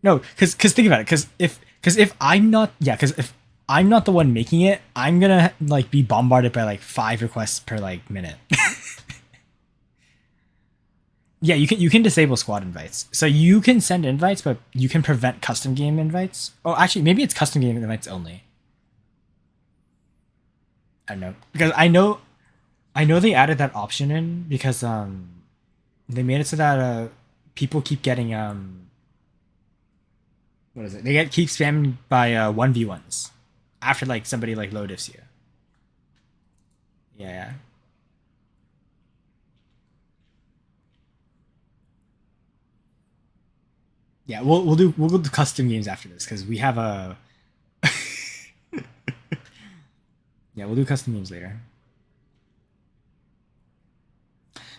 No, because think about it. Because if I'm not because if I'm not the one making it, I'm gonna like be bombarded by like 5 requests per like minute. Yeah, you can disable squad invites. So you can send invites, but you can prevent custom game invites. Oh, actually, maybe it's custom game invites only. I don't know because I know they added that option in because they made it so that people keep getting what is it? They get keep spammed by 1v1s after like somebody like low diffs you. Yeah. Yeah, we'll do custom games after this because we have a yeah, we'll do custom games later.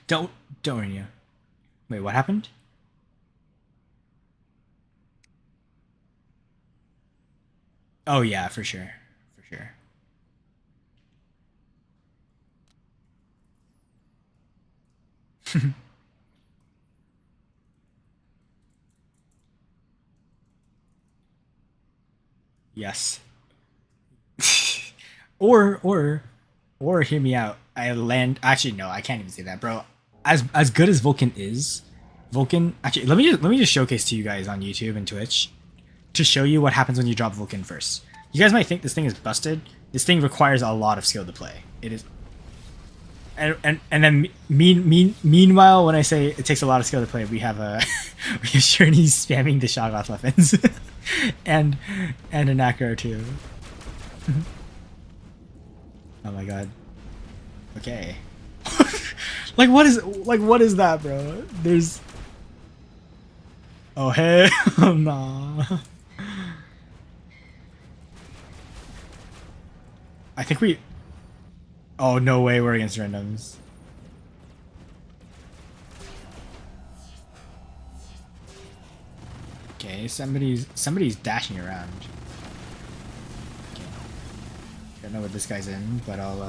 Don't don't worry. You. Wait, what happened? Oh yeah, for sure. Yes. or or or hear me out. I land. Actually, no, I can't even say that, bro. As good as Vulcan is, Vulcan. Actually, let me just showcase to you guys on YouTube and Twitch to show you what happens when you drop Vulcan first. You guys might think this thing is busted. This thing requires a lot of skill to play. It is. And then meanwhile, when I say it takes a lot of skill to play, we have a we have Sherney spamming the Shoggoth weapons, and an acro too. Oh my god. Okay. What is that, bro? There's. Oh hell nah. I think we. Oh no way, we're against randoms. Okay, somebody's dashing around. Okay. Don't know what this guy's in, but I'll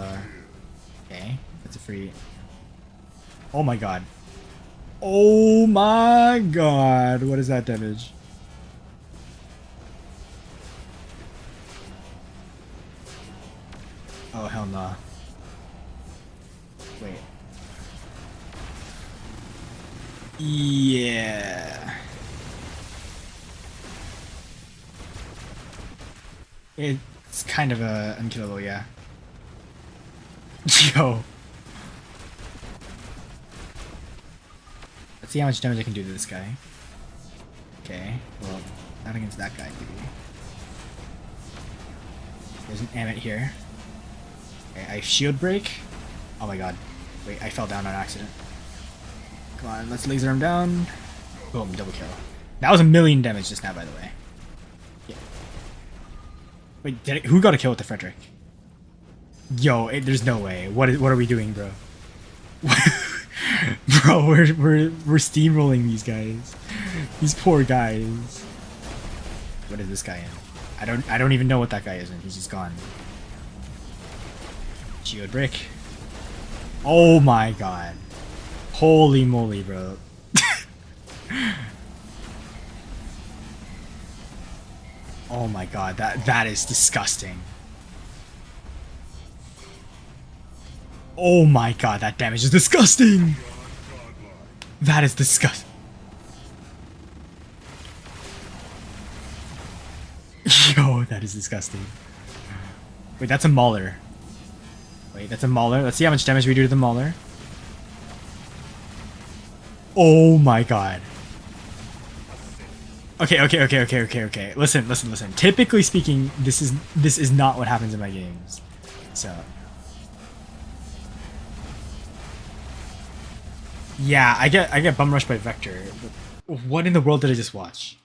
okay, that's a free. Oh my god. Oh my god, what is that damage? Oh hell nah. Yeah. It's kind of unkillable, yeah. Yo. Let's see how much damage I can do to this guy. Okay, well, not against that guy, maybe. There's an Amit here. Okay, I shield break. Oh my god. Wait, I fell down on accident. Come on, let's laser him down. Boom, double kill. That was 1,000,000 damage just now, by the way. Yeah. Wait, who got a kill with the Frederick? Yo, there's no way. What are we doing, bro? Bro, we're steamrolling these guys. These poor guys. What is this guy in? I don't even know what that guy is in. He's just gone. Geode brick. Oh my god. Holy moly, bro. Oh my god, that is disgusting. Oh my god, that damage is disgusting! That is disgusting. Yo, that is disgusting. Wait, that's a Mauler. Wait, that's a Mauler. Let's see how much damage we do to the Mauler. Oh my god. Okay. Listen. Typically speaking, this is not what happens in my games. So yeah, I get bum rushed by Vector. What in the world did I just watch?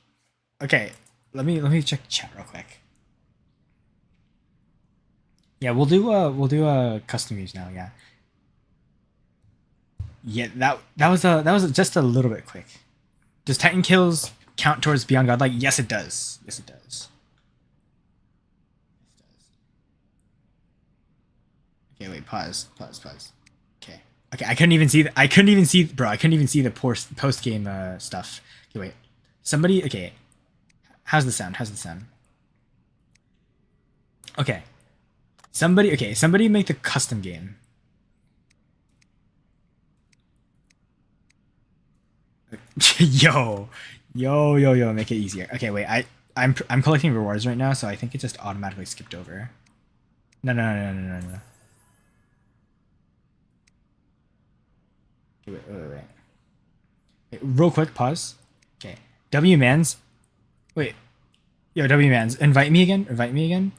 Okay, let me check chat real quick. Yeah, we'll do custom games now. Yeah. Yeah, that was just a little bit quick. Does Titan kills count towards Beyond Godlike? Yes, it does. Yes, it does. Okay, wait. Pause. Okay. I couldn't even see. I couldn't even see the post game stuff. Okay, wait. Somebody. Okay. How's the sound? Okay. Somebody make the custom game. Yo, make it easier. Okay, wait, I'm collecting rewards right now, so I think it just automatically skipped over. No. Okay, wait. Real quick, pause. Okay, W-Mans. Wait, yo, W-Mans, invite me again.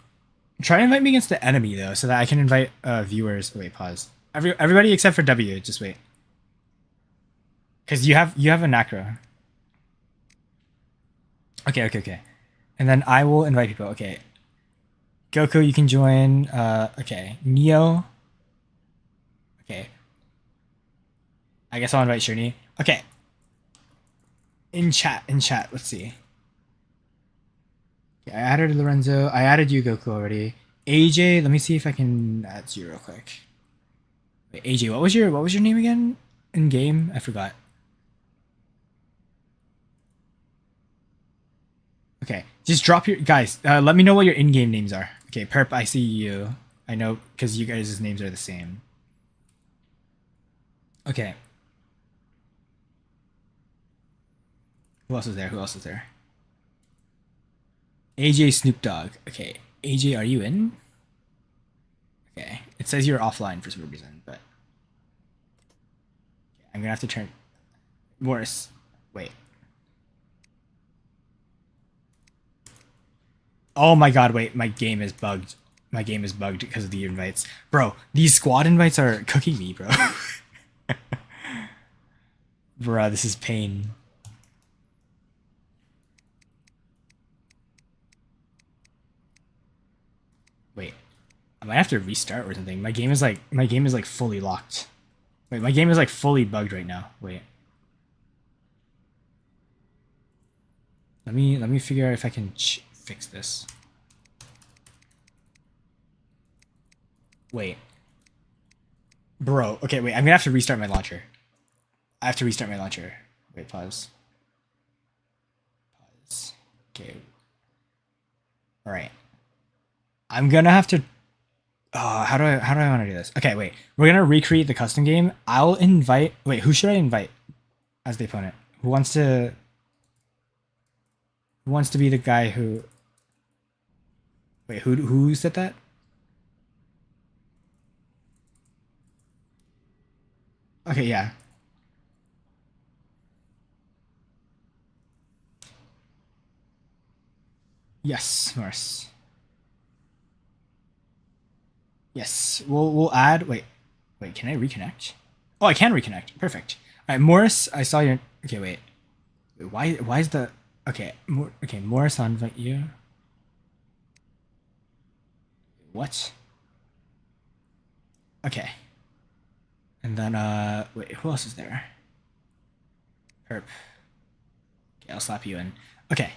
Try to invite me against the enemy though, so that I can invite viewers. Wait, pause. Everybody except for W. Just wait. Because you have a Nacro. Okay. And then I will invite people. Okay. Goku, you can join. Okay. Neo. Okay. I guess I'll invite Shirney. Okay. In chat. Let's see. Okay, I added Lorenzo. I added you, Goku, already. AJ, let me see if I can add you real quick. Wait, AJ, what was your name again in game? I forgot. Okay, just drop your guys. Let me know what your in-game names are. Okay, Perp, I see you. I know because you guys' names are the same. Okay. Who else is there? AJ Snoop Dogg. Okay, AJ, are you in? Okay, it says you're offline for some reason, but I'm gonna have to turn. Worse. Wait. Oh my god, wait, my game is bugged. Because of the invites. Bro, these squad invites are cooking me, bro. Bruh, this is pain. Wait, I might have to restart or something. My game is like fully locked. Wait, my game is like fully bugged right now. Wait. Let me figure out if I can fix this. Wait. Bro, okay, wait, I'm gonna have to restart my launcher. I have to restart my launcher. Wait, pause. Okay. Alright. I'm gonna have to how do I want to do this? Okay, wait. We're gonna recreate the custom game. I'll invite who should I invite? as the opponent. Who wants to be the guy who? Wait, who said that? Okay, yeah. Yes, Morris. Yes, we'll add. Wait, can I reconnect? Oh, I can reconnect. Perfect. All right, Morris. I saw your. Okay, wait. Why is the okay? Okay, Morris, I'll invite you. What? Okay. And then wait, who else is there? Herp. Okay, I'll slap you in. Okay.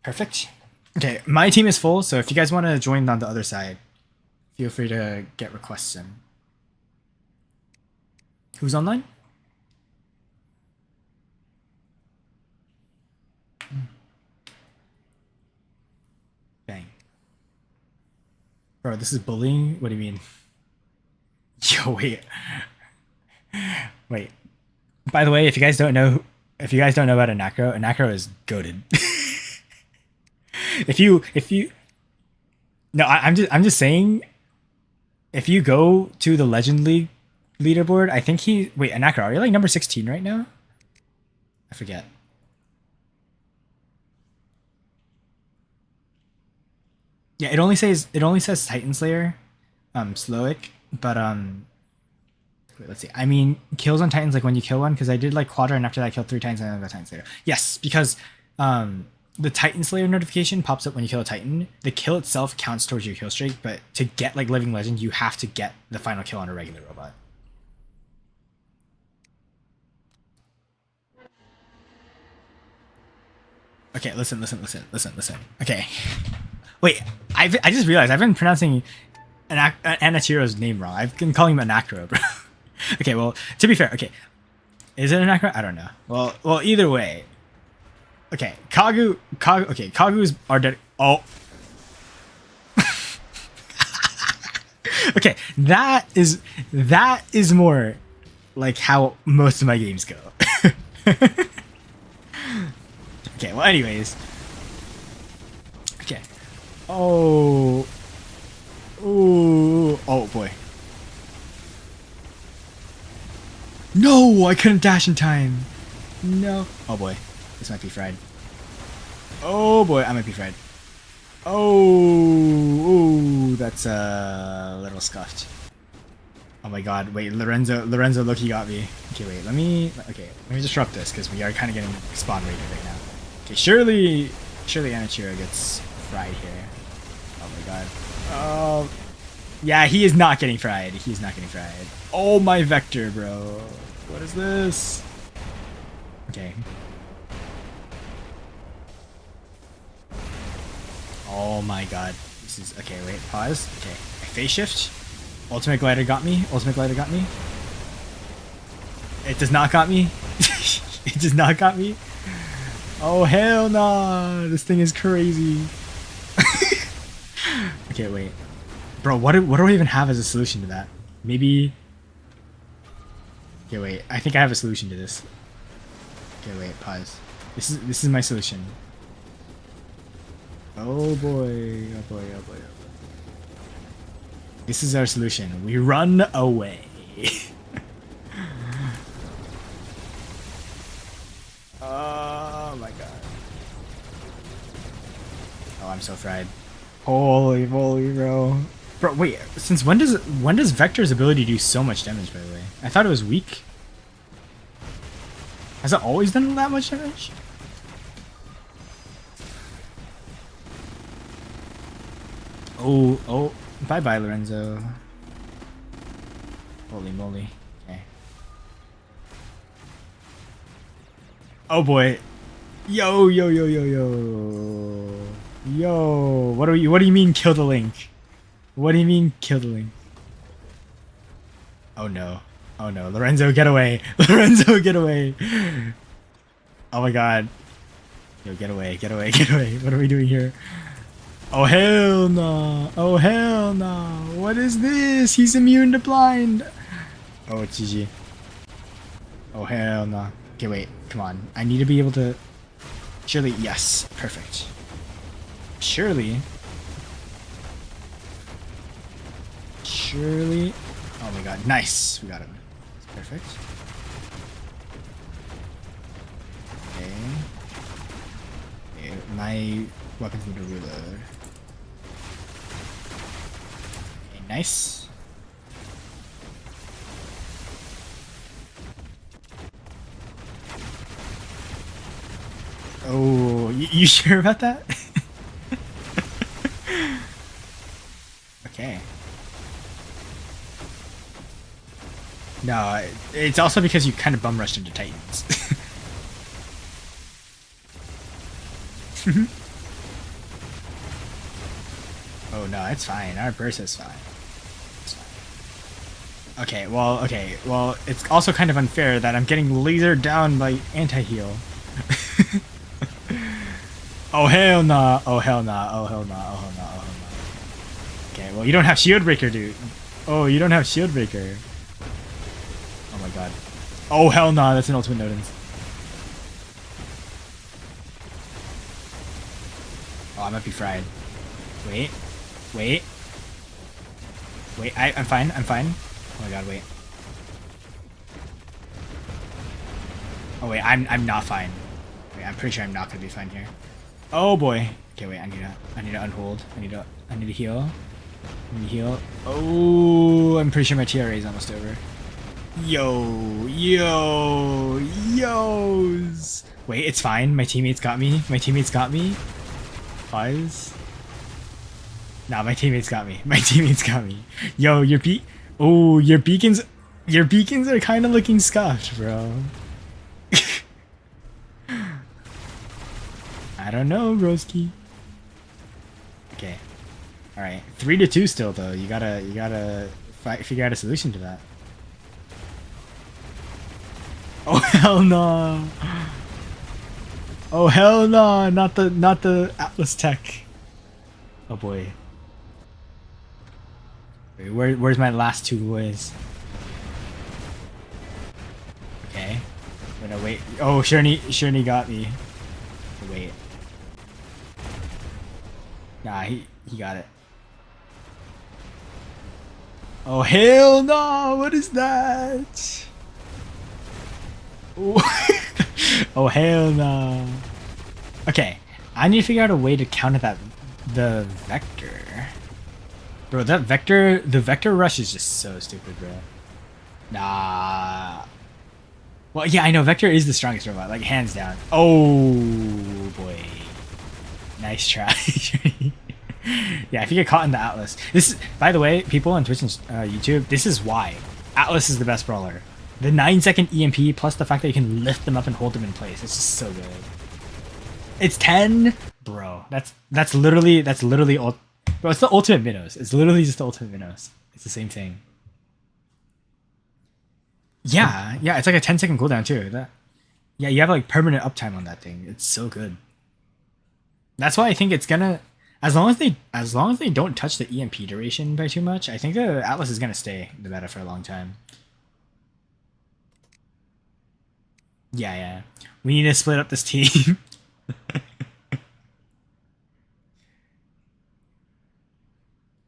Perfect. Okay, my team is full, so if you guys want to join on the other side, feel free to get requests in. Who's online? Bang. Bro, this is bullying? What do you mean? Yo, wait. Wait. By the way, if you guys don't know about Anacro is goated. if you No, I'm just saying, if you go to the Legend League leaderboard, I think wait, Anacro, are you like number 16 right now? I forget. Yeah, it only says Titan Slayer, Slowic, but wait, let's see. I mean, kills on Titans, like when you kill one, because I did like Quadra, and after that I killed 3 Titans and then I got Titan Slayer. Yes, because the Titan Slayer notification pops up when you kill a Titan. The kill itself counts towards your kill streak, but to get like Living Legend, you have to get the final kill on a regular robot. Okay, listen. Okay. Wait, I just realized I've been pronouncing Anachiro's name wrong. I've been calling him Anacro, bro. Okay, well, to be fair, okay. Is it Anacro? I don't know. Well, either way. Okay, Kagu's are dead. Oh. Okay, that is more like how most of my games go. Okay, well, anyways. Okay. Oh. Ooh. Oh, boy. No, I couldn't dash in time. No. Oh, boy. This might be fried. Oh, boy. I might be fried. Oh, that's a little scuffed. Oh my god, wait, Lorenzo Loki got me. Okay, wait, let me disrupt this, because we are kind of getting spawn raided right now. Okay, surely Anachiro gets fried here. Oh my god. Oh, yeah, he is not getting fried. He's not getting fried. Oh, my Vector, bro. What is this? Okay. Oh my god. This is... Okay, wait, pause. Okay, phase shift. Ultimate Glider got me. It does not got me. It does not got me. Oh, hell nah. This thing is crazy. Okay, wait. Bro, what do I even have as a solution to that? Maybe... Okay, wait. I think I have a solution to this. Okay, wait. Pause. This is my solution. Oh boy. This is our solution. We run away. Oh my god. Oh, I'm so fried. Holy moly, bro. Bro, wait. Since when does Vector's ability do so much damage, by the way? I thought it was weak. Has it always done that much damage? Oh. Bye-bye, Lorenzo. Holy moly. Okay. Oh boy. Yo. What do you mean kill the link? What do you mean kill the link? Oh no. Lorenzo, get away. Lorenzo, get away. Oh my god. Yo, get away. What are we doing here? Oh hell no. What is this? He's immune to blind. Oh, GG. Oh hell no. Okay, wait. Come on. I need to be able to... Surely, yes. Perfect. Surely. Surely. Oh my god. Nice. We got him. That's perfect. Okay. Okay. My weapons need to reload. Okay, nice. Oh, you sure about that? Okay. No, it's also because you kind of bum rushed into Titans. Oh no, it's fine. Our burst is fine. It's fine. Okay, well, it's also kind of unfair that I'm getting lasered down by anti-heal. Oh hell nah, oh hell nah, oh hell nah, oh hell nah, oh hell nah. Okay, well you don't have shield breaker, dude. Oh, you don't have shield breaker. Oh my god. Oh hell nah, that's an ultimate Nodens. Oh, I might be fried. Wait. Wait. Wait, I'm fine, I'm fine. Oh my god, wait. Oh wait, I'm not fine. Wait, I'm pretty sure I'm not gonna be fine here. Oh boy. Okay, wait, I need to unhold. I need to heal. I need to heal. Oh, I'm pretty sure my TRA is almost over. Yo's. Wait, it's fine. My teammates got me. My teammates got me. Pause. Nah, my teammates got me. My teammates got me. Yo, your beacons are kind of looking scuffed, bro. I don't know, Broski. Okay. All right. 3-2 still though. You gotta figure out a solution to that. Oh hell no! Oh hell no! Not the Atlas tech. Oh boy. Wait, where's my last two boys? Okay. I'm gonna wait. Oh, Sherney got me. Wait. Nah, he got it. Oh hell no! What is that? Oh hell no! Okay, I need to figure out a way to counter that. The vector, bro. The vector rush is just so stupid, bro. Nah. Well, yeah, I know Vector is the strongest robot, like hands down. Oh boy, nice try. Yeah, if you get caught in the Atlas, this is, by the way, people on Twitch and YouTube, this is why Atlas is the best brawler. The 9-second EMP plus the fact that you can lift them up and hold them in place. It's just so good. It's 10, bro. That's literally bro. It's the ultimate Minos. It's literally just the ultimate Minos. It's the same thing. Yeah, yeah. It's like a 10-second cooldown too. Yeah, you have like permanent uptime on that thing. It's so good. That's why I think it's gonna. As long as they don't touch the EMP duration by too much, I think the Atlas is gonna stay the meta for a long time. Yeah, yeah. We need to split up this team.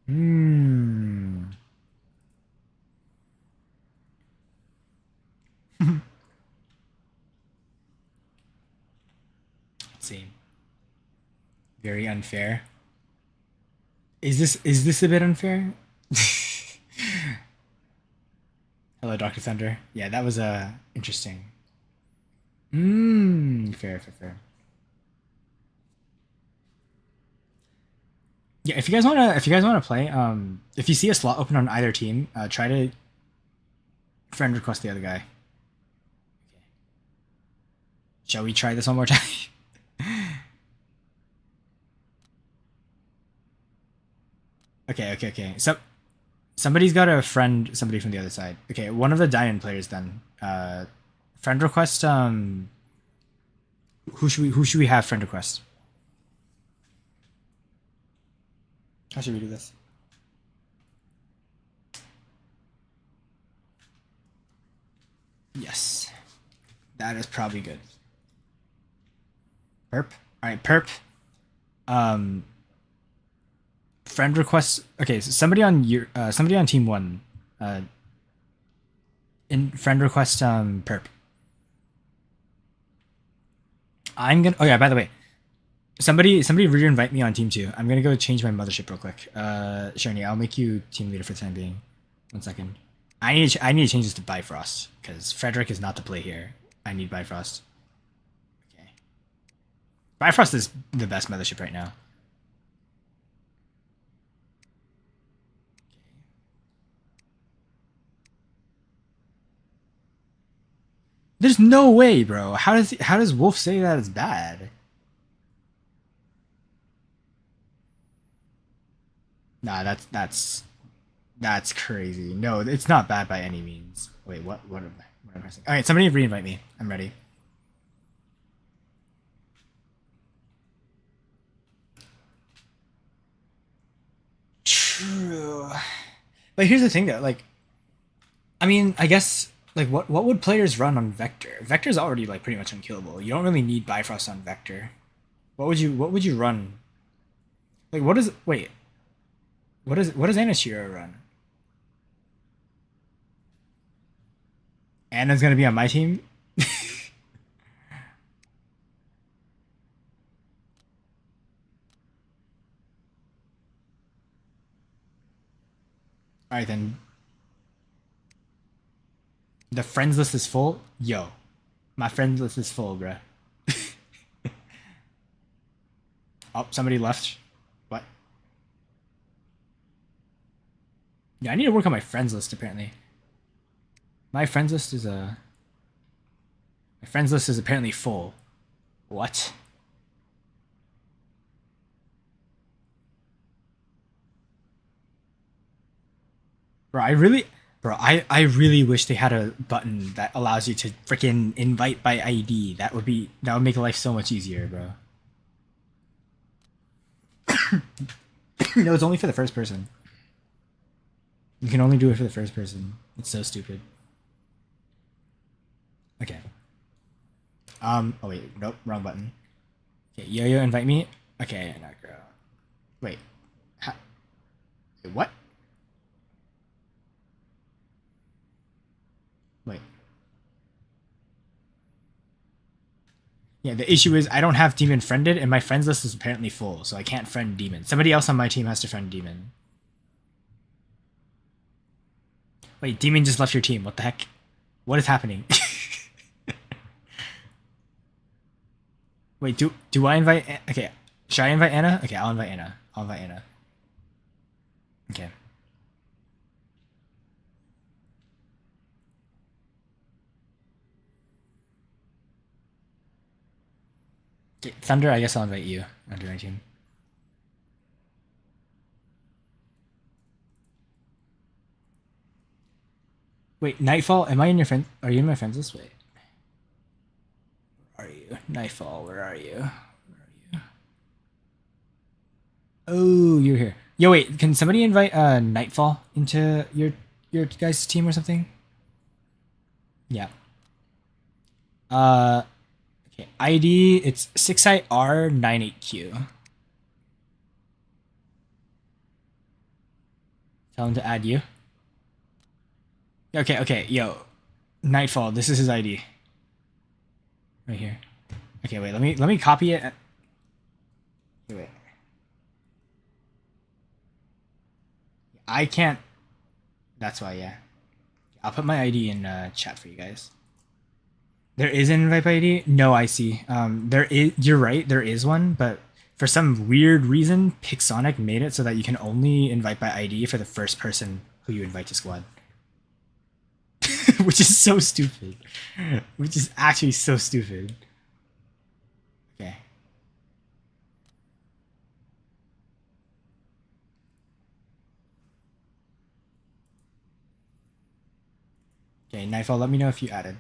Hmm. Let's see. Very unfair. Is this a bit unfair? Hello, Dr. Thunder. Yeah, that was interesting. Fair. Yeah, if you guys wanna play, if you see a slot open on either team, try to friend request the other guy. Okay. Shall we try this one more time? Okay. So somebody's got to friend somebody from the other side. Okay, one of the Diamond players then. Friend request. Who should we have friend request? How should we do this? Yes. That is probably good. Perp. All right, perp. Um, friend request. Okay, so somebody on team one. In friend request. Perp. I'm gonna. Oh yeah. By the way, somebody re-invite me on team two. I'm gonna go change my mothership real quick. Shani, I'll make you team leader for the time being. 1 second. I need to change this to Bifrost because Frederick is not the play here. I need Bifrost. Okay. Bifrost is the best mothership right now. There's no way, bro. How does Wolf say that it's bad? Nah, that's crazy. No, it's not bad by any means. Wait, what am I saying? All right, somebody re-invite me. I'm ready. True. But here's the thing though, like I mean, I guess like what would players run on Vector? Vector's already like pretty much unkillable. You don't really need Bifrost on Vector. What would you run? Like what is wait, what does Anashiro run? Anna's gonna be on my team? Alright then. The friends list is full? Yo. My friends list is full, bruh. Oh, somebody left. What? Yeah, I need to work on my friends list apparently. My friends list is my friends list is apparently full. What? Bro, I really wish they had a button that allows you to freaking invite by ID. That would make life so much easier, bro. No, it's only for the first person. You can only do it for the first person. It's so stupid. Okay. Oh wait, nope, wrong button. Okay, Yo-Yo, invite me. Okay, not girl. Wait. Wait, what? Wait. Yeah, the issue is I don't have Demon friended, and my friends list is apparently full, so I can't friend Demon. Somebody else on my team has to friend Demon. Wait, Demon just left your team. What the heck? What is happening? Wait, do I invite? Okay, should I invite Anna? Okay, I'll invite Anna. I'll invite Anna. Okay. Okay, Thunder, I guess I'll invite you onto my team. Wait, Nightfall, am I in your friend? Are you in my friends list? Wait. Where are you? Nightfall, where are you? Where are you? Oh, you're here. Yo, wait, can somebody invite Nightfall into your guys' team or something? Yeah. Uh, okay. ID, it's 6IR98Q. Tell him to add you. Okay, okay, yo. Nightfall, this is his ID. Right here. Okay, wait, let me copy it. Wait. I can't. That's why, yeah. I'll put my ID in chat for you guys. There is an invite by ID? No, I see. There is. You're right. There is one, but for some weird reason, Pixonic made it so that you can only invite by ID for the first person who you invite to squad, which is so stupid. Which is actually so stupid. Okay. Okay, Nightfall, let me know if you added.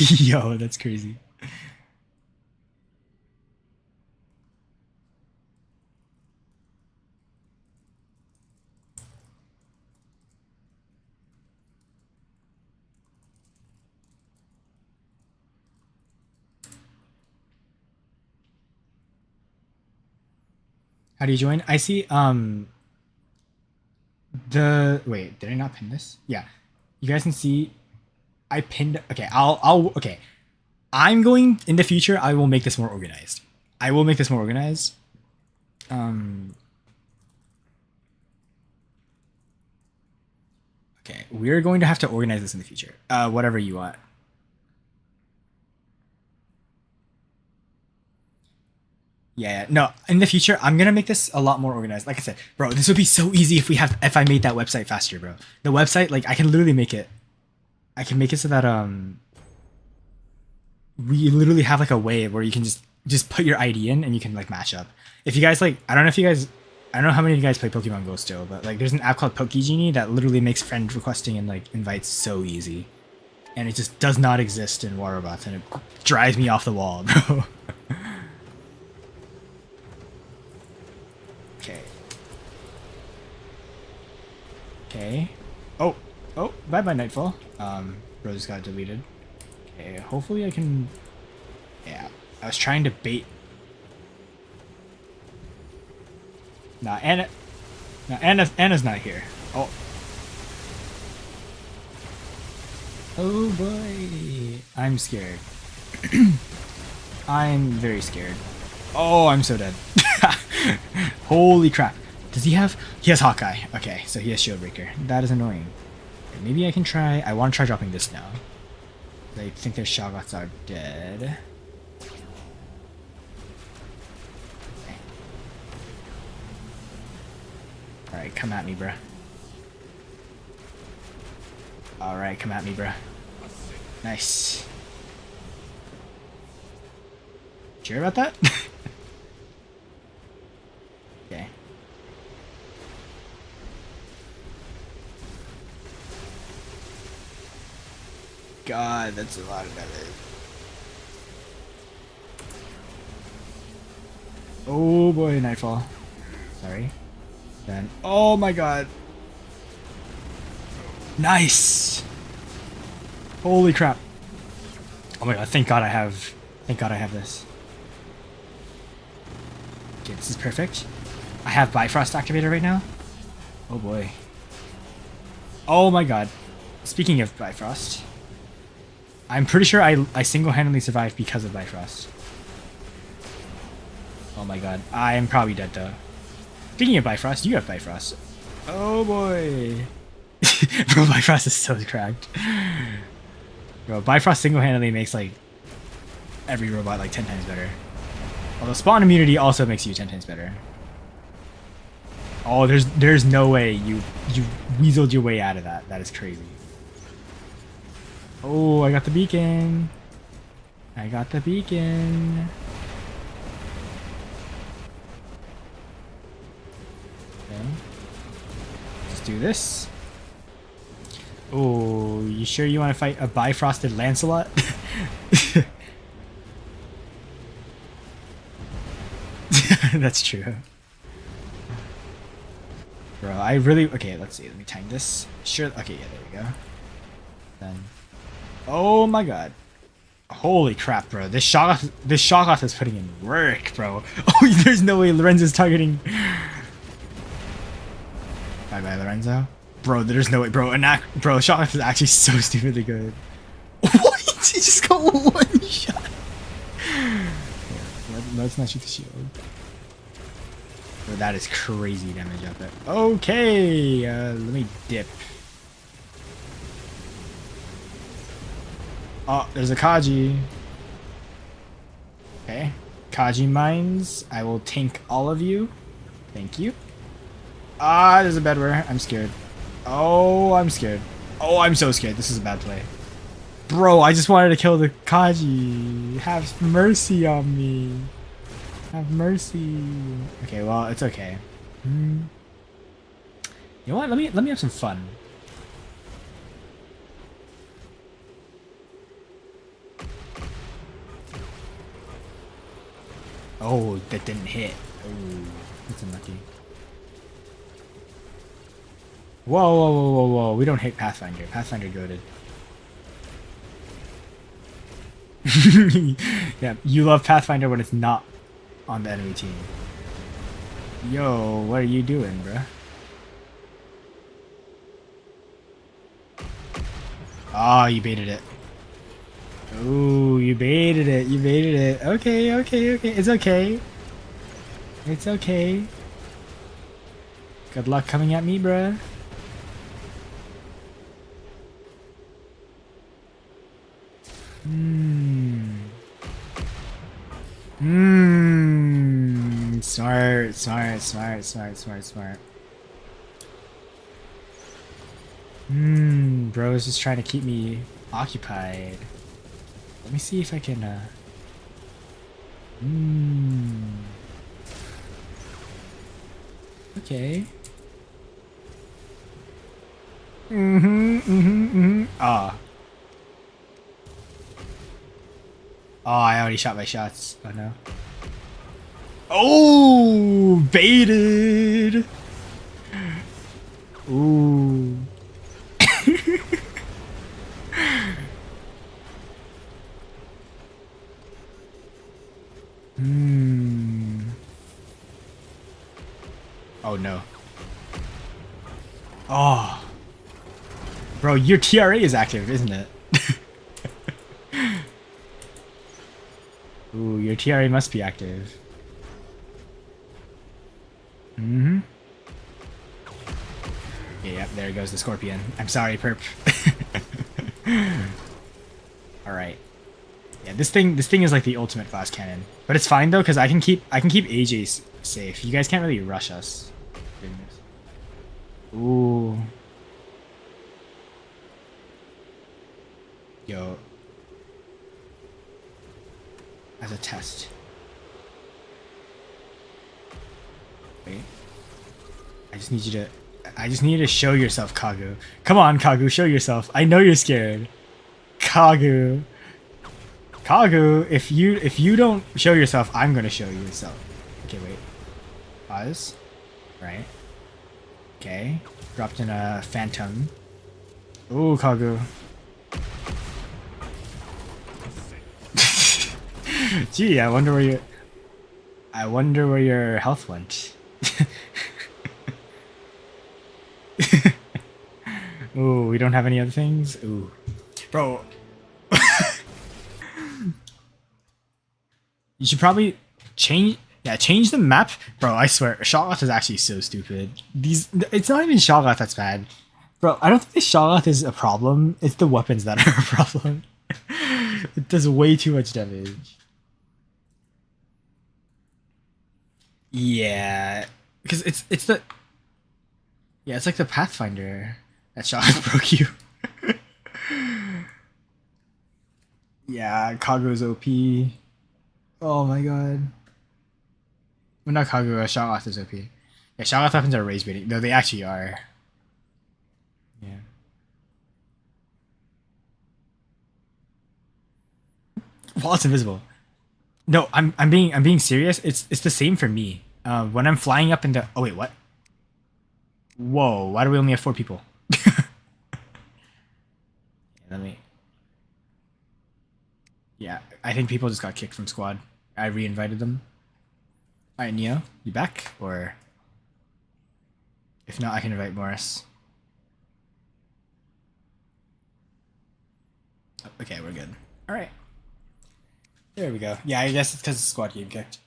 Yo, that's crazy. How do you join? I see wait, did I not pin this? Yeah. You guys can see I pinned. Okay, okay. I'm going in the future. I will make this more organized. I will make this more organized. Okay, we're going to have to organize this in the future. Whatever you want. Yeah, no. In the future, I'm gonna make this a lot more organized. Like I said, bro, this would be so easy if I made that website faster, bro. The website, like, I can literally make it. I can make it so that we literally have like a way where you can just put your ID in and you can like match up. If you guys like, I don't know how many of you guys play Pokemon Go still, but like there's an app called PokeGenie that literally makes friend requesting and like invites so easy, and it just does not exist in Water Robots, and it drives me off the wall, bro. Okay. Okay. Oh, bye bye Nightfall. Bro just got deleted. Okay, hopefully I can. Yeah, I was trying to bait. Nah, Anna's not here. Oh. Oh boy, I'm scared. I'm very scared. Oh, I'm so dead. Holy crap. Does he have... He has Hawkeye. Okay, so he has Shieldbreaker. That is annoying. Okay, maybe I can try... I want to try dropping this now. I think their Shoggoths are dead. Okay. Alright, come at me, bruh. Alright, come at me, bruh. Nice. Sure about that? Okay. God, that's a lot of damage. Oh boy, Nightfall. Sorry. Then, oh my god. Nice! Holy crap. Oh my god, thank god I have this. Okay, this is perfect. I have Bifrost activated right now. Oh boy. Oh my god. Speaking of Bifrost, I'm pretty sure I single-handedly survived because of Bifrost. Oh my god. I am probably dead though. Speaking of Bifrost, you have Bifrost. Oh boy. Bro, Bifrost is so cracked. Bro, Bifrost single-handedly makes like every robot like 10 times better. Although spawn immunity also makes you 10 times better. Oh, there's no way you weaseled your way out of that. That is crazy. Oh, I got the beacon. I got the beacon. Okay. Let's do this. Oh, you sure you want to fight a Bifrosted Lancelot? That's true. Bro, I really... Okay, let's see. Let me time this. Sure. Okay, yeah, there we go. Then... Oh my god. Holy crap, bro. This Shoggoth is putting in work, bro. Oh, there's no way Lorenzo's targeting... Bye-bye, Lorenzo. Bro, there's no way. Bro, bro, Shoggoth is actually so stupidly good. What? He just got one shot. Yeah, let's not shoot the shield. Bro, that is crazy damage out there. Okay, let me dip. Oh, there's a Kaji. Okay, Kaji mines. I will tank all of you. Thank you. Ah, there's a Bedware. I'm scared. Oh, I'm scared. Oh, I'm so scared. This is a bad play. Bro, I just wanted to kill the Kaji. Have mercy on me. Have mercy. Okay, well, it's okay. You know what? Let me have some fun. Oh, that didn't hit. Oh, that's unlucky. Whoa, whoa, whoa, whoa, whoa. We don't hate Pathfinder. Pathfinder goated. Yeah, you love Pathfinder when it's not on the enemy team. Yo, what are you doing, bruh? Oh, you baited it. Ooh, you baited it. You baited it. Okay, okay, okay. It's okay. It's okay. Good luck coming at me, bruh. Smart, smart, smart, smart, smart, smart. Bro is just trying to keep me occupied. Let me see if I can, Okay. Ah. Oh, I already shot my shots. Oh no. Oh, baited. Ooh. Oh no. Oh. Bro, your TRA is active, isn't it? Ooh, your TRA must be active. Yeah, yep, there goes the scorpion. I'm sorry, perp. Alright. Yeah, this thing is like the ultimate glass cannon. But it's fine though, because I can keep AJ safe. You guys can't really rush us. Goodness. Ooh. Yo. As a test. Wait. I just need you to show yourself, Kagu. Come on, Kagu, show yourself. I know you're scared. Kagu. Kagu, if you don't show yourself, I'm gonna show you yourself. Okay, wait. Pause. Right. Okay. Dropped in a phantom. Ooh, Kagu. Gee, I wonder where your health went. Ooh, we don't have any other things? Ooh. Bro. You should probably change the map. Bro, I swear, Shoggoth is actually so stupid. It's not even Shoggoth that's bad. Bro, I don't think the Shoggoth is a problem. It's the weapons that are a problem. It does way too much damage. Yeah, because it's like the Pathfinder that Shoggoth broke you. Yeah, Kagu's OP. Oh my god. Well, not Kagu, Shoggoth is OP. Yeah, Shoggoth weapons are raise baiting. Though they actually are. Yeah. Well, it's invisible. No, I'm being serious. It's the same for me. When I'm flying up into... Oh, wait, what? Whoa, why do we only have 4 people? Let me... Yeah, I think people just got kicked from squad. I re-invited them. Alright, Neo, you back? Or... If not, I can invite Morris. Okay, we're good. Alright. There we go. Yeah, I guess it's because the squad game kicked.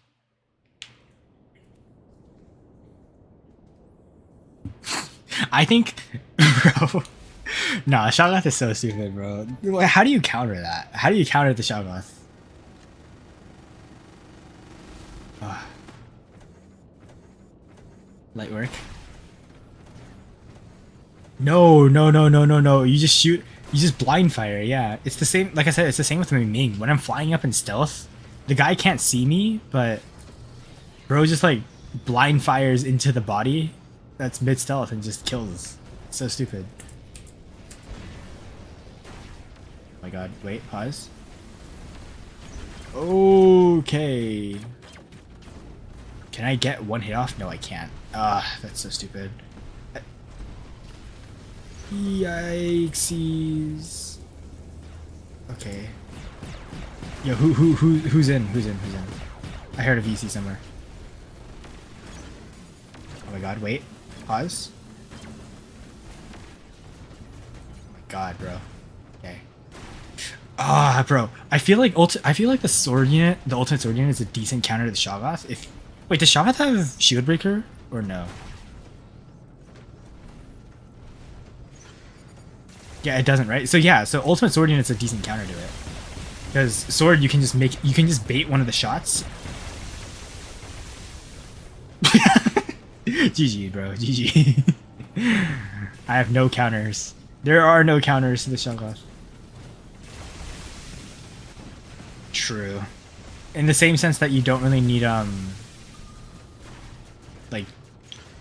I think... Bro... Nah, Shoggoth is so stupid, bro. How do you counter that? How do you counter the Shoggoth? Light work. No, no, no, no, no, no. You just shoot. You just blind fire. Yeah, it's the same. Like I said, it's the same with my Ming. When I'm flying up in stealth, the guy can't see me, but bro just like blind fires into the body that's mid stealth and just kills. It's so stupid. Oh my god! Wait, pause. Okay. Can I get one hit off? No, I can't. Ah, that's so stupid. Yikesies. Okay. Yo, who's in? Who's in? I heard a VC somewhere. Oh my god, wait. Pause. Oh my god, bro. Okay. Ah, bro. I feel like the sword unit, the ultimate sword unit is a decent counter to the Shoggoth. Wait, does Shoggoth have shield breaker or no? Yeah, it doesn't, right? So yeah, so ultimate sword unit's a decent counter to it. Because sword you can just bait one of the shots. GG, bro. GG. I have no counters. There are no counters to the Shoggoth. True. In the same sense that you don't really need like,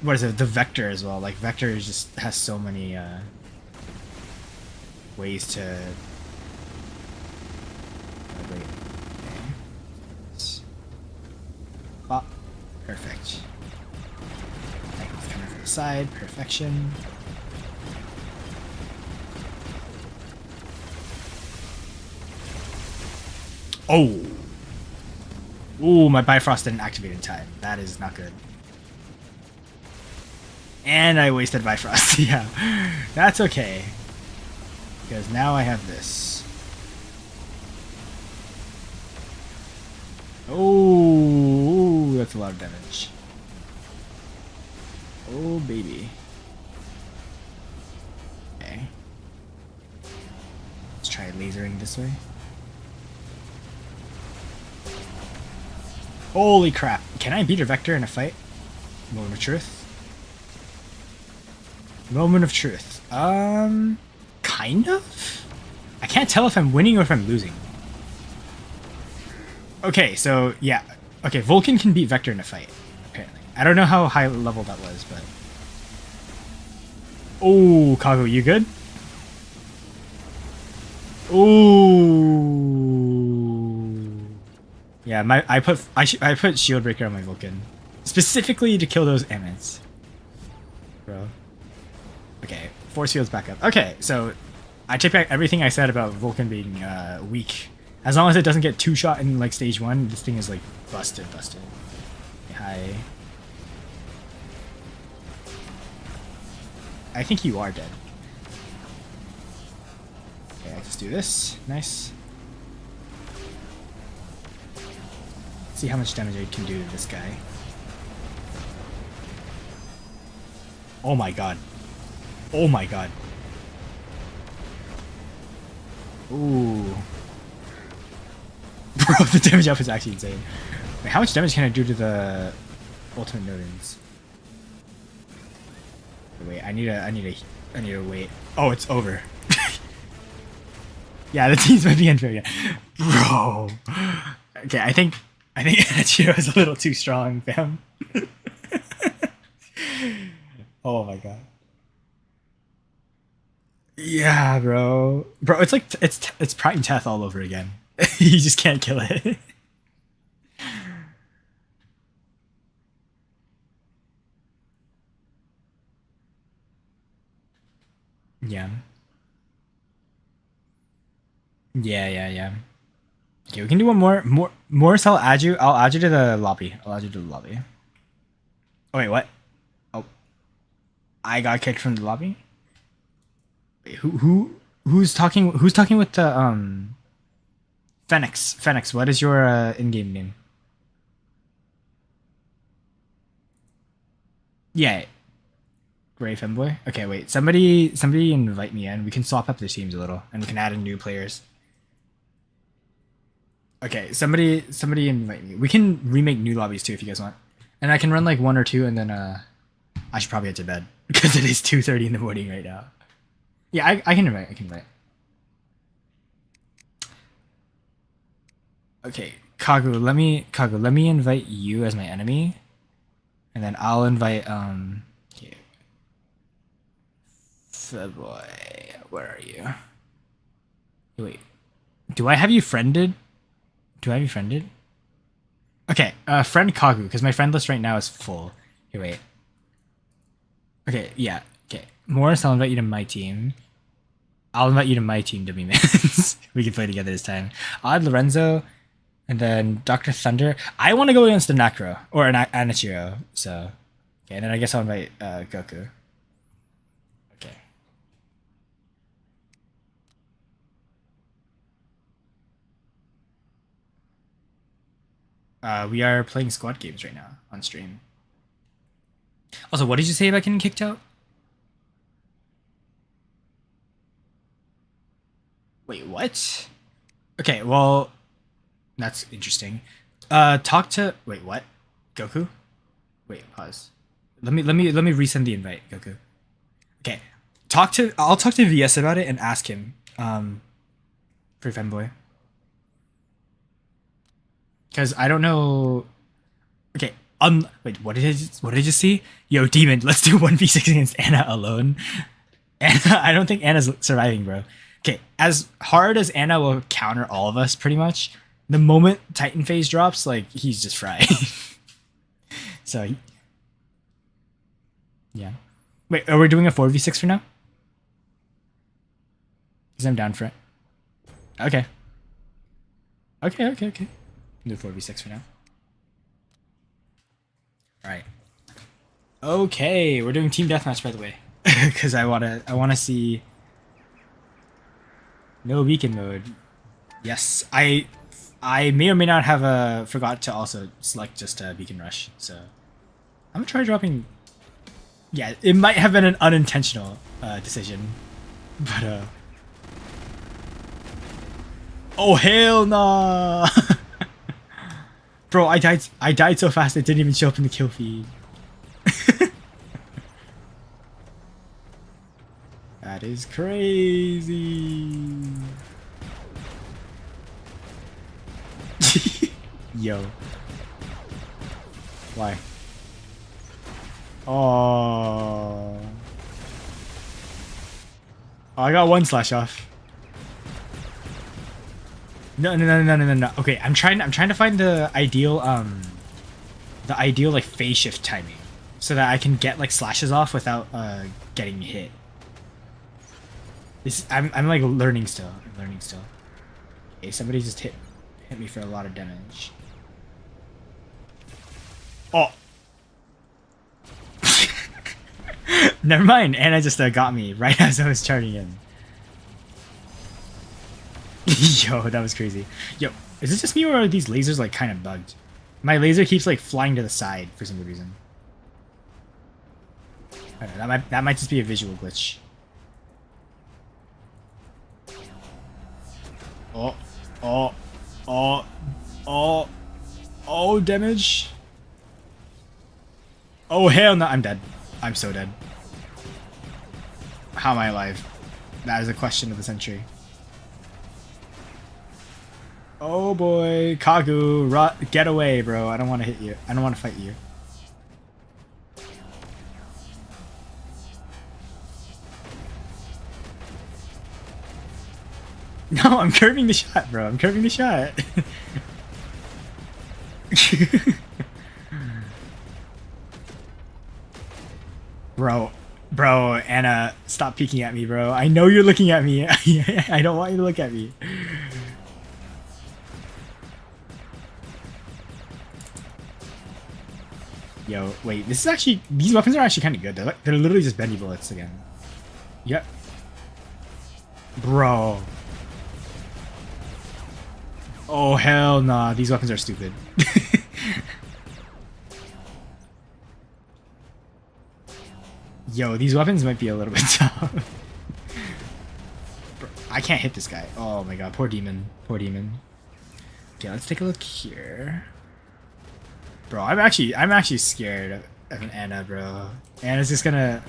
what is it, the Vector as well. Like Vector just has so many ways to wait. Okay. Oh, perfect. Coming from the side, perfection. Oh! Ooh, my Bifrost didn't activate in time. That is not good. And I wasted Bifrost. Yeah, that's okay. Because now I have this. Oh, that's a lot of damage. Oh, baby. Okay. Let's try lasering this way. Holy crap. Can I beat a Vector in a fight? Moment of truth. Moment of truth. Kind of? I can't tell if I'm winning or if I'm losing. Okay, so yeah. Okay, Vulcan can beat Vector in a fight, apparently. I don't know how high level that was, but... Oh, Kagu, you good? Ooh. Yeah, I put Shield Breaker on my Vulcan. Specifically to kill those Emmets. Bro. Okay, force field's back up. Okay, so I take back everything I said about Vulcan being weak. As long as it doesn't get two-shot in like stage 1, this thing is like busted. Okay, hi. I think you are dead. Okay, I just do this. Nice. Let's see how much damage I can do to this guy. Oh my god. Oh my god. Ooh. Bro, the damage up is actually insane. Wait, how much damage can I do to the ultimate Nodens? Wait, I need to wait. Oh, it's over. Yeah, the teams might be unfair. Yeah, bro. Okay, I think Ichiro is a little too strong, fam. Oh my god. Yeah, bro. Bro, it's like it's Prime Teth all over again. You just can't kill it. Yeah. Yeah. Okay, we can do one more. So I'll add you. I'll add you to the lobby. Oh wait, what? Oh, I got kicked from the lobby. Wait, who's talking? Who's talking with the Phoenix? Phoenix, what is your in-game name? Yeah. Gray Femboy? Okay, wait. Somebody invite me in. We can swap up the teams a little, and we can add in new players. Okay, somebody invite me. We can remake new lobbies too if you guys want. And I can run like 1 or 2, and then I should probably head to bed because it is 2:30 in the morning right now. Yeah, I can invite. Okay, Kagu, let me invite you as my enemy, and then I'll invite boy, where are you? Wait, do I have you friended? Okay, friend Kagu, because my friend list right now is full. Here, wait. Okay, yeah. Okay, Morris, I'll invite you to my team. I'll invite you to my team, W-Mans. We can play together this time. I'll add Lorenzo, and then Dr. Thunder. I want to go against the Necro, or an Anichiro, so... Okay, and then I guess I'll invite Goku. Okay. We are playing squad games right now on stream. Also, what did you say about getting kicked out? Wait, what? Okay, well, that's interesting. Talk to. Wait, what? Goku? Wait, pause. Let me resend the invite, Goku. Okay, I'll talk to VS about it and ask him. For Femboy. Because I don't know. Okay, wait, what did I just see? Yo, Demon, let's do 1v6 against Anna alone. Anna, I don't think Anna's surviving, bro. Okay, as hard as Anna will counter all of us, pretty much, the moment Titan phase drops, like, he's just fried. So, yeah. Wait, are we doing a 4v6 for now? Because I'm down for it. Okay. Okay. Do 4v6 for now. Alright. Okay, we're doing team deathmatch, by the way. Because I wanna see no beacon mode. Yes, I may or may not have forgot to also select just a beacon rush. So I'm gonna try dropping. Yeah, it might have been an unintentional decision, but oh hell nah, bro! I died so fast it didn't even show up in the kill feed. That is crazy. Yo. Why? Oh. I got one slash off. No. Okay, I'm trying to find the ideal like phase shift timing so that I can get like slashes off without getting hit. I'm like learning still. Okay, somebody just hit me for a lot of damage. Oh. Never mind. Anna just got me right as I was charging in. Yo, that was crazy. Yo, is this just me or are these lasers like kind of bugged? My laser keeps like flying to the side for some reason. I don't know, that might just be a visual glitch. Oh, damage. Oh, hell no, I'm dead. I'm so dead. How am I alive? That is a question of the century. Oh boy, Kagu, get away, bro. I don't want to hit you. I don't want to fight you. No, I'm curving the shot, bro. I'm curving the shot. Bro, Anna, stop peeking at me, bro. I know you're looking at me. I don't want you to look at me. Yo, wait, this is actually, these weapons are actually kind of good. They're literally just bendy bullets again. Yep. Bro. Oh, hell nah. These weapons are stupid. Yo, these weapons might be a little bit tough. Bro, I can't hit this guy. Oh my god, poor demon. Poor demon. Okay, let's take a look here. Bro, I'm actually scared of an Anna, bro. Anna's just gonna...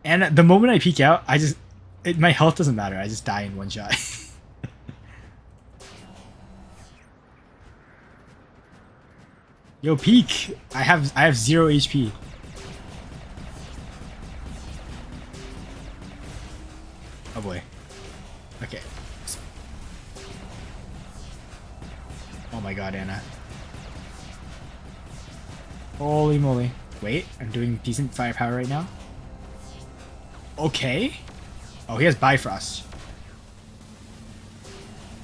Anna, the moment I peek out, my health doesn't matter. I just die in one shot. Yo, peek! I have 0 HP. Oh boy. Okay. Oh my god, Anna. Holy moly. Wait, I'm doing decent firepower right now. Okay. Oh, he has Bifrost.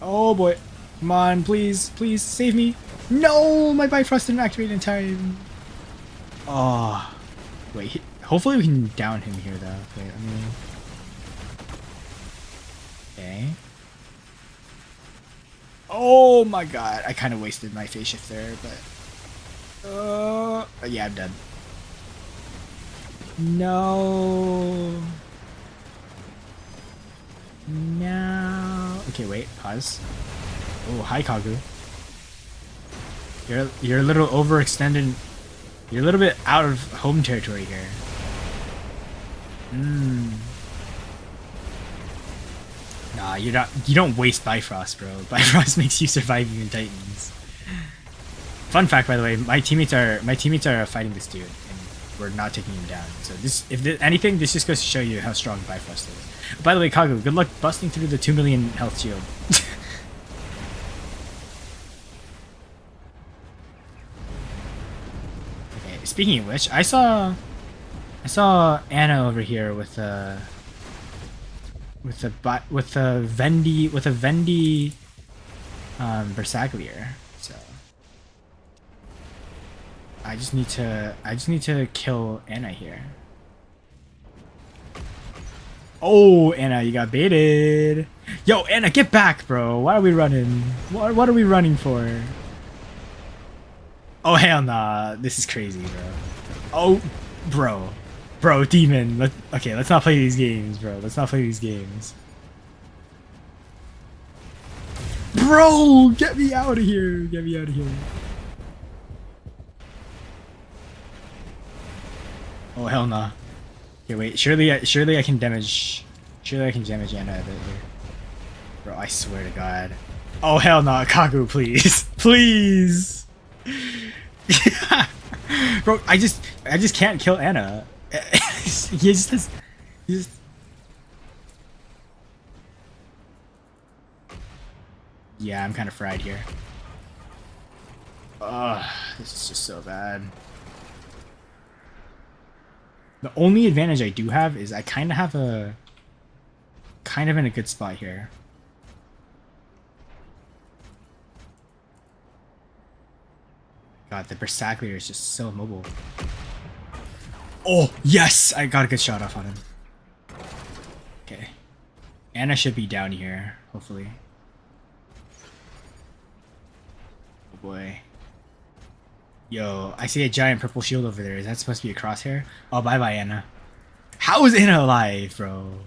Oh boy. Come on, please save me. No, my Bifrost didn't activate in time. Oh. Wait, hopefully we can down him here, though. Wait, let me... Okay. Oh my god, I kind of wasted my phase shift there, but... yeah, I'm dead. No. No. Okay, wait, pause. Oh, hi, Kagu. You're a little overextended. You're a little bit out of home territory here. Nah, you're not. You don't waste Bifrost, bro. Bifrost makes you survive even Titans. Fun fact, by the way, my teammates are fighting this dude, and we're not taking him down. So anything, this just goes to show you how strong Bifrost is. By the way, Kagu, good luck busting through the 2 million health shield. Okay, speaking of which, I saw Anna over here with a Vendi Bersaglier. So I just need to kill Anna here. Oh, Anna, you got baited. Yo, Anna, get back, bro. Why are we running? What are we running for? Oh, hell nah. This is crazy, bro. Oh, bro. Bro, Demon. Okay, let's not play these games, bro. Let's not play these games. Bro, get me out of here. Get me out of here. Oh, hell nah. Okay, wait. Surely I can damage. Surely I can damage Anna a bit here. Bro, I swear to God. Oh, hell nah. Kagu, please. Please. Bro, I just can't kill Anna. Yeah, I'm kind of fried here. Ugh, this is just so bad. The only advantage I do have is I kind of in a good spot here. God, the Bersaglier is just so mobile. Oh, yes! I got a good shot off on him. Okay. Anna should be down here, hopefully. Oh boy. Yo, I see a giant purple shield over there. Is that supposed to be a crosshair? Oh, bye-bye, Anna. How is Anna alive, bro?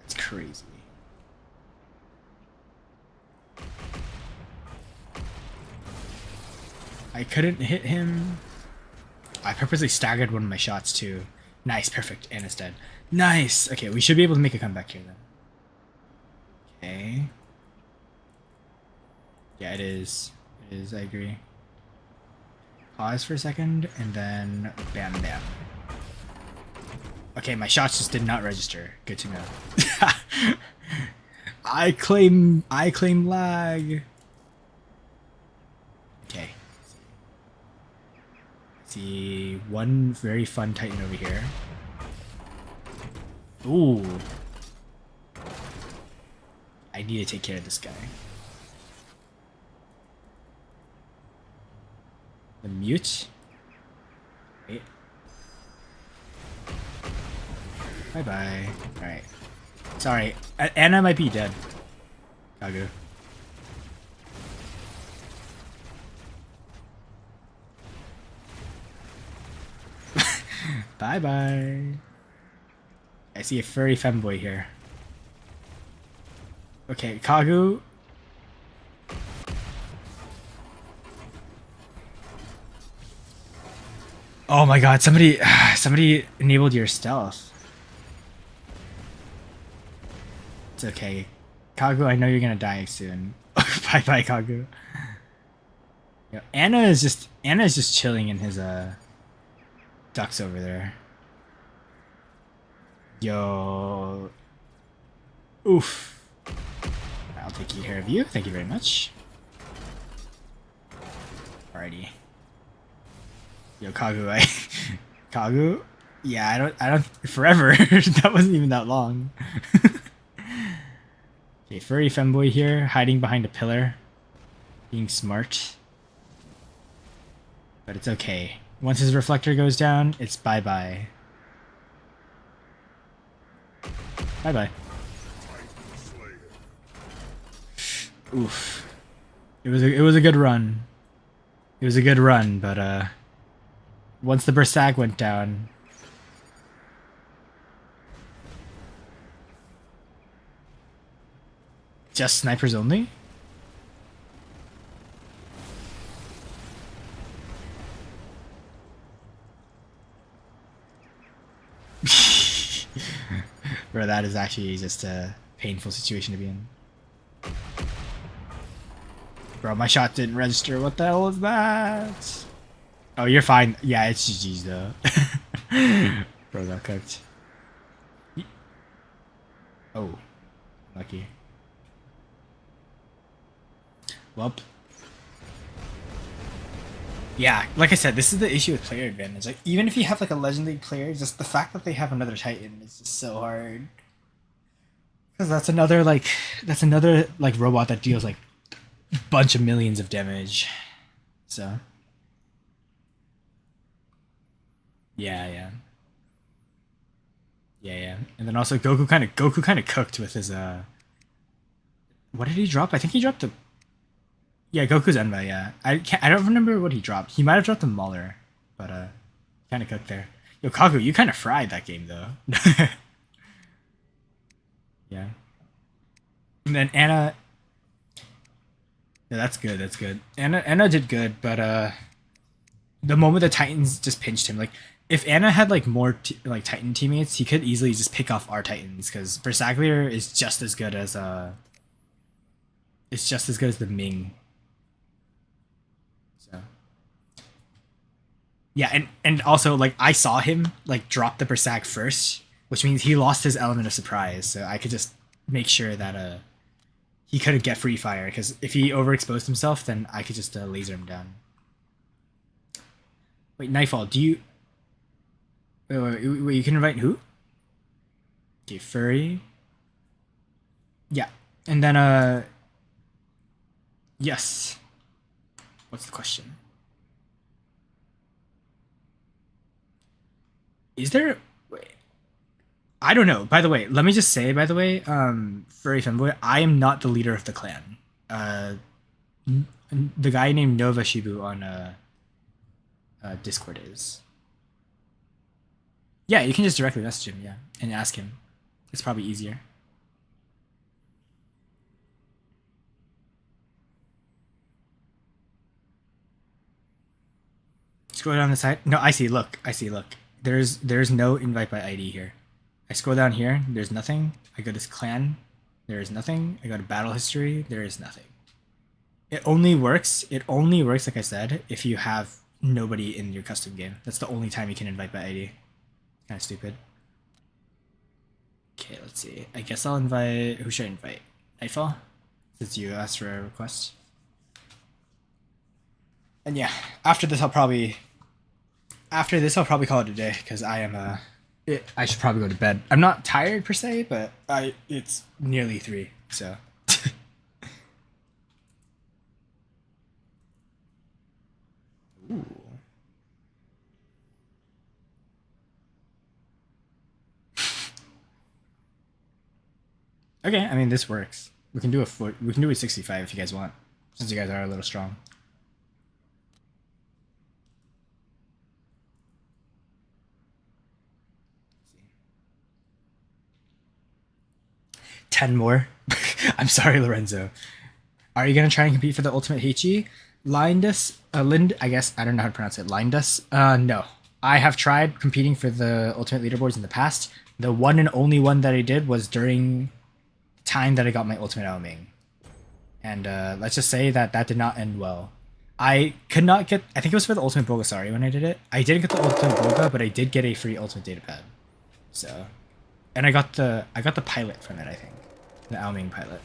That's crazy. I couldn't hit him. I purposely staggered one of my shots too. Nice, perfect. Anna's dead. Nice. Okay, we should be able to make a comeback here then. Okay. Yeah, it is. It is, I agree. Pause for a second, and then bam bam. Okay, my shots just did not register. Good to know. I claim lag. Okay. See one very fun Titan over here. Ooh. I need to take care of this guy. The mute. Wait. Bye bye. Alright. Sorry. Anna might be dead. Kagu. Bye bye. I see a furry femboy here. Okay, Kagu. Oh my god, somebody enabled your stealth. It's okay. Kagu, I know you're gonna die soon. Bye bye, Kagu. Yo, Anna is just chilling in his ducks over there. Yo. Oof. I'll take care of you. Thank you very much. Alrighty. Yo, Kagu, Kagu? Yeah, I don't forever. That wasn't even that long. Okay, furry femboy here, hiding behind a pillar. Being smart. But it's okay. Once his reflector goes down, it's bye-bye. Bye-bye. Oof. It was a good run. It was a good run, but once the Berserk went down. Just snipers only? Bro, that is actually just a painful situation to be in. Bro, my shot didn't register. What the hell was that? Oh, you're fine. Yeah, it's GG's though. Bro got cooked. Oh, lucky. Well. Yeah, like I said, this is the issue with player advantage. Like, even if you have like a Legend League player, just the fact that they have another Titan is just so hard. Because that's another like robot that deals like a bunch of millions of damage. So. Yeah. And then also Goku kind of cooked with his what did he drop? I think he dropped the. Yeah, Goku's Enma, yeah. I don't remember what he dropped. He might have dropped the Mauler, but kind of cooked there. Yo, Kagu, you kind of fried that game though. Yeah. And then Anna. Yeah, that's good. Anna did good, but the moment the Titans just pinched him, like if Anna had like more like Titan teammates, he could easily just pick off our Titans because Berserklier is just as good as it's just as good as the Ming. So yeah, and also like I saw him like drop the Berserk first, which means he lost his element of surprise. So I could just make sure that he couldn't get free fire because if he overexposed himself, then I could just laser him down. Wait, Nightfall, do you? Wait, you can invite who? Okay, Furry. Yeah, and then yes. What's the question? Is there? Wait, I don't know. By the way, let me just say. By the way, Furry Femboy, I am not the leader of the clan. The guy named Nova Shibu on Discord is. Yeah, you can just directly message him, yeah, and ask him. It's probably easier. Scroll down the side. No, I see. Look. There's no invite by ID here. I scroll down here. There's nothing. I go to clan. There is nothing. I go to battle history. There is nothing. It only works. It only works, like I said, if you have nobody in your custom game. That's the only time you can invite by ID. Kind of stupid. Okay, let's see. I guess I'll invite. Who should I invite? Nightfall? Since you asked for a request. And yeah, after this I'll probably call it a day because I am I should probably go to bed. I'm not tired per se, but it's nearly 3, so. Ooh. Okay, I mean this works. We can do a 65 if you guys want, since you guys are a little strong. Let's see. 10 more. I'm sorry, Lorenzo. Are you gonna try and compete for the ultimate Heichi? I guess I don't know how to pronounce it. Lindus? No. I have tried competing for the ultimate leaderboards in the past. The one and only one that I did was during time that I got my ultimate Aoming. And let's just say that did not end well. I could not get. I think it was for the ultimate Bulgasari when I did it. I didn't get the ultimate Bulga, but I did get a free ultimate datapad. So, and I got the pilot from it. I think the Aoming pilot.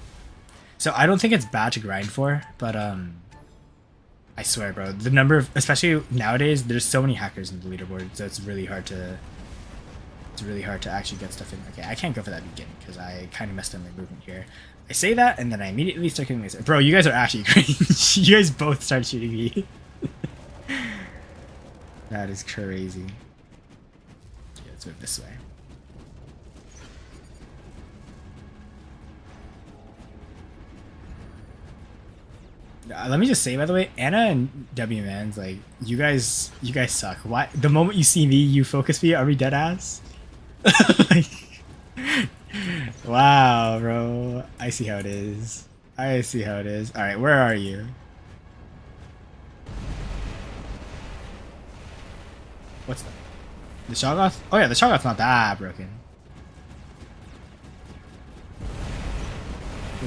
So I don't think it's bad to grind for, but I swear, bro, the number of, especially nowadays, there's so many hackers in the leaderboard, so it's really hard to actually get stuff in. Okay, I can't go for that beginning because I kind of messed up my movement here. I say that, and then I immediately start getting myself. Bro, you guys are actually crazy. You guys both start shooting me. That is crazy. Okay, let's move this way. Let me just say, by the way, Anna and W Man's like, you guys suck. Why? The moment you see me, you focus me. Are we dead ass? Like, wow, bro. I see how it is. I see how it is. All right, where are you? What's that? The Shoggoth? Oh yeah, the Shoggoth's not that broken.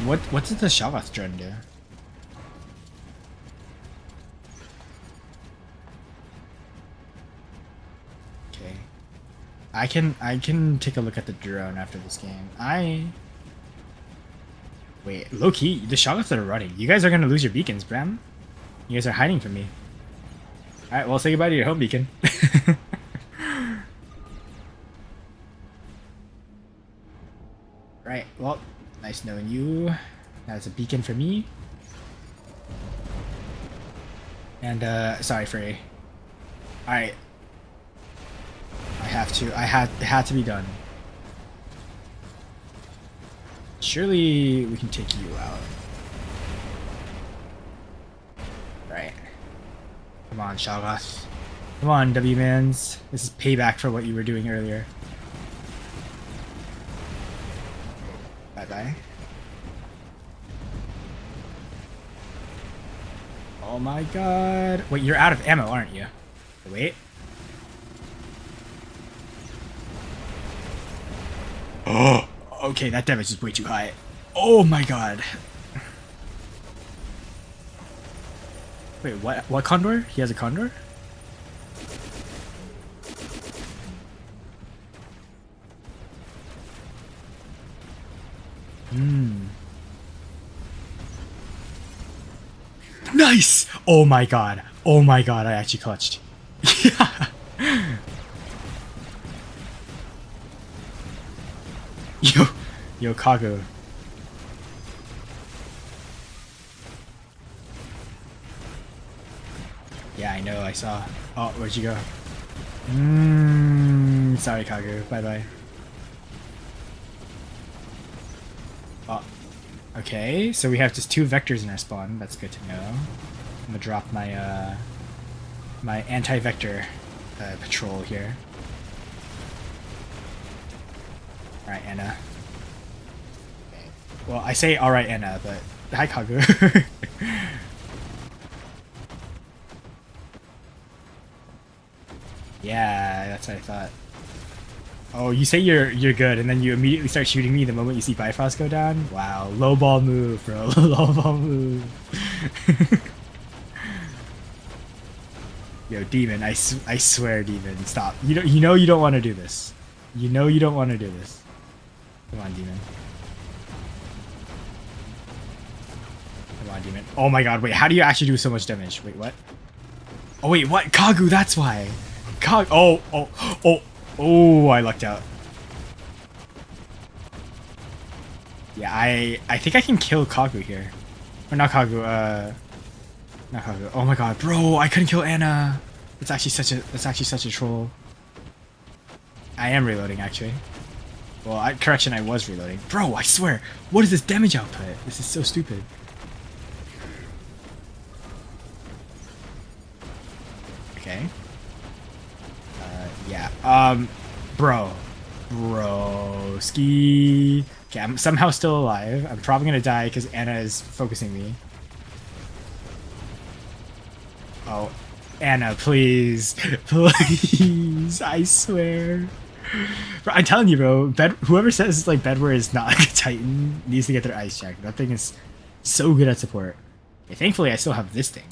What did the Shoggoth drone do? Okay. I can take a look at the drone after this game. Wait, low key, the Shoggoths are running. You guys are gonna lose your beacons, Bram. You guys are hiding from me. Alright, well say goodbye to your home beacon. Right, well, nice knowing you. That's a beacon for me. And sorry, Frey. Alright. It had to be done. Surely we can take you out. Right. Come on, Shoggoth. Come on, W-Mans. This is payback for what you were doing earlier. Bye-bye. Oh my god. Wait, you're out of ammo, aren't you? Wait. Oh, okay, that damage is way too high. Oh my god. Wait, what? What Condor? He has a Condor? Nice! Oh my god. Oh my god, I actually clutched. Yeah. Yo, Kago. Yeah, I know, I saw. Oh, where'd you go? Sorry, Kago. Bye-bye. Oh, okay, so we have just 2 vectors in our spawn. That's good to know. I'm gonna drop my, my anti-vector patrol here. Alright, Anna. Okay. Well, I say alright, Anna, but hi, Kagu. Yeah, that's what I thought. Oh, you say you're good, and then you immediately start shooting me the moment you see Bifrost go down? Wow, low ball move, bro. Low ball move. Yo, Demon, I swear, Demon, stop. You know you don't want to do this. You know you don't want to do this. Come on, Demon. Come on, Demon. Oh my god, wait, how do you actually do so much damage? Wait, what? Oh wait, what? Kagu, that's why. Oh, I lucked out. Yeah, I think I can kill Kagu here. Or not Kagu, not Kagu. Oh my god, bro, I couldn't kill Anna. That's actually such a troll. I am reloading, actually. Well, correction, I was reloading. Bro, I swear, what is this damage output? This is so stupid. Okay. Yeah, bro, ski. Okay, I'm somehow still alive. I'm probably gonna die because Anna is focusing me. Oh, Anna, please, please, I swear. Bro, I'm telling you, bro, whoever says like Bedware is not like a Titan needs to get their ice checked. That thing is so good at support. Okay, thankfully, I still have this thing.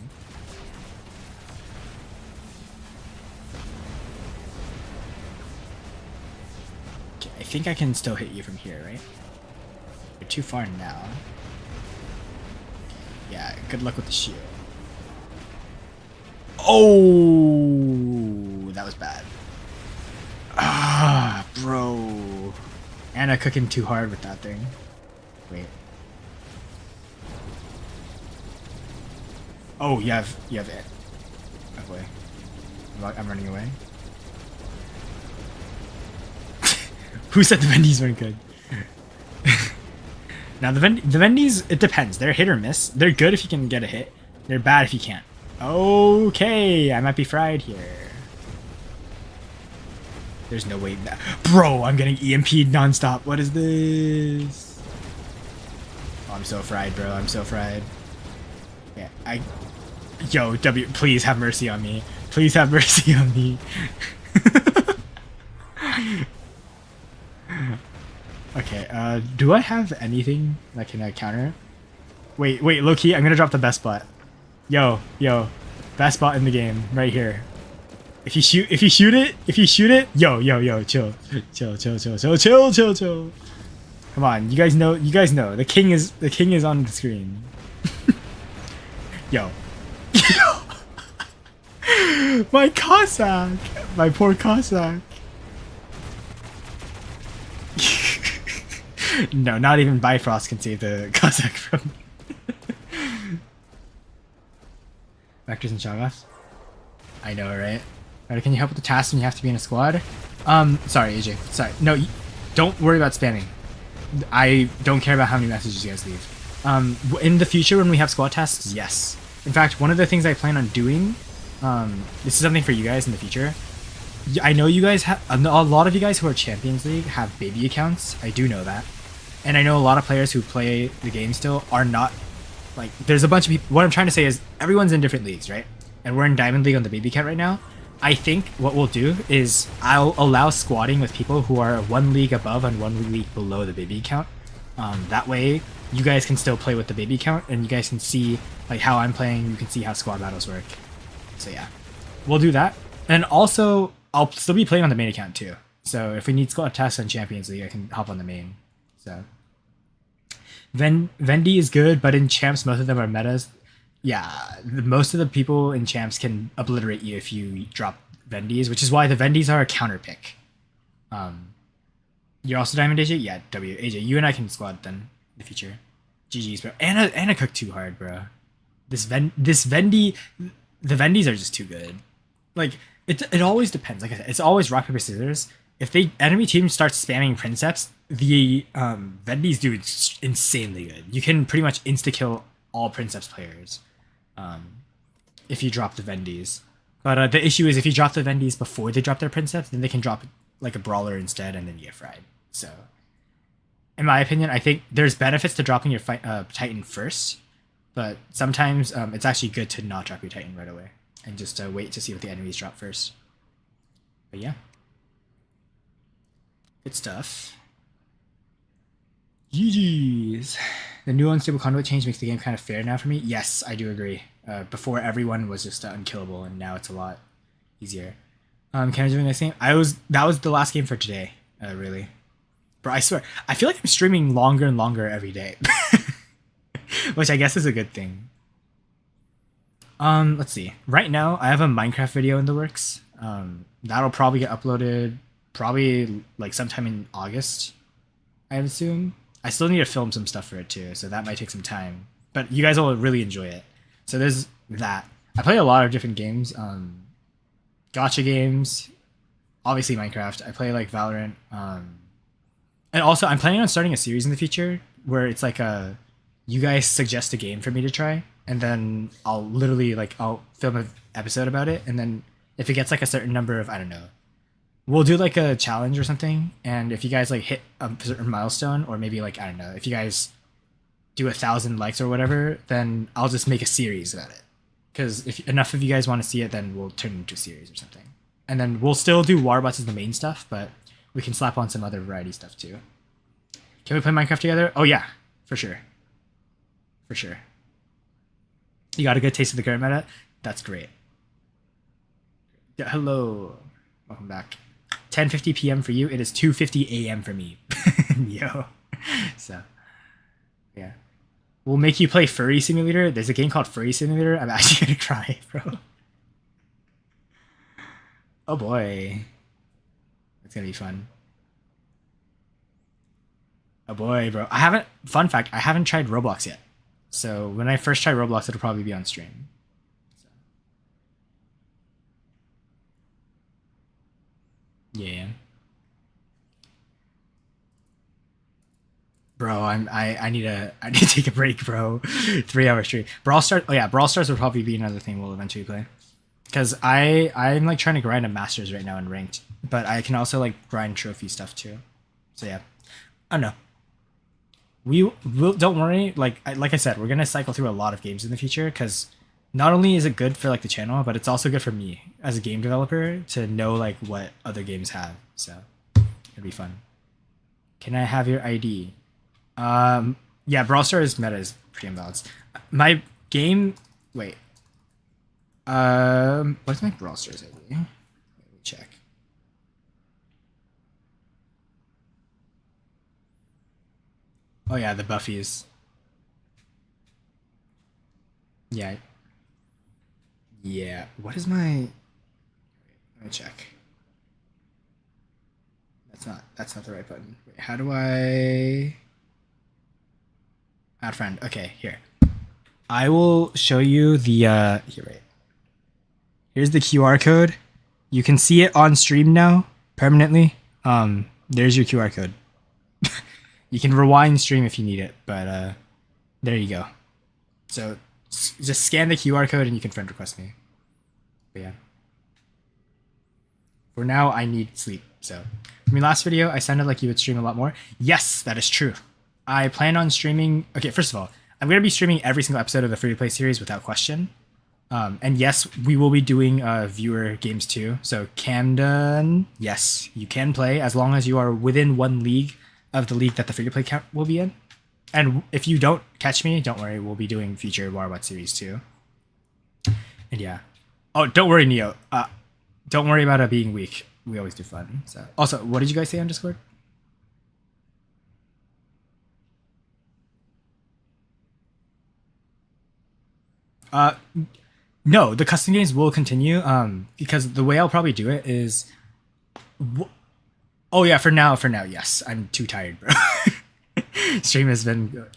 Okay, I think I can still hit you from here, right? You're too far now. Yeah, good luck with the shield. Oh, that was bad. Ah, bro. Anna cooking too hard with that thing. Wait. Oh, you have it. Oh boy. I'm running away. Who said the Vendies weren't good? Now the Vendies, it depends. They're hit or miss. They're good if you can get a hit. They're bad if you can't. Okay, I might be fried here. There's no way that... Bro, I'm getting EMP'd nonstop. What is this? Oh, I'm so fried, bro. I'm so fried. Yeah, Yo, W, please have mercy on me. Please have mercy on me. Okay, do I have anything that can counter? Wait, low-key, I'm gonna drop the best bot. Yo, best bot in the game, right here. If you shoot it, yo, chill. Come on, you guys know, the king is on the screen. Yo. My Cossack! My poor Cossack. No, not even Bifrost can save the Cossack from Vectors and Shoggoths. I know, right? Alright, can you help with the task when you have to be in a squad? Sorry, AJ. Sorry. No, don't worry about spamming. I don't care about how many messages you guys leave. In the future when we have squad tasks, yes. In fact, one of the things I plan on doing, this is something for you guys in the future. I know you guys have, a lot of you guys who are Champions League have baby accounts. I do know that. And I know a lot of players who play the game still are not, like, there's a bunch of people. What I'm trying to say is everyone's in different leagues, right? And we're in Diamond League on the baby account right now. I think what we'll do is I'll allow squatting with people who are one league above and one league below the baby account. That way you guys can still play with the baby account and you guys can see like how I'm playing. You can see how squad battles work. So yeah, we'll do that. And also I'll still be playing on the main account too. So if we need squad tasks on Champions League, I can hop on the main. So Vendi is good, but in champs most of them are metas. Yeah, most of the people in champs can obliterate you if you drop Vendis, which is why the Vendis are a counter pick. You're also Diamond AJ? Yeah, W. AJ, you and I can squad then in the future. GG's, bro. Anna cooked too hard, bro. This Vendi, the Vendis are just too good. Like, it always depends. Like I said, it's always rock, paper, scissors. If the enemy team starts spamming Princeps, the Vendis do insanely good. You can pretty much insta-kill all Princeps players if you drop the Vendis. But the issue is if you drop the Vendis before they drop their Princeps, then they can drop like a Brawler instead and then you get fried. So, in my opinion, I think there's benefits to dropping your Titan first, but sometimes it's actually good to not drop your Titan right away and just wait to see what the enemies drop first. But yeah. Good stuff. GG's. The new unstable conduit change makes the game kind of fair now for me. Yes, I do agree. Before everyone was just unkillable, and now it's a lot easier. Can I do the same? That was the last game for today. Really, bro. I swear, I feel like I'm streaming longer and longer every day, which I guess is a good thing. Let's see. Right now, I have a Minecraft video in the works. That'll probably get uploaded probably like sometime in August, I assume. I still need to film some stuff for it too, so that might take some time. But you guys will really enjoy it. So there's that. I play a lot of different games. Gacha games, obviously Minecraft. I play like Valorant. And also I'm planning on starting a series in the future where it's like you guys suggest a game for me to try, and then I'll literally I'll film an episode about it, and then if it gets like a certain number of, I don't know, we'll do like a challenge or something, and if you guys like hit a certain milestone, or maybe like, I don't know, if you guys do 1,000 likes or whatever, then I'll just make a series about it. Because if enough of you guys want to see it, then we'll turn it into a series or something. And then we'll still do Warbots as the main stuff, but we can slap on some other variety stuff too. Can we play Minecraft together? Oh yeah, for sure. For sure. You got a good taste of the current meta? That's great. Yeah, hello. Welcome back. 10:50 p.m. for you. It is 2:50 a.m. for me. Yo. So, yeah. We'll make you play Furry Simulator. There's a game called Furry Simulator. I'm actually gonna cry, bro. Oh boy. It's gonna be fun. Oh boy, bro. Fun fact, I haven't tried Roblox yet. So when I first try Roblox, it'll probably be on stream. So. Yeah. Bro, I need to take a break, bro. 3 hours straight. Brawl Stars. Oh yeah, Brawl Stars will probably be another thing we'll eventually play. Because I'm like trying to grind a masters right now in ranked, but I can also like grind trophy stuff too. So yeah, I don't know. We will, don't worry. Like I said, we're gonna cycle through a lot of games in the future because not only is it good for like the channel, but it's also good for me as a game developer to know like what other games have. So it'll be fun. Can I have your ID? Yeah, Brawl Stars meta is pretty imbalanced. My game. Wait. What's my Brawl Stars ID? Let me check. Oh yeah, the Buffies. Yeah. Yeah. What is my? Let me check. That's not the right button. Wait, how do I add friend? Okay, here. I will show you the here, right. Here's the QR code. You can see it on stream now permanently. There's your QR code. You can rewind stream if you need it, but there you go. So just scan the QR code and you can friend request me. But yeah. For now, I need sleep. So from your last video, I sounded like you would stream a lot more. Yes, that is true. I plan on streaming. Okay, first of all, I'm going to be streaming every single episode of the free to play series without question. And yes, we will be doing viewer games too. So Camden, yes, you can play as long as you are within one league of the league that the free to play count will be in. And if you don't catch me, don't worry, we'll be doing future Warbot series too. And yeah. Oh, don't worry, Neo. Don't worry about it being weak. We always do fun. So also, what did you guys say on Discord? No, the custom games will continue. Because the way I'll probably do it is. Oh yeah, for now, yes. I'm too tired, bro. Stream has been good.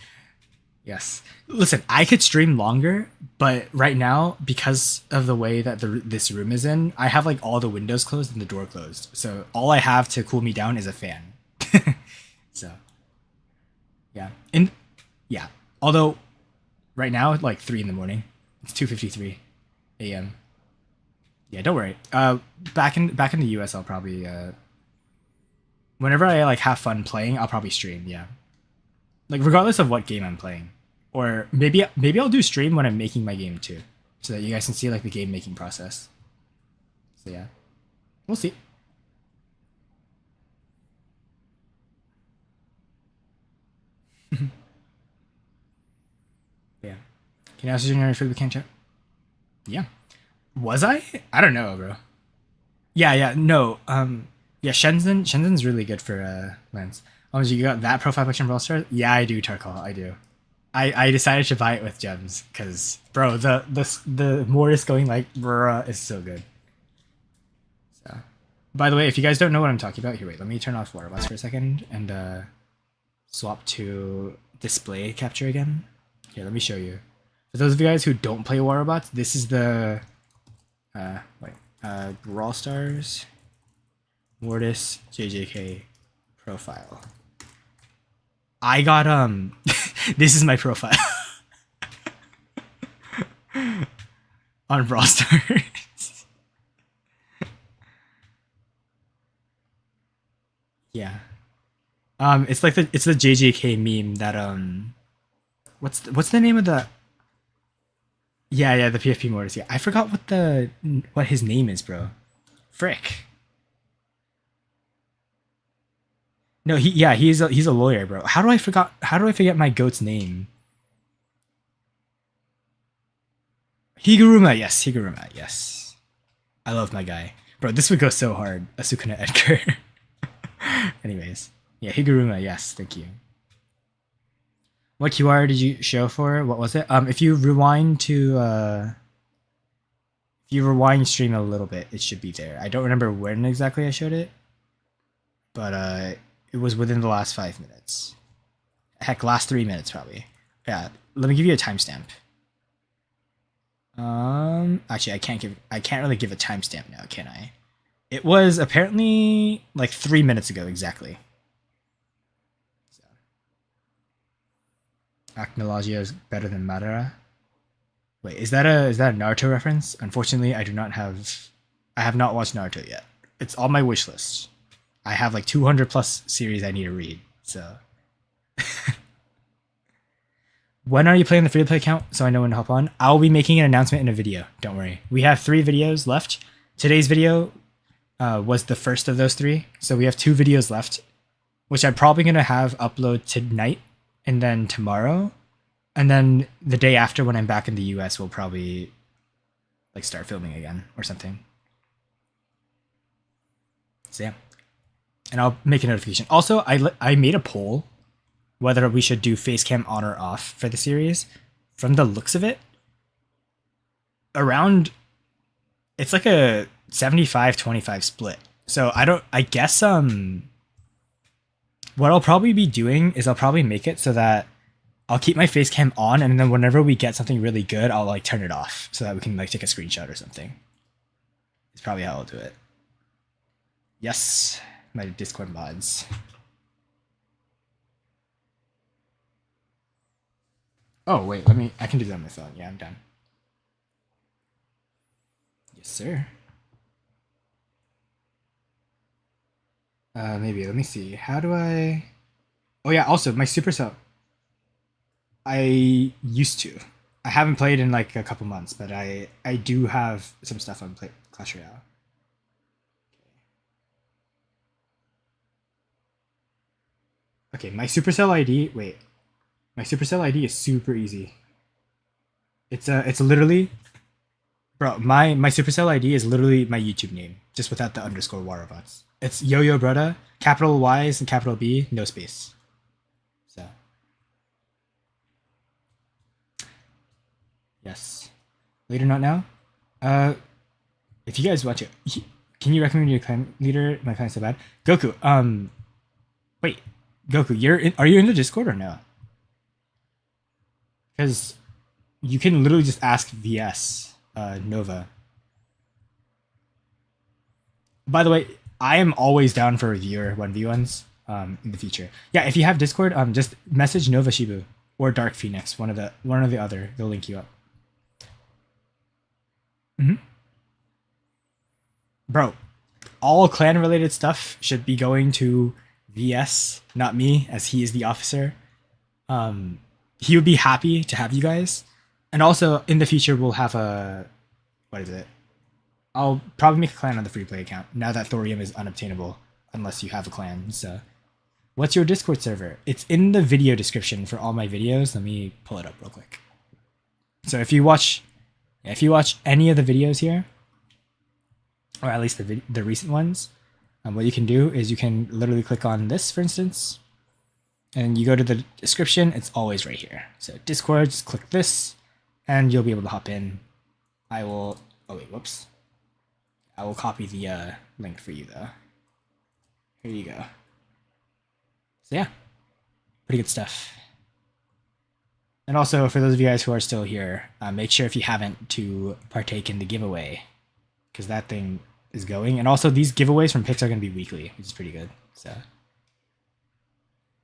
Yes. Listen, I could stream longer, but right now, because of the way that this room is in, I have like all the windows closed and the door closed. So all I have to cool me down is a fan. So, yeah. Yeah. Although, right now, like 3 in the morning. It's 2:53 a.m. Yeah, don't worry. Back in the US, I'll probably whenever I like have fun playing, I'll probably stream. Yeah, like regardless of what game I'm playing, or maybe I'll do stream when I'm making my game too, so that you guys can see like the game making process. So yeah, we'll see. Yeah. Can you ask your for the can chat? Yeah. Was I? I don't know, bro. Yeah, no. Yeah, Shenzen's really good for Lance. Oh, you got that profile picture in Brawl Stars? Yeah, I do, Tarkal. I do. I decided to buy it with gems because, bro, the Mortis going like bruh is so good. So, by the way, if you guys don't know what I'm talking about, here, wait, let me turn off Waterbots for a second and swap to display capture again. Here, let me show you. For those of you guys who don't play Waterbots, this is the Brawl Stars Mortis JJK profile. I got this is my profile on Brawl Stars. Yeah. It's like the JJK meme that what's the name of the yeah, the PFP Mortis. Yeah, I forgot what his name is, bro. Frick. No, he's a lawyer, bro. How do I forget my goat's name? Higuruma, yes, Higuruma, yes. I love my guy. Bro, this would go so hard. Asukuna Edgar. Anyways. Yeah, Higuruma, yes, thank you. What QR did you show for? What was it? If you rewind stream a little bit, it should be there. I don't remember when exactly I showed it, but it was within the last 5 minutes. Heck, last 3 minutes probably. Yeah, let me give you a timestamp. Actually, I can't really give a timestamp now, can I? It was apparently like 3 minutes ago exactly. So. Acnologia is better than Madara. Wait, is that a Naruto reference? Unfortunately, I have not watched Naruto yet. It's on my wish list. I have like 200 plus series I need to read. So, when are you playing the free to play account? So I know when to hop on. I'll be making an announcement in a video. Don't worry. We have 3 videos left. Today's video was the first of those 3, so we have 2 videos left, which I'm probably gonna have upload tonight and then tomorrow. And then the day after, when I'm back in the US, we'll probably like start filming again or something. So yeah, and I'll make a notification. Also, I made a poll whether we should do face cam on or off for the series. From the looks of it, around it's like a 75-25 split. So I guess what I'll probably be doing is I'll probably make it so that I'll keep my face cam on, and then whenever we get something really good, I'll like turn it off so that we can like take a screenshot or something. It's probably how I'll do it. Yes, my Discord mods. Oh wait, I can do that on my phone. Yeah, I'm done. Yes, sir. Maybe, let me see. How do I... Oh yeah, also, my Supercell. I used to. I haven't played in like a couple months, but I do have some stuff on Clash Royale. Okay, my Supercell ID. Wait, my Supercell ID is super easy. It's literally, bro. My Supercell ID is literally my YouTube name, just without the underscore Warobots. It's Yo-Yo Brother, capital Y's and capital B, no space. So, yes. Later, not now. If you guys watch it, can you recommend your clan leader? My clan's so bad. Goku. Wait, Goku, are you in the Discord or no? Because you can literally just ask VS Nova. By the way, I am always down for reviewer 1v1s in the future. Yeah, if you have Discord, just message Nova Shibu or Dark Phoenix, one or the other. They'll link you up. Mm-hmm. Bro, all clan related stuff should be going to VS, not me, as he is the officer. He would be happy to have you guys. And also in the future we'll have what is it? I'll probably make a clan on the free play account now that thorium is unobtainable unless you have a clan. So what's your Discord server? It's in the video description for all my videos. Let me pull it up real quick. So if you watch any of the videos here, or at least the recent ones, what you can do is you can literally click on this, for instance, and you go to the description. It's always right here. So Discord, just click this, and you'll be able to hop in. I will. Oh wait, whoops. I will copy the link for you though. Here you go. So yeah, pretty good stuff. And also, for those of you guys who are still here, make sure if you haven't to partake in the giveaway, because that thing is going. And also, these giveaways from Pix are going to be weekly, which is pretty good. So,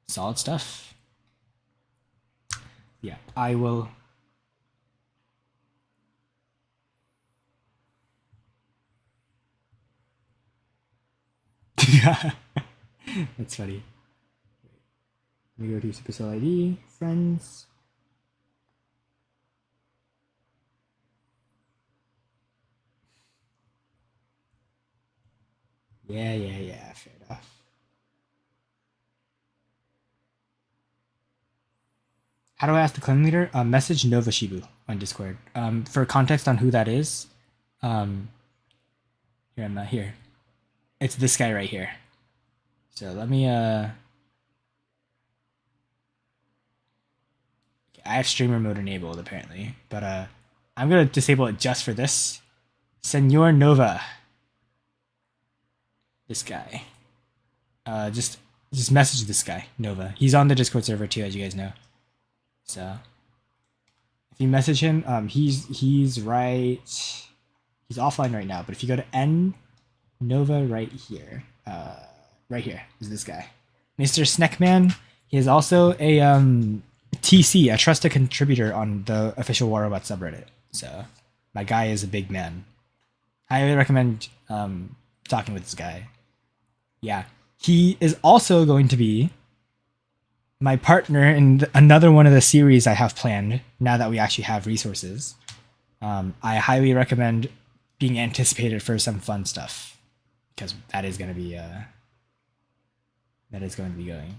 solid stuff. Yeah, I will. That's funny. Let me go to Supercell ID, friends. Yeah, fair enough. How do I ask the clan leader? Message Nova Shibu on Discord. For context on who that is, here I'm not here. It's this guy right here. So let me I have streamer mode enabled apparently, but I'm gonna disable it just for this. Senor Nova. This guy. Just message this guy, Nova. He's on the Discord server too, as you guys know. So if you message him, he's offline right now. But if you go to Nova right here. Right here is this guy, Mr. Snackman. He is also a TC, a trusted contributor on the official War Robot subreddit. So my guy is a big man. I highly recommend talking with this guy. Yeah, he is also going to be my partner in another one of the series I have planned. Now that we actually have resources, I highly recommend being anticipated for some fun stuff because that is going to be going.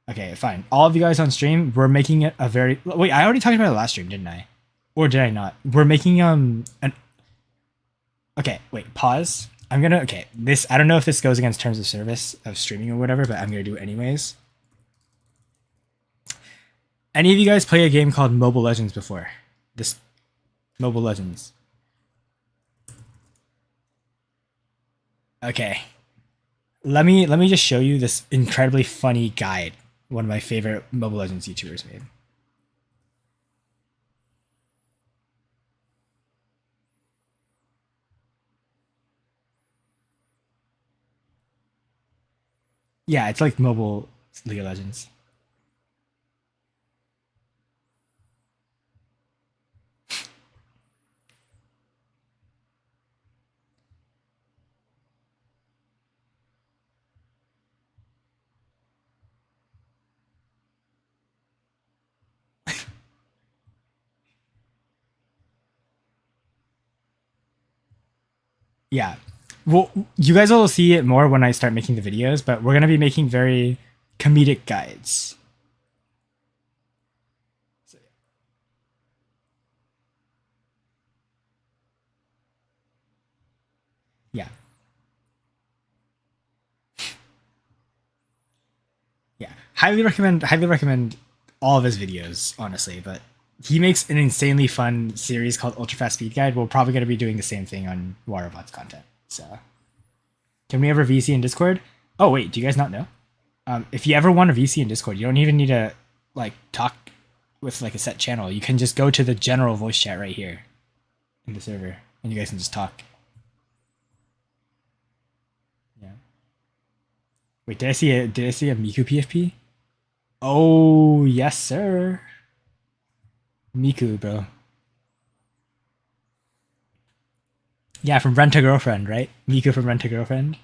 Okay, fine. All of you guys on stream, we're making it a very wait. I already talked about it last stream, didn't I? Or did I not? We're making an. Okay, wait. Pause. I'm gonna. Okay, this. I don't know if this goes against terms of service of streaming or whatever, but I'm gonna do it anyways. Any of you guys play a game called Mobile Legends before? This Mobile Legends. Okay. Let me just show you this incredibly funny guide one of my favorite Mobile Legends YouTubers made. Yeah, it's like mobile League of Legends. Yeah. Well, you guys will see it more when I start making the videos, but we're going to be making very comedic guides. Yeah. Yeah. Highly recommend all of his videos, honestly, but he makes an insanely fun series called Ultra Fast Speed Guide. We're probably going to be doing the same thing on Waterbots content. So, can we ever VC in Discord? Oh, wait, do you guys not know? If you ever want to VC in Discord, you don't even need to like talk with like a set channel. You can just go to the general voice chat right here in the server, and you guys can just talk. Yeah. Wait, did I see a Miku PFP? Oh yes, sir. Miku, bro. Yeah, from Rent a Girlfriend, right? Miku from Rent a Girlfriend.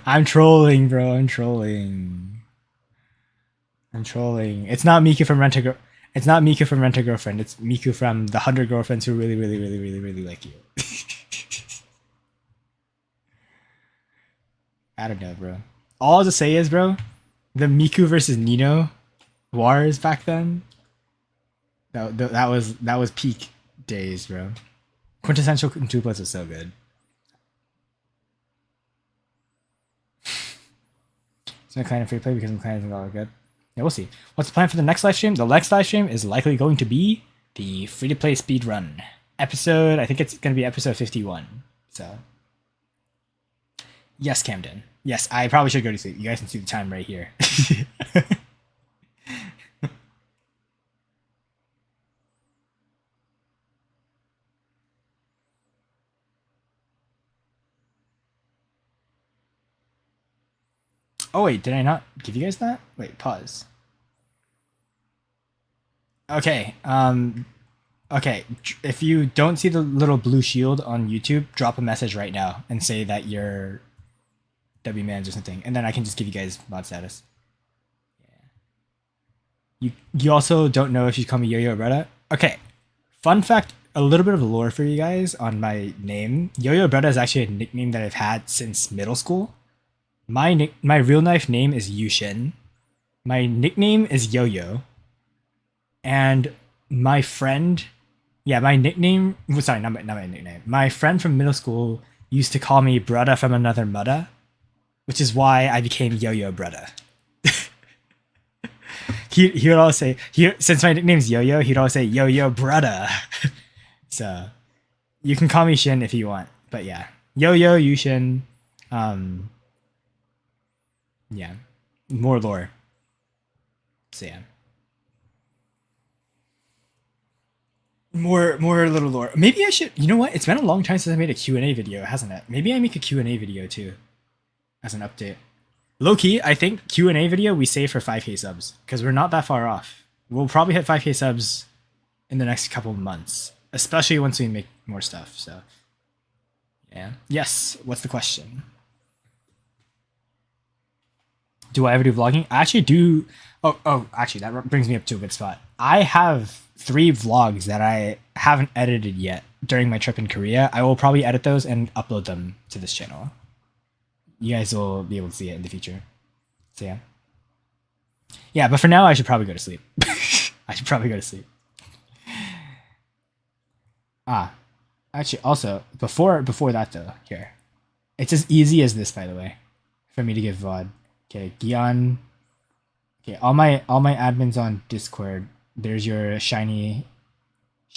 I'm trolling, bro. I'm trolling. I'm trolling. It's not Miku from Rent a Girl. It's not Miku from Rent a Girlfriend. It's Miku from the 100 Girlfriends who really, really, really, really, really like you. I don't know, bro. All to say is, bro, the Miku versus Nino wars back then. That was peak days, bro. Quintessential quintuplets was so good. It's my kind of free play because I'm kind of all good. Yeah, we'll see. What's the plan for the next live stream? The next live stream is likely going to be the free to play speed run episode. I think it's going to be episode 51. So, yes, Camden. Yes, I probably should go to sleep. You guys can see the time right here. Oh wait, did I not give you guys that? Wait, pause. Okay. Okay. If you don't see the little blue shield on YouTube, drop a message right now and say that you're W Mans or something, and then I can just give you guys mod status. Yeah. You also don't know if you call me Yo-Yo Bretta. Okay. Fun fact, a little bit of lore for you guys on my name. Yo-Yo Bretta is actually a nickname that I've had since middle school. My real life name is Yushin. My nickname is Yo-Yo. And my friend, yeah, my nickname, sorry, not my nickname. My friend from middle school used to call me Brutta from another mudda, which is why I became Yo-Yo Brutta. he would always say, since my nickname's Yo-Yo, he'd always say Yo-Yo Brutta. So you can call me Shin if you want, but yeah, Yo-Yo, Yushin, yeah, more lore. So yeah. More little lore. Maybe I should. You know what? It's been a long time since I made a Q&A video, hasn't it? Maybe I make a Q&A video too, as an update. Low key, I think Q&A video we save for 5K subs because we're not that far off. We'll probably hit 5K subs in the next couple of months, especially once we make more stuff. So, yeah. Yes. What's the question? Do I ever do vlogging? I actually do. Actually, that brings me up to a good spot. I have 3 vlogs that I haven't edited yet during my trip in Korea. I will probably edit those and upload them to this channel. You guys will be able to see it in the future. So yeah. Yeah, but for now I should probably go to sleep. I should probably go to sleep. Actually, also, before that though, here. It's as easy as this, by the way, for me to give VOD. Okay, Gian. Okay, all my admins on Discord. There's your shiny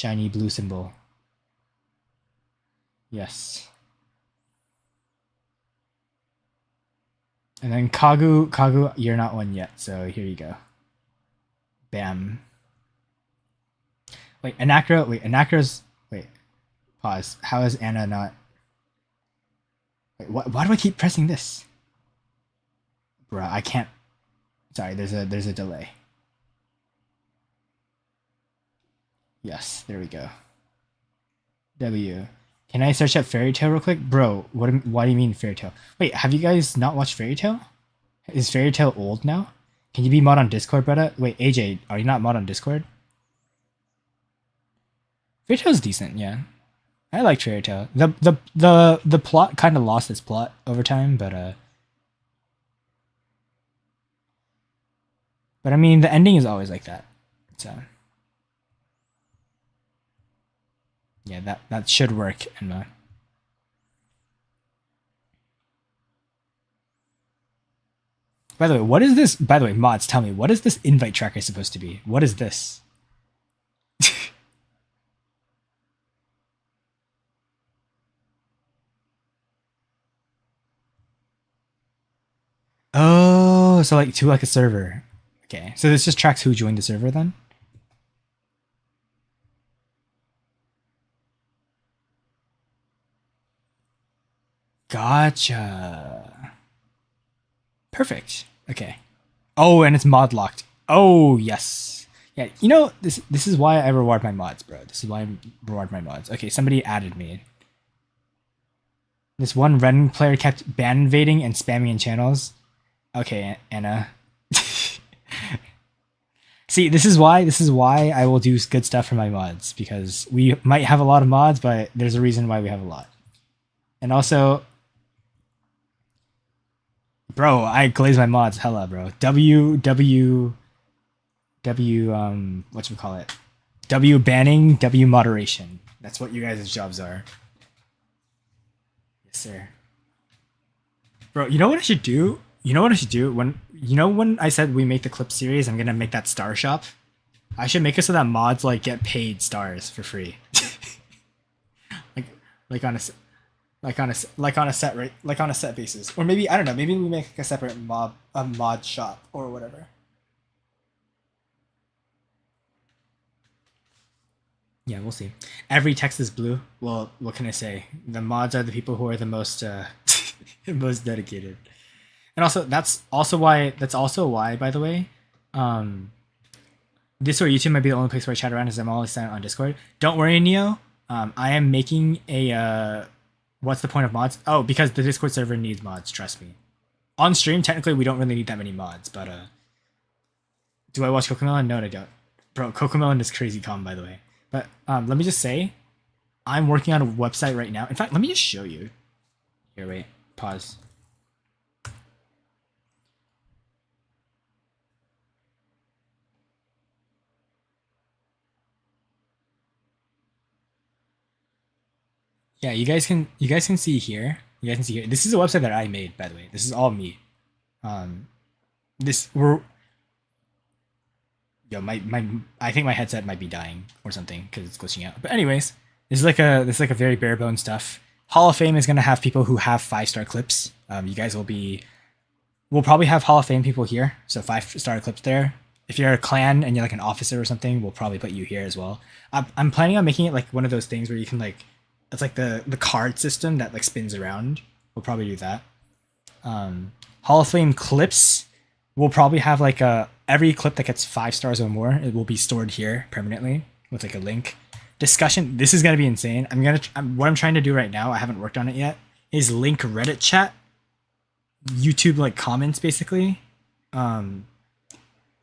blue symbol. Yes. And then Kagu, you're not one yet, so here you go. Bam. Wait, Anakra's. Wait, pause. How is Anna not? Wait, why do I keep pressing this? Bruh, I can't. Sorry, there's a delay. Yes, there we go. W. Can I search up Fairy Tail real quick? Bro, why do you mean Fairy Tail? Wait, have you guys not watched Fairy Tail? Is Fairy Tail old now? Can you be mod on Discord, brother? Wait, AJ, are you not mod on Discord? Fairy Tail's decent, yeah. I like Fairy Tail. The plot kind of lost its plot over time, but I mean the ending is always like that. So yeah, that should work. And by the way, what is this? By the way, mods, tell me, what is this invite tracker supposed to be? What is this? Oh, so like to like a server. Okay, so this just tracks who joined the server then? Gotcha. Perfect. Okay. Oh, and it's mod locked. Oh, yes. Yeah, you know, this is why I reward my mods, bro. This is why I reward my mods. Okay, somebody added me. This one Ren player kept ban invading and spamming in channels. Okay, Anna. See, this is why I will do good stuff for my mods, because we might have a lot of mods, but there's a reason why we have a lot. And also, bro, I glaze my mods hella, bro. Whatchamacallit? W banning, W moderation. That's what you guys' jobs are. Yes, sir. Bro, you know what I should do? You know what I should do? When I said we make the clip series, I'm gonna make that star shop. I should make it so that mods like get paid stars for free. like on a set basis, or maybe I don't know. Maybe we make a separate mod shop or whatever. Yeah, we'll see. Every text is blue. Well, what can I say? The mods are the people who are the most most dedicated. And also that's also why, by the way, this or YouTube might be the only place where I chat around, because I'm always silent on Discord. Don't worry, Neo. I am making a what's the point of mods? Oh, because the Discord server needs mods, trust me. On stream, technically we don't really need that many mods, but do I watch Cocomelon? No, I don't. Bro, Cocomelon is crazy calm, by the way. But let me just say, I'm working on a website right now. In fact, let me just show you. Here, wait, pause. Yeah, you guys can see here. You guys can see here. This is a website that I made, by the way. This is all me. I think my headset might be dying or something because it's glitching out. But anyways, this is like a very bare bones stuff. Hall of Fame is gonna have people who have 5-star clips. You guys we'll probably have Hall of Fame people here, so 5-star clips there. if you're a clan and you're like an officer or something, we'll probably put you here as well. I'm planning on making it like one of those things where you can like, it's like the card system that like spins around. We'll probably do that. Hall of Fame clips. We'll probably have like every clip that gets 5 stars or more, it will be stored here permanently with like a link. Discussion. This is gonna be insane. What I'm trying to do right now, I haven't worked on it yet, is link Reddit chat, YouTube like comments basically,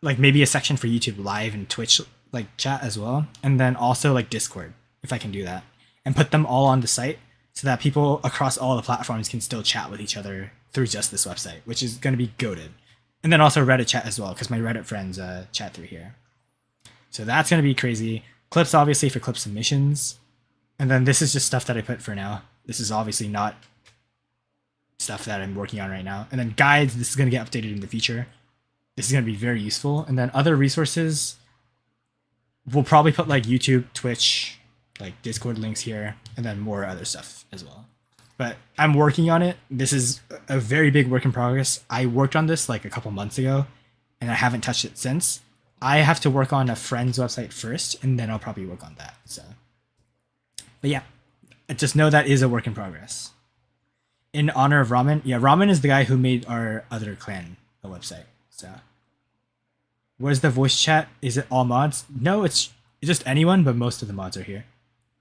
like maybe a section for YouTube Live and Twitch like chat as well, and then also like Discord if I can do that, and put them all on the site so that people across all the platforms can still chat with each other through just this website, which is going to be goated. And then also Reddit chat as well, because my Reddit friends chat through here. So that's going to be crazy. Clips obviously for clip submissions, and then this is just stuff that I put for now. This is obviously not stuff that I'm working on right now. And then guides, this is going to get updated in the future. This is going to be very useful. And then other resources, we'll probably put like YouTube, Twitch, like Discord links here, and then more other stuff as well. But I'm working on it. This is a very big work in progress. I worked on this like a couple months ago, and I haven't touched it since. I have to work on a friend's website first, and then I'll probably work on that. So, but yeah, just know that is a work in progress. In honor of Ramen, yeah, Ramen is the guy who made our other clan a website. So, where's the voice chat? Is it all mods? No, it's just anyone, but most of the mods are here.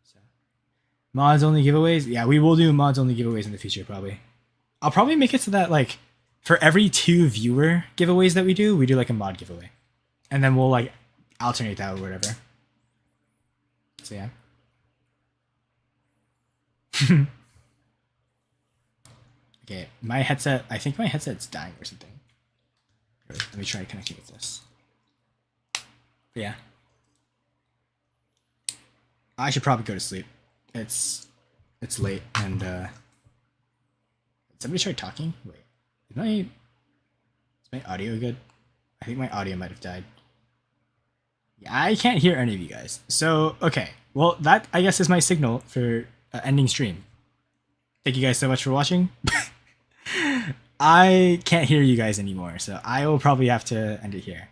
So, mods only giveaways. Yeah, we will do mods only giveaways in the future probably. I'll probably make it so that like for every 2 viewer giveaways that we do like a mod giveaway. And then we'll like alternate that or whatever. So yeah. Okay, my headset, I think my headset's dying or something. Let me try connecting with this. But yeah. I should probably go to sleep. It's late and somebody tried talking? Wait. Is my audio good? I think my audio might have died. Yeah, I can't hear any of you guys. So, okay. Well, that, I guess, is my signal for ending stream. Thank you guys so much for watching. I can't hear you guys anymore, so I will probably have to end it here.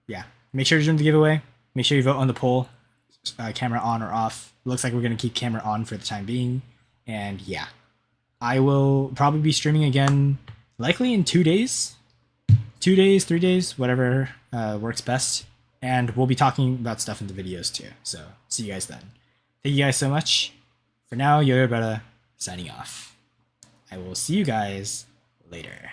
Yeah. Make sure to join the giveaway. Make sure you vote on the poll. Camera on or off. Looks like we're going to keep camera on for the time being. And yeah. I will probably be streaming again, likely in 2 days. 2 days, 3 days, whatever works best. And we'll be talking about stuff in the videos too. So see you guys then. Thank you guys so much. For now, Yo-Yo Bretta signing off. I will see you guys later.